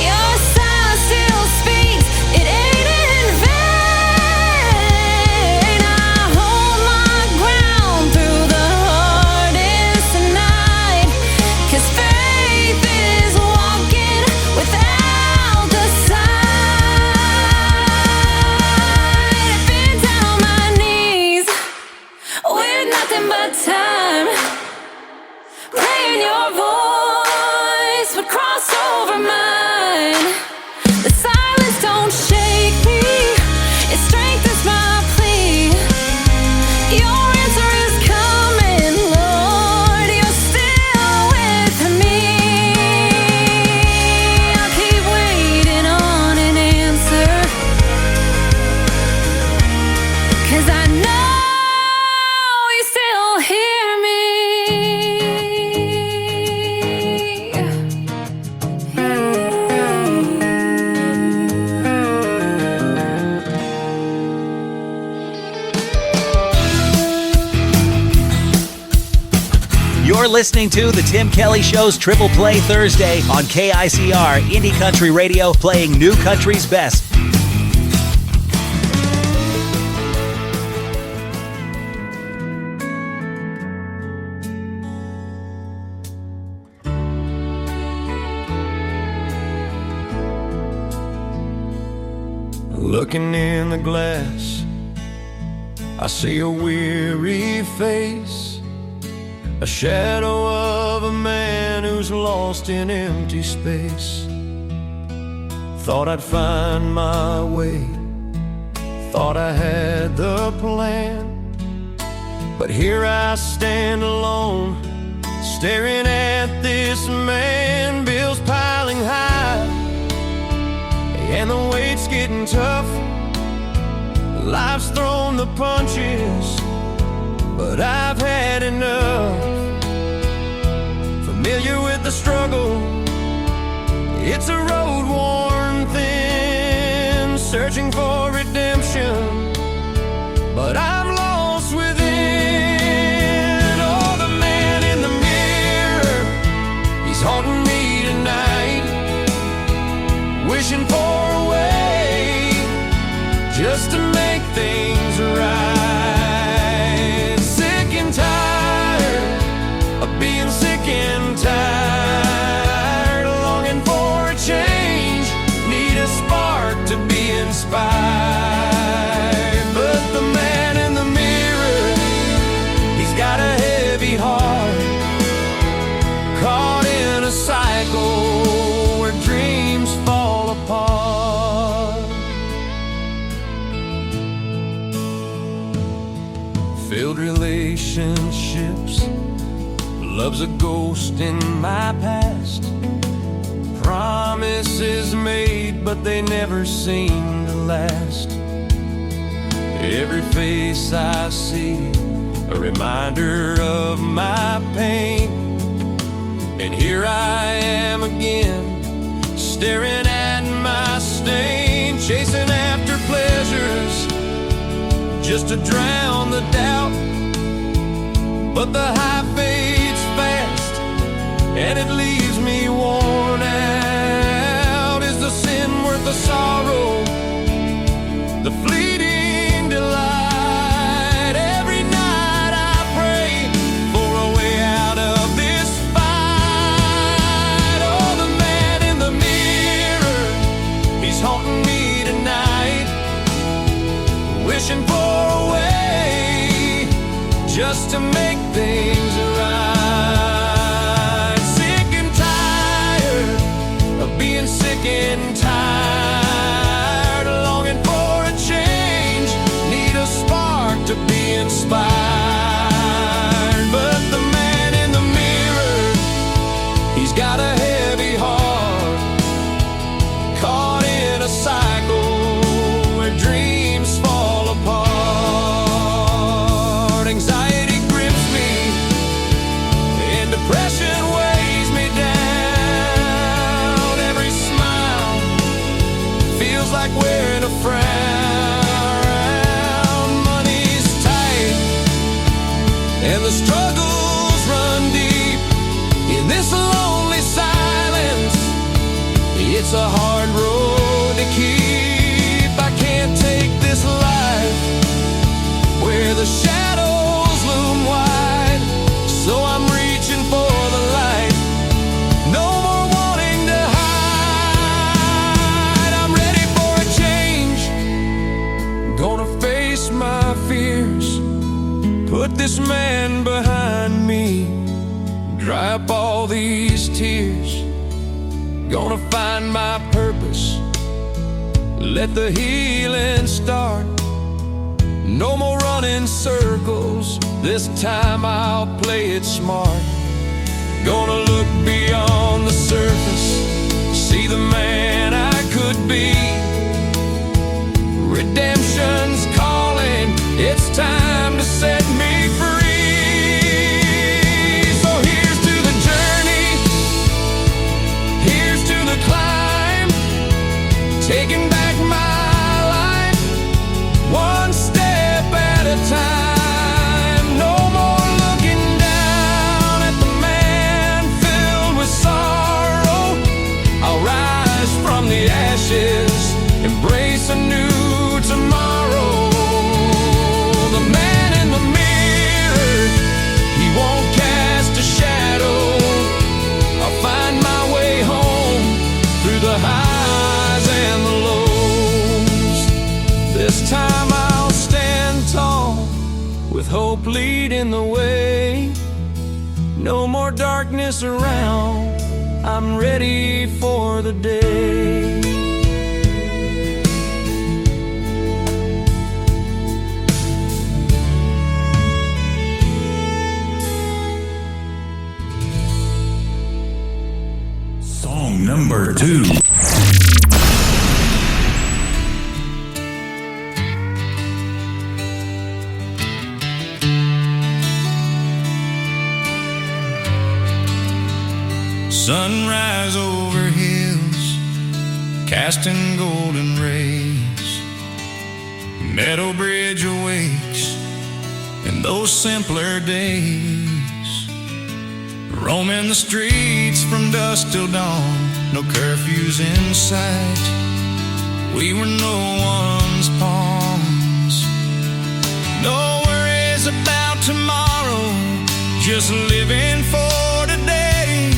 E: your silence still speaks, it ain't in vain. I hold my ground through the hardest night, 'cause faith is walking without the sight. I've been down on my knees with nothing but time, praying your voice would cross over mine. The silence don't shake me, it strengthens my plea. Your answer is coming, Lord, you're still with me. I'll keep waiting on an answer, 'cause I know you still hear me.
P: You're listening to The Tim Kelly Show's Triple Play Thursday on KICR, Indie Country Radio, playing New Country's Best.
A: Looking in the glass, I see a weary face, a shadow of a man who's lost in empty space. Thought I'd find my way, thought I had the plan, but here I stand alone, staring at this man. Bills piling high, and the weight's getting tough. Life's thrown the punches, but I've had enough. It's a road worn thin, searching for redemption, but I'm lost within. Oh, the man in the mirror, he's haunting me tonight, wishing for a way just to make things right. Sick and tired of being sick and tired, longing for a change, need a spark to be inspired. But the man in the mirror, he's got a heavy heart, caught in a cycle where dreams fall apart. Failed relationships, love's a ghost in my past. Promises made, but they never seem to last. Every face I see, a reminder of my pain. And here I am again, staring at my stain, chasing after pleasures just to drown the doubt. But the high fades fast, and it leaves me worn out. Is the sin worth the sorrow, the fleeting delight? Every night I pray for a way out of this fight. Oh, the man in the mirror, he's haunting me tonight, wishing for a way just to make things right. Sick and tired of being sick and tired, longing for a change, need a spark to be inspired. But the man in the mirror, he's got a heavy heart, caught in a cycle where dreams fall apart. Anxiety grips me, and depression weighs me down. Every smile feels like wearing a frown. Money's tight, and the struggles run deep. In this lonely silence, it's a hard road to keep. I can't take this life where the shadows loom wide, so I'm reaching for the light, no more wanting to hide. I'm ready for a change, gonna face my fears, put this man behind me, dry up all these tears. Gonna find my purpose, let the healing start. No more running circles, this time I'll play it smart. Gonna look beyond the surface, see the man I could be. Redemption's calling, it's time to set me free. So here's to the journey, here's to the climb, taking back my life, one step at a time. No more looking down at the man filled with sorrow. I'll rise from the ashes, embrace a new tomorrow. The man in the mirror, he won't cast a shadow. I'll find my way home through the highs and the lows. This time I'll stand tall, with hope leading the way. No more darkness around, I'm ready for the day.
B: Song number 2.
A: Sunrise over hills,
Q: casting golden rays. Meadow Bridge awakes in those simpler days, roaming the streets from dusk till dawn, no curfews in sight. We were no one's pawns, no worries about tomorrow, just living for today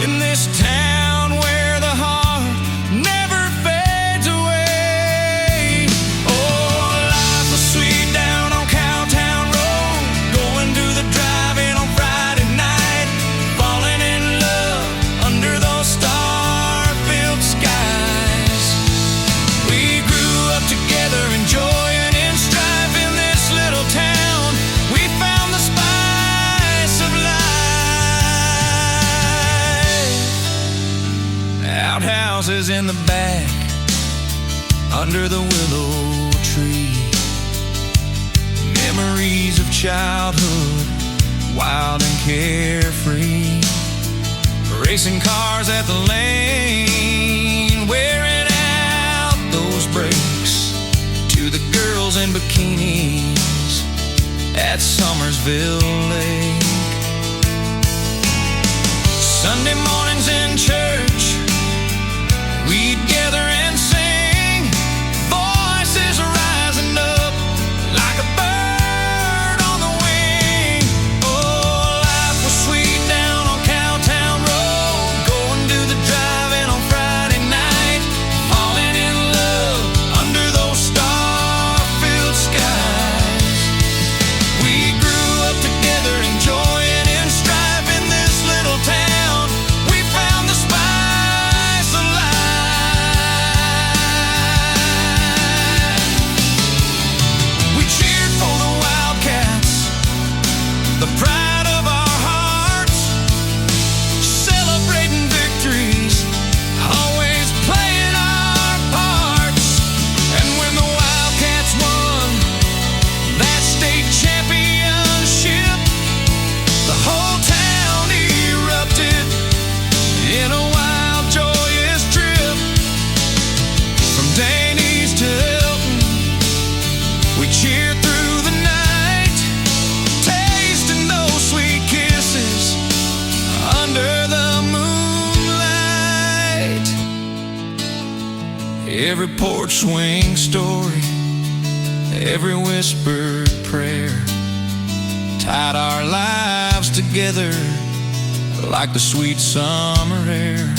Q: in this town where the heart never fades away. Oh, life was sweet down on Cowtown Road, going to the drive-in on Friday night, falling in love under those star-filled skies. We grew up together, enjoying in strife in this little town. We found the spice of life. Outhouses in the back, under the willow tree, memories of childhood, wild and carefree. Racing cars at the lane, wearing out those brakes, to the girls in bikinis at Summersville Lake. Sunday mornings in church, we'd gather and sing, voices rising up like a bird on the wing. Oh, life was sweet down on Cowtown Road, going to the drive-in on Friday night, falling in love under those star-filled skies. We grew up together, enjoying in strife in this little town. We found the spice of life. We cheered for the Wildcats, the pride of our hearts, celebrating victories, always playing our parts. And when the Wildcats won that state championship, the whole town erupted in a wild, joyous trip. From Danny's to Hilton, we cheered through the night, tasting those sweet kisses under the moonlight. Every porch swing story, every whispered prayer, tied our lives together like the sweet summer air.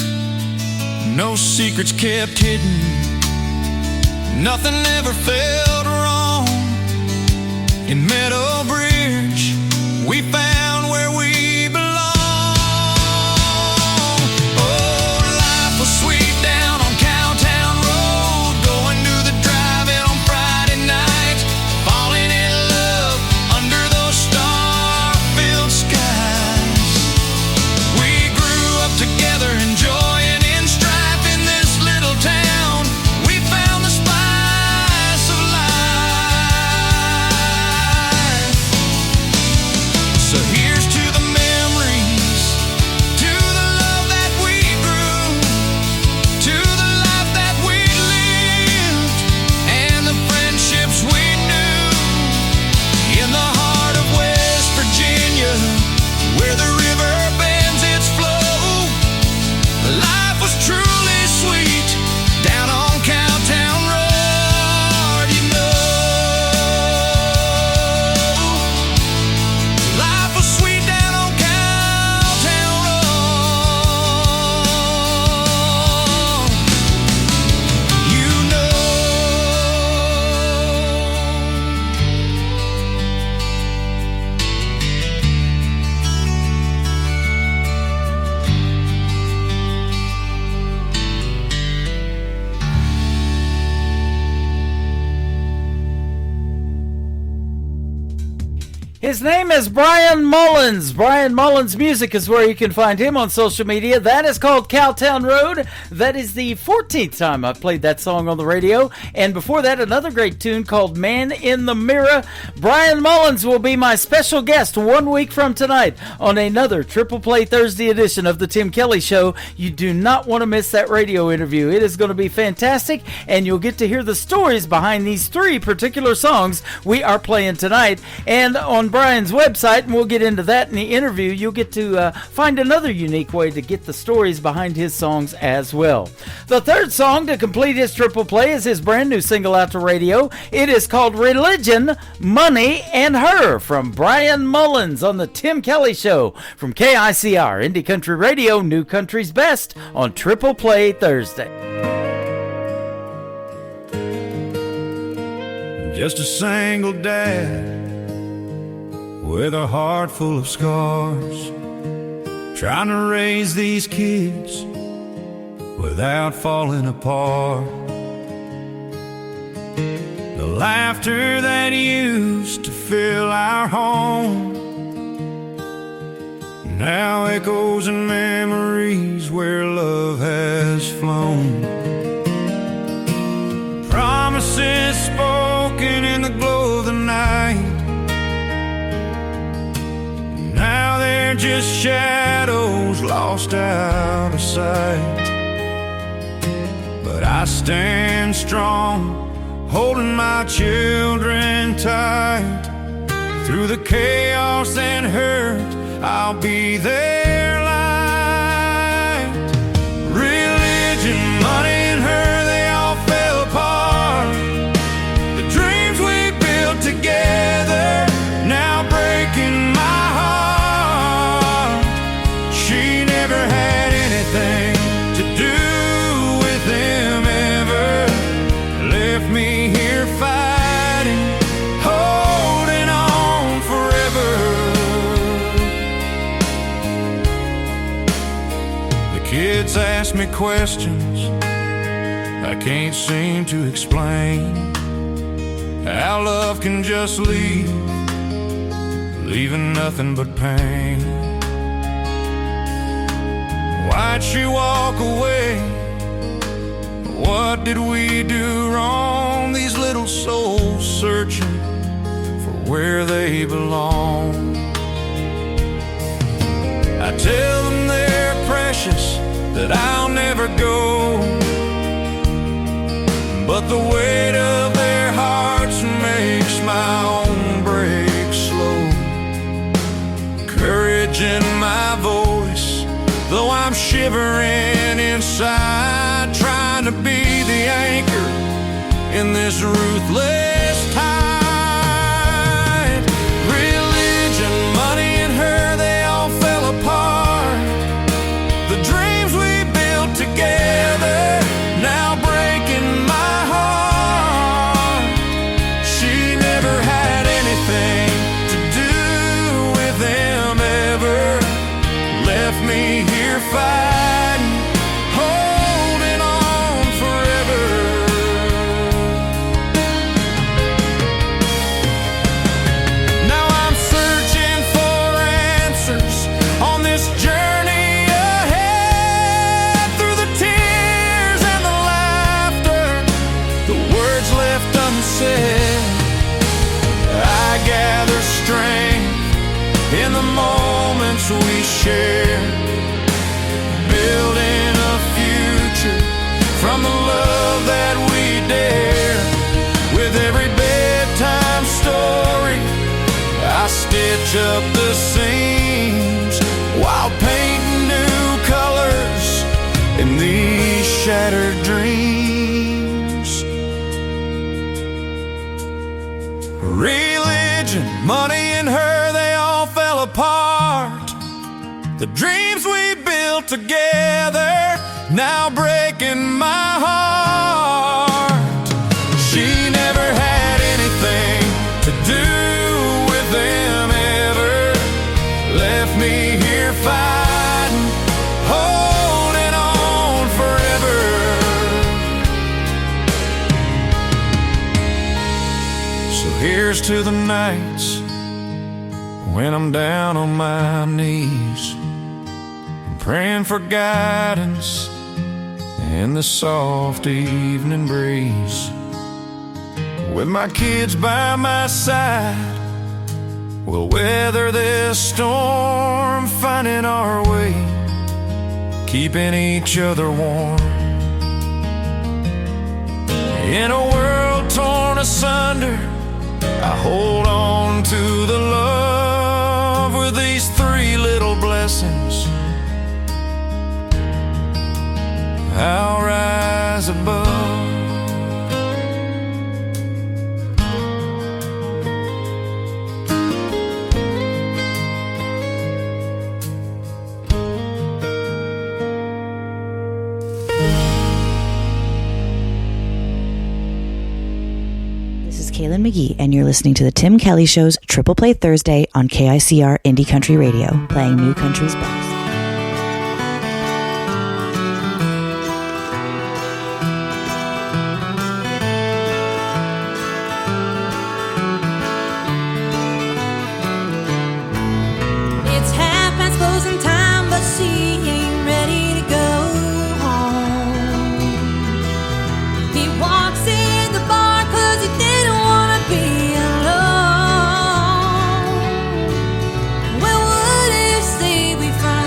Q: No secrets kept hidden, nothing ever felt wrong. In Meadow Bridge, we found where we belong. Oh, life was sweet down on Cowtown Road, going to the drive-in on Friday night, falling in love under those star-filled skies. We grew up together, enjoying in strife in this little town. We found the spice of life. So
C: His name is Brian Mullins. Brian Mullins Music is where you can find him on social media. That is called Cowtown Road. That is the 14th time I've played that song on the radio. And before that, another great tune called Man in the Mirror. Brian Mullins will be my special guest 1 week from tonight on another Triple Play Thursday edition of The Tim Kelly Show. You do not want to miss that radio interview. It is going to be fantastic, and you'll get to hear the stories behind these three particular songs we are playing tonight. And on Brian's website, and we'll get into that in the interview, you'll get to find another unique way to get the stories behind his songs as well. The third song to complete his triple play is his brand new single out to radio. It is called Religion, Money, and Her from Brian Mullins on the Tim Kelly Show from KICR, Indie Country Radio, New Country's Best on Triple Play Thursday.
R: Just a single dad with a heart full of scars, trying to raise these kids without falling apart. The laughter that used to fill our home now echoes in memories where love has flown. Promises spoken in the glow of the night, now they're just shadows lost out of sight. But I stand strong, holding my children tight. Through the chaos and hurt, I'll be their light. Religion, money, and her, they all fell apart. The dreams we built together now breaking my heart. She never had anything to do with him ever. Left me here fighting, holding on forever. The kids ask me questions I can't seem to explain. How love can just leave, leaving nothing but pain. Why'd she walk away? What did we do wrong? These little souls searching for where they belong. I tell them they're precious, that I'll never go, but the weight of their hearts makes my own break slow. Courage in my voice, though I'm shivering inside, trying to be the anchor in this ruthless tide. Religion, money, and her, they all fell apart. The dreams we built together now breaking my heart. She never had anything to do with him ever. Left me here fighting, holding on forever. Now I'm searching for answers on this journey ahead. Through the tears and the laughter, the words left unsaid, I gather strength in the moments we share, building a future from the love that we dare. With every bedtime story, I stitch up the seams while painting new colors in these shattered dreams. Religion, money, and her, they all fell apart. The dreams we built together now breaking my heart. She never had anything to do with them ever. Left me here fighting, holding on forever. So here's to the nights when I'm down on my knees, praying for guidance in the soft evening breeze. With my kids by my side, we'll weather this storm, finding our way, keeping each other warm. In a world torn asunder, I hold on to the love with these three little blessings. I'll rise above.
S: Kaylin McGee, and you're listening to the Tim Kelly Show's Triple Play Thursday on KICR Indie Country Radio, playing New Country's best.
E: It's half past closing time, but she ain't ready to go home. He walks in the bar 'cause he didn't wanna be alone. Well, what if, say, we find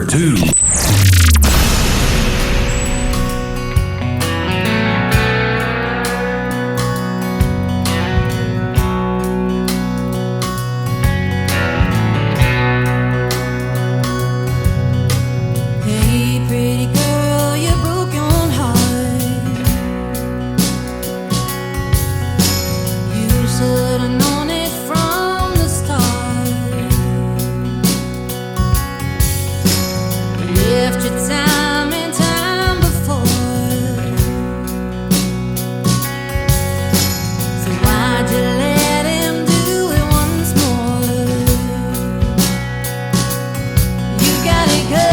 B: 2.
E: Hey, pretty girl, you broke your own heart. You should have known it from the start. Left your time and time before. So why'd you let him do it once more? You gotta go.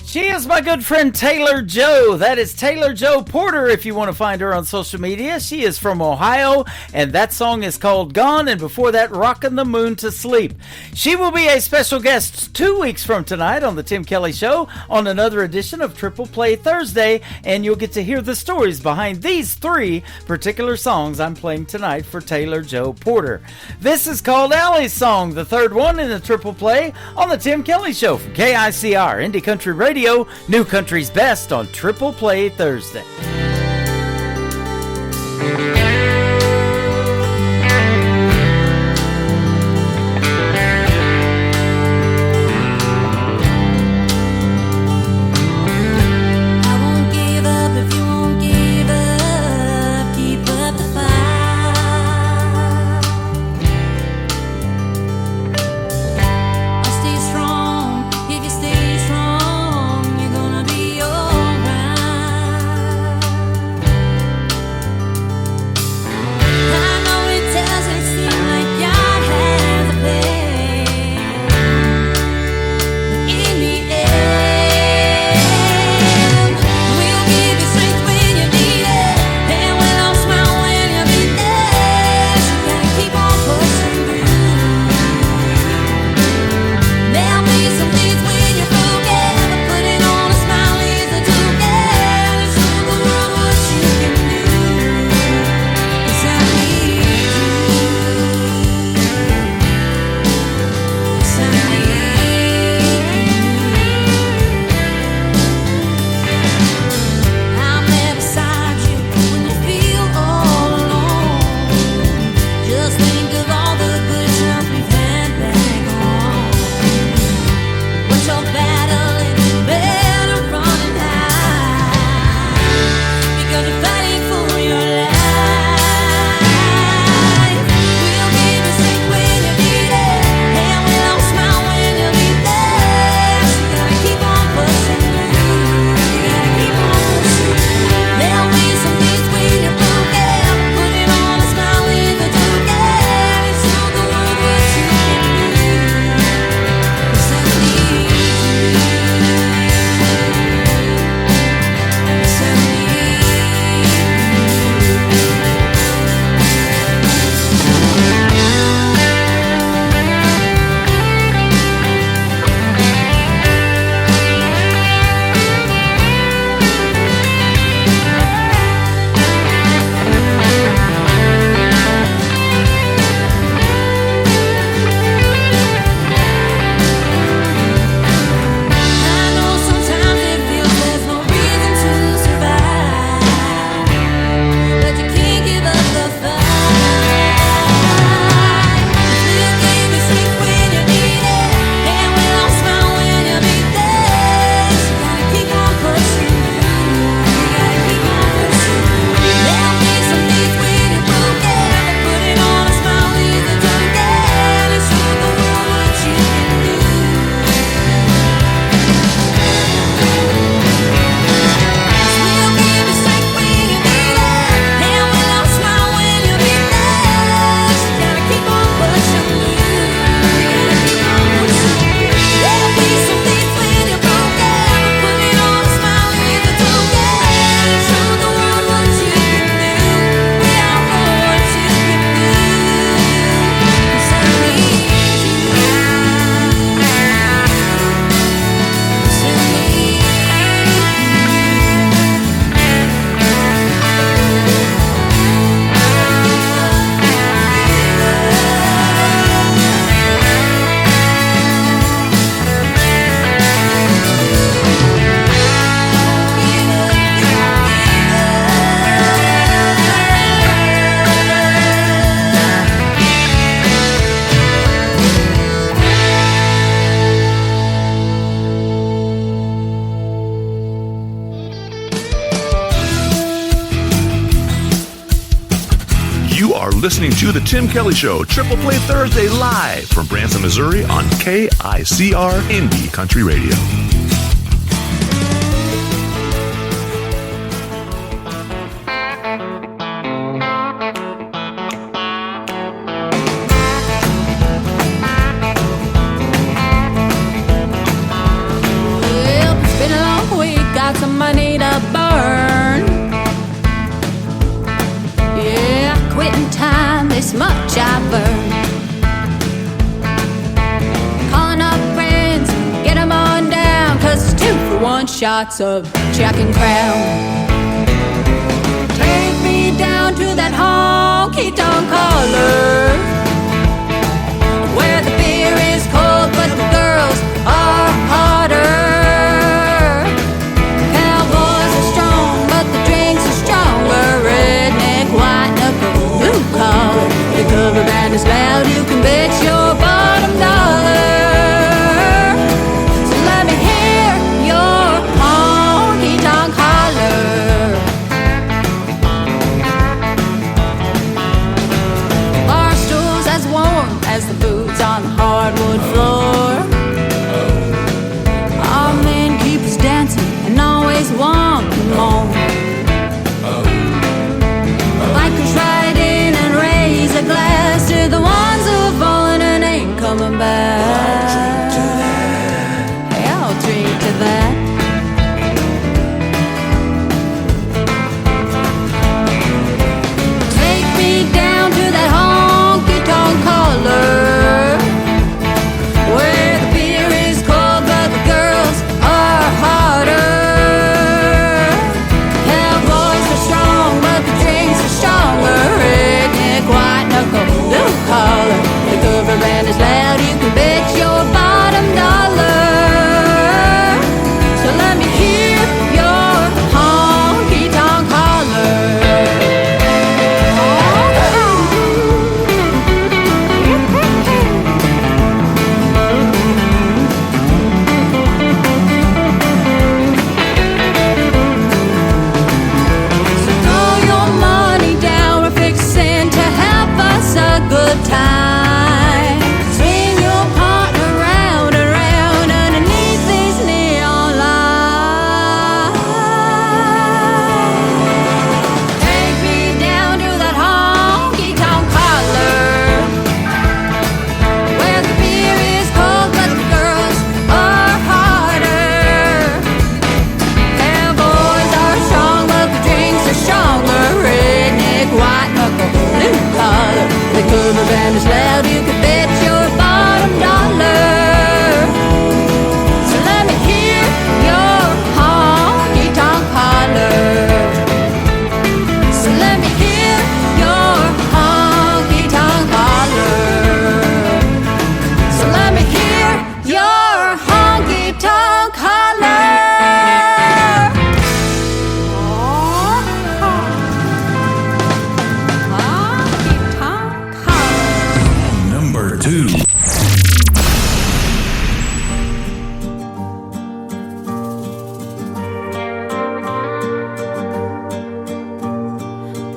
C: She is my good friend Taylor Joe. That is Taylor Joe Porter if you want to find her on social media. She is from Ohio, and that song is called Gone, and before that, Rockin' the Moon to Sleep. She will be a special guest 2 weeks from tonight on The Tim Kelly Show on another edition of Triple Play Thursday, and you'll get to hear the stories behind these three particular songs I'm playing tonight for Taylor Joe Porter. This is called Allie's Song, the third one in the Triple Play on The Tim Kelly Show from KICR, Indie Country Radio, New Country's Best on Triple Play Thursday.
T: listening to The Tim Kelly Show, Triple Play Thursday, live from Branson, Missouri on KICR Indie Country Radio.
U: Well, it's been a long week, got some money to burn. Yeah, quitting time, this much I've earned. Calling up friends, get them on down, 'cause it's 2-for-1 shots of Jack and Crown. Take me down to that honky-tonk color, where the beer is cold but the girls are hotter. Cowboys are strong but the drinks are stronger. Redneck white band is loud, you can bet your bottom dollar. So let me hear your honky-tonk holler. Bar stools as warm as the boots on the hardwood floor. Our man keeps dancing and always wanting more. Bikers ride in and raise a glass to the ones who have fallen and ain't coming back. Hey, I'll drink to that. Take me down to that honky-tonk collar, where the beer is cold but the girls are hotter. Cowboys are strong but the drinks are stronger. Redneck, white knuckle, blue collar. The cover band is loud, you can bet your bottom dollar. So let me hear your honky-tonk holler. So throw your money down, we're fixing to have us a good time. Swing your partner round and round underneath these neon lights. Take me down to that honky-tonk holler, where the beer is cold but the girls are harder. Cowboys are strong but the drinks are stronger. Redneck, white knuckle, blue collar. The cover band is loud, you can bet your bottom dollar. So let me hear your honky-tonk holler. So let me hear your honky-tonk holler. So let me hear your honky-tonk holler. Honky-tonk holler.
B: Number 2.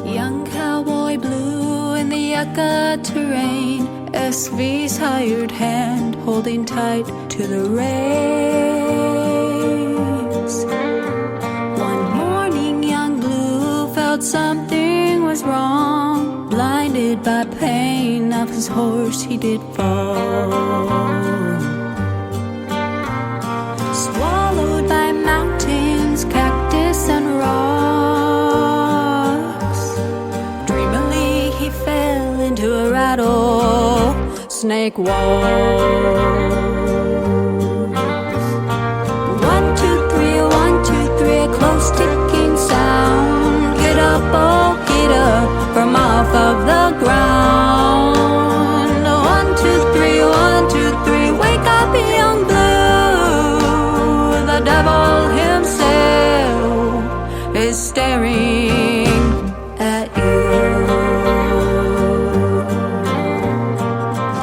U: Young cowboy blue in the yucca terrain. SV's hired hand holding tight to the reins. One morning young blue felt something was wrong. Blinded by pain of his horse he did fall. Swallowed by mountains, cactus and rocks. Dreamily he fell into a rattlesnake wall. 1, 2, 3, 1, 2, 3, a close ticking sound. Get up, oh, get up from off of the ground. 1, 2, 3, 1, 2, 3, wake up, young blue. The devil himself is staring at you.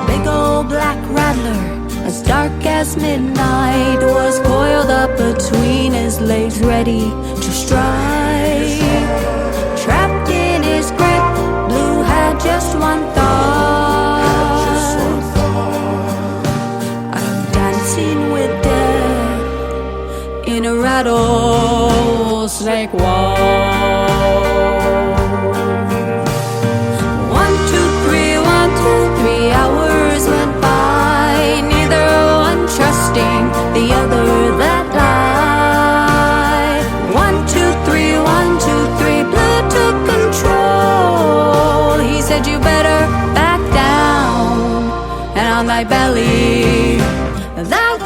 U: Big old black rattler, as dark as midnight, was coiled up between his legs, ready to strike. Trapped in his grip, Blue had just one thought: I'm dancing with death in a rattlesnake wall. 1, 2, 3, 1, 2, 3 hours went by, neither one trusting the other that lied. 1, 2, 3, 1, 2, 3, Blue took control. He said, you better back down, and on thy belly thou go.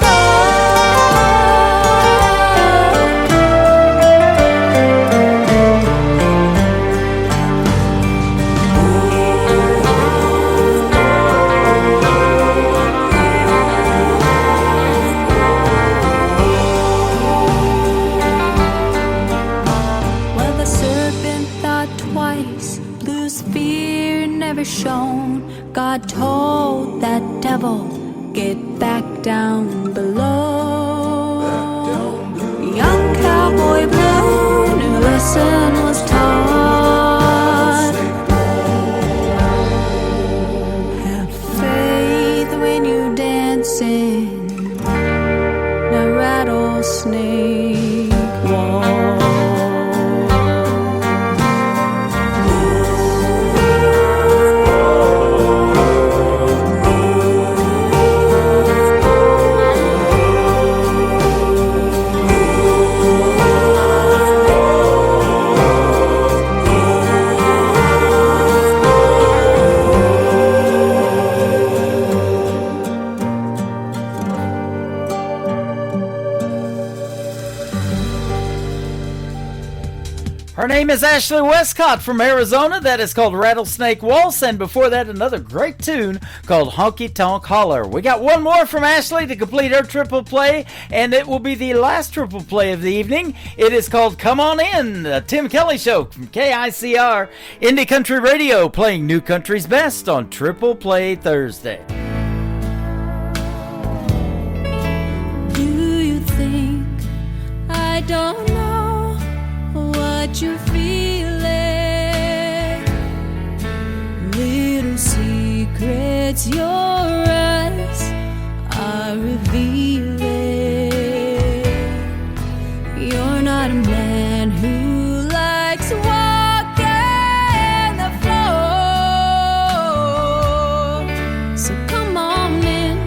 U: blues fear never shown. God told that devil, get back down below. Young cowboy blue, new lesson was taught. Have faith when you dancing, the rattlesnake walk.
C: Her name is Ashley Westcott from Arizona. That is called Rattlesnake Waltz. And before that, another great tune called Honky Tonk Holler. We got one more from Ashley to complete her triple play, and it will be the last triple play of the evening. It is called Come On In, the Tim Kelly Show from KICR Indie Country Radio, playing New Country's Best on Triple Play Thursday.
U: Do you think I don't know what you're feeling? Little secrets your eyes are revealing. You're not a man who likes walking the floor. So come on in,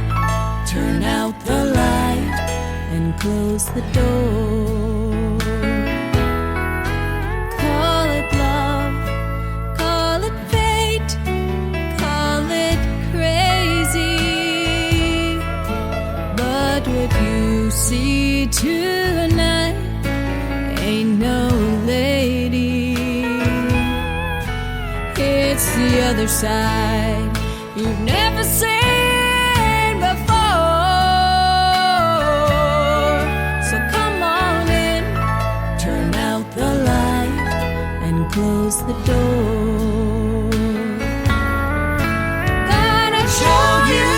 U: turn out the light and close the door. See tonight ain't no lady. It's the other side you've never seen before. So come on in, turn out the light and close the door. Gonna show you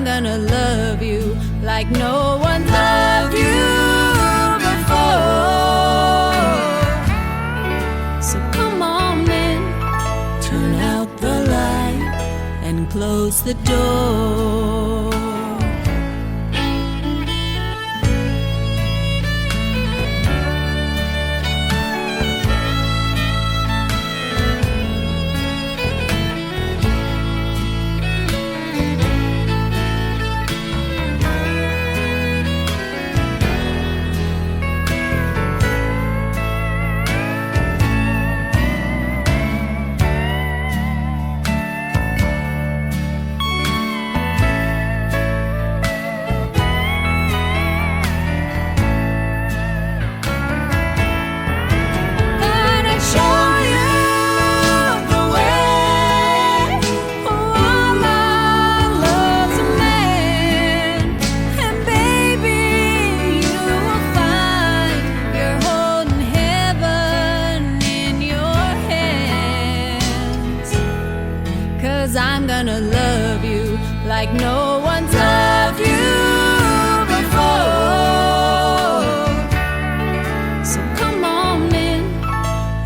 U: gonna love you like no one loved you before. So come on in, turn out the light and close the door. I'm gonna love you like no one's loved you before. So come on in,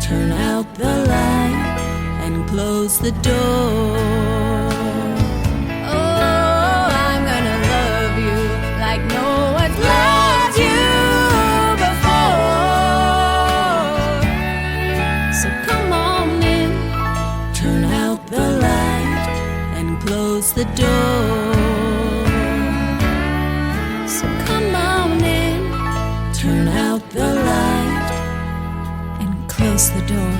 U: turn out the light and close the door. Oh, I'm gonna love you like no one's loved you before. So come on in, turn out the light and close the door. So come on in, turn out the light and close the door.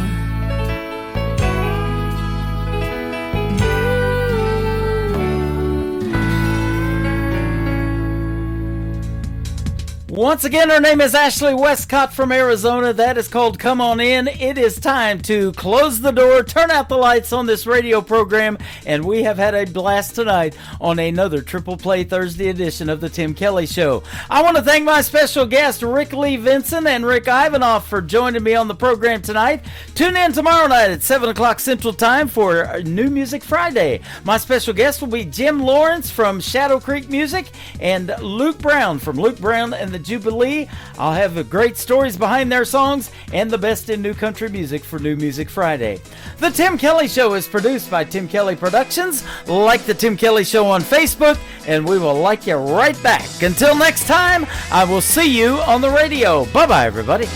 C: Once again, her name is Ashley Westcott from Arizona. That is called Come On In. It is time to close the door, turn out the lights on this radio program, and we have had a blast tonight on another Triple Play Thursday edition of the Tim Kelly Show. I want to thank my special guest, Rick Lee Vinson and Rick Ivanoff, for joining me on the program tonight. Tune in tomorrow night at 7 o'clock Central Time for New Music Friday. My special guest will be Jim Lawrence from Shadow Creek Music and Luke Brown from Luke Brown and the Jubilee. I'll have great stories behind their songs and the best in new country music for New Music Friday. The Tim Kelly Show is produced by Tim Kelly Productions. Like the Tim Kelly Show on Facebook, and we will like you right back. Until next time, I will see you on the radio. Bye-bye, everybody.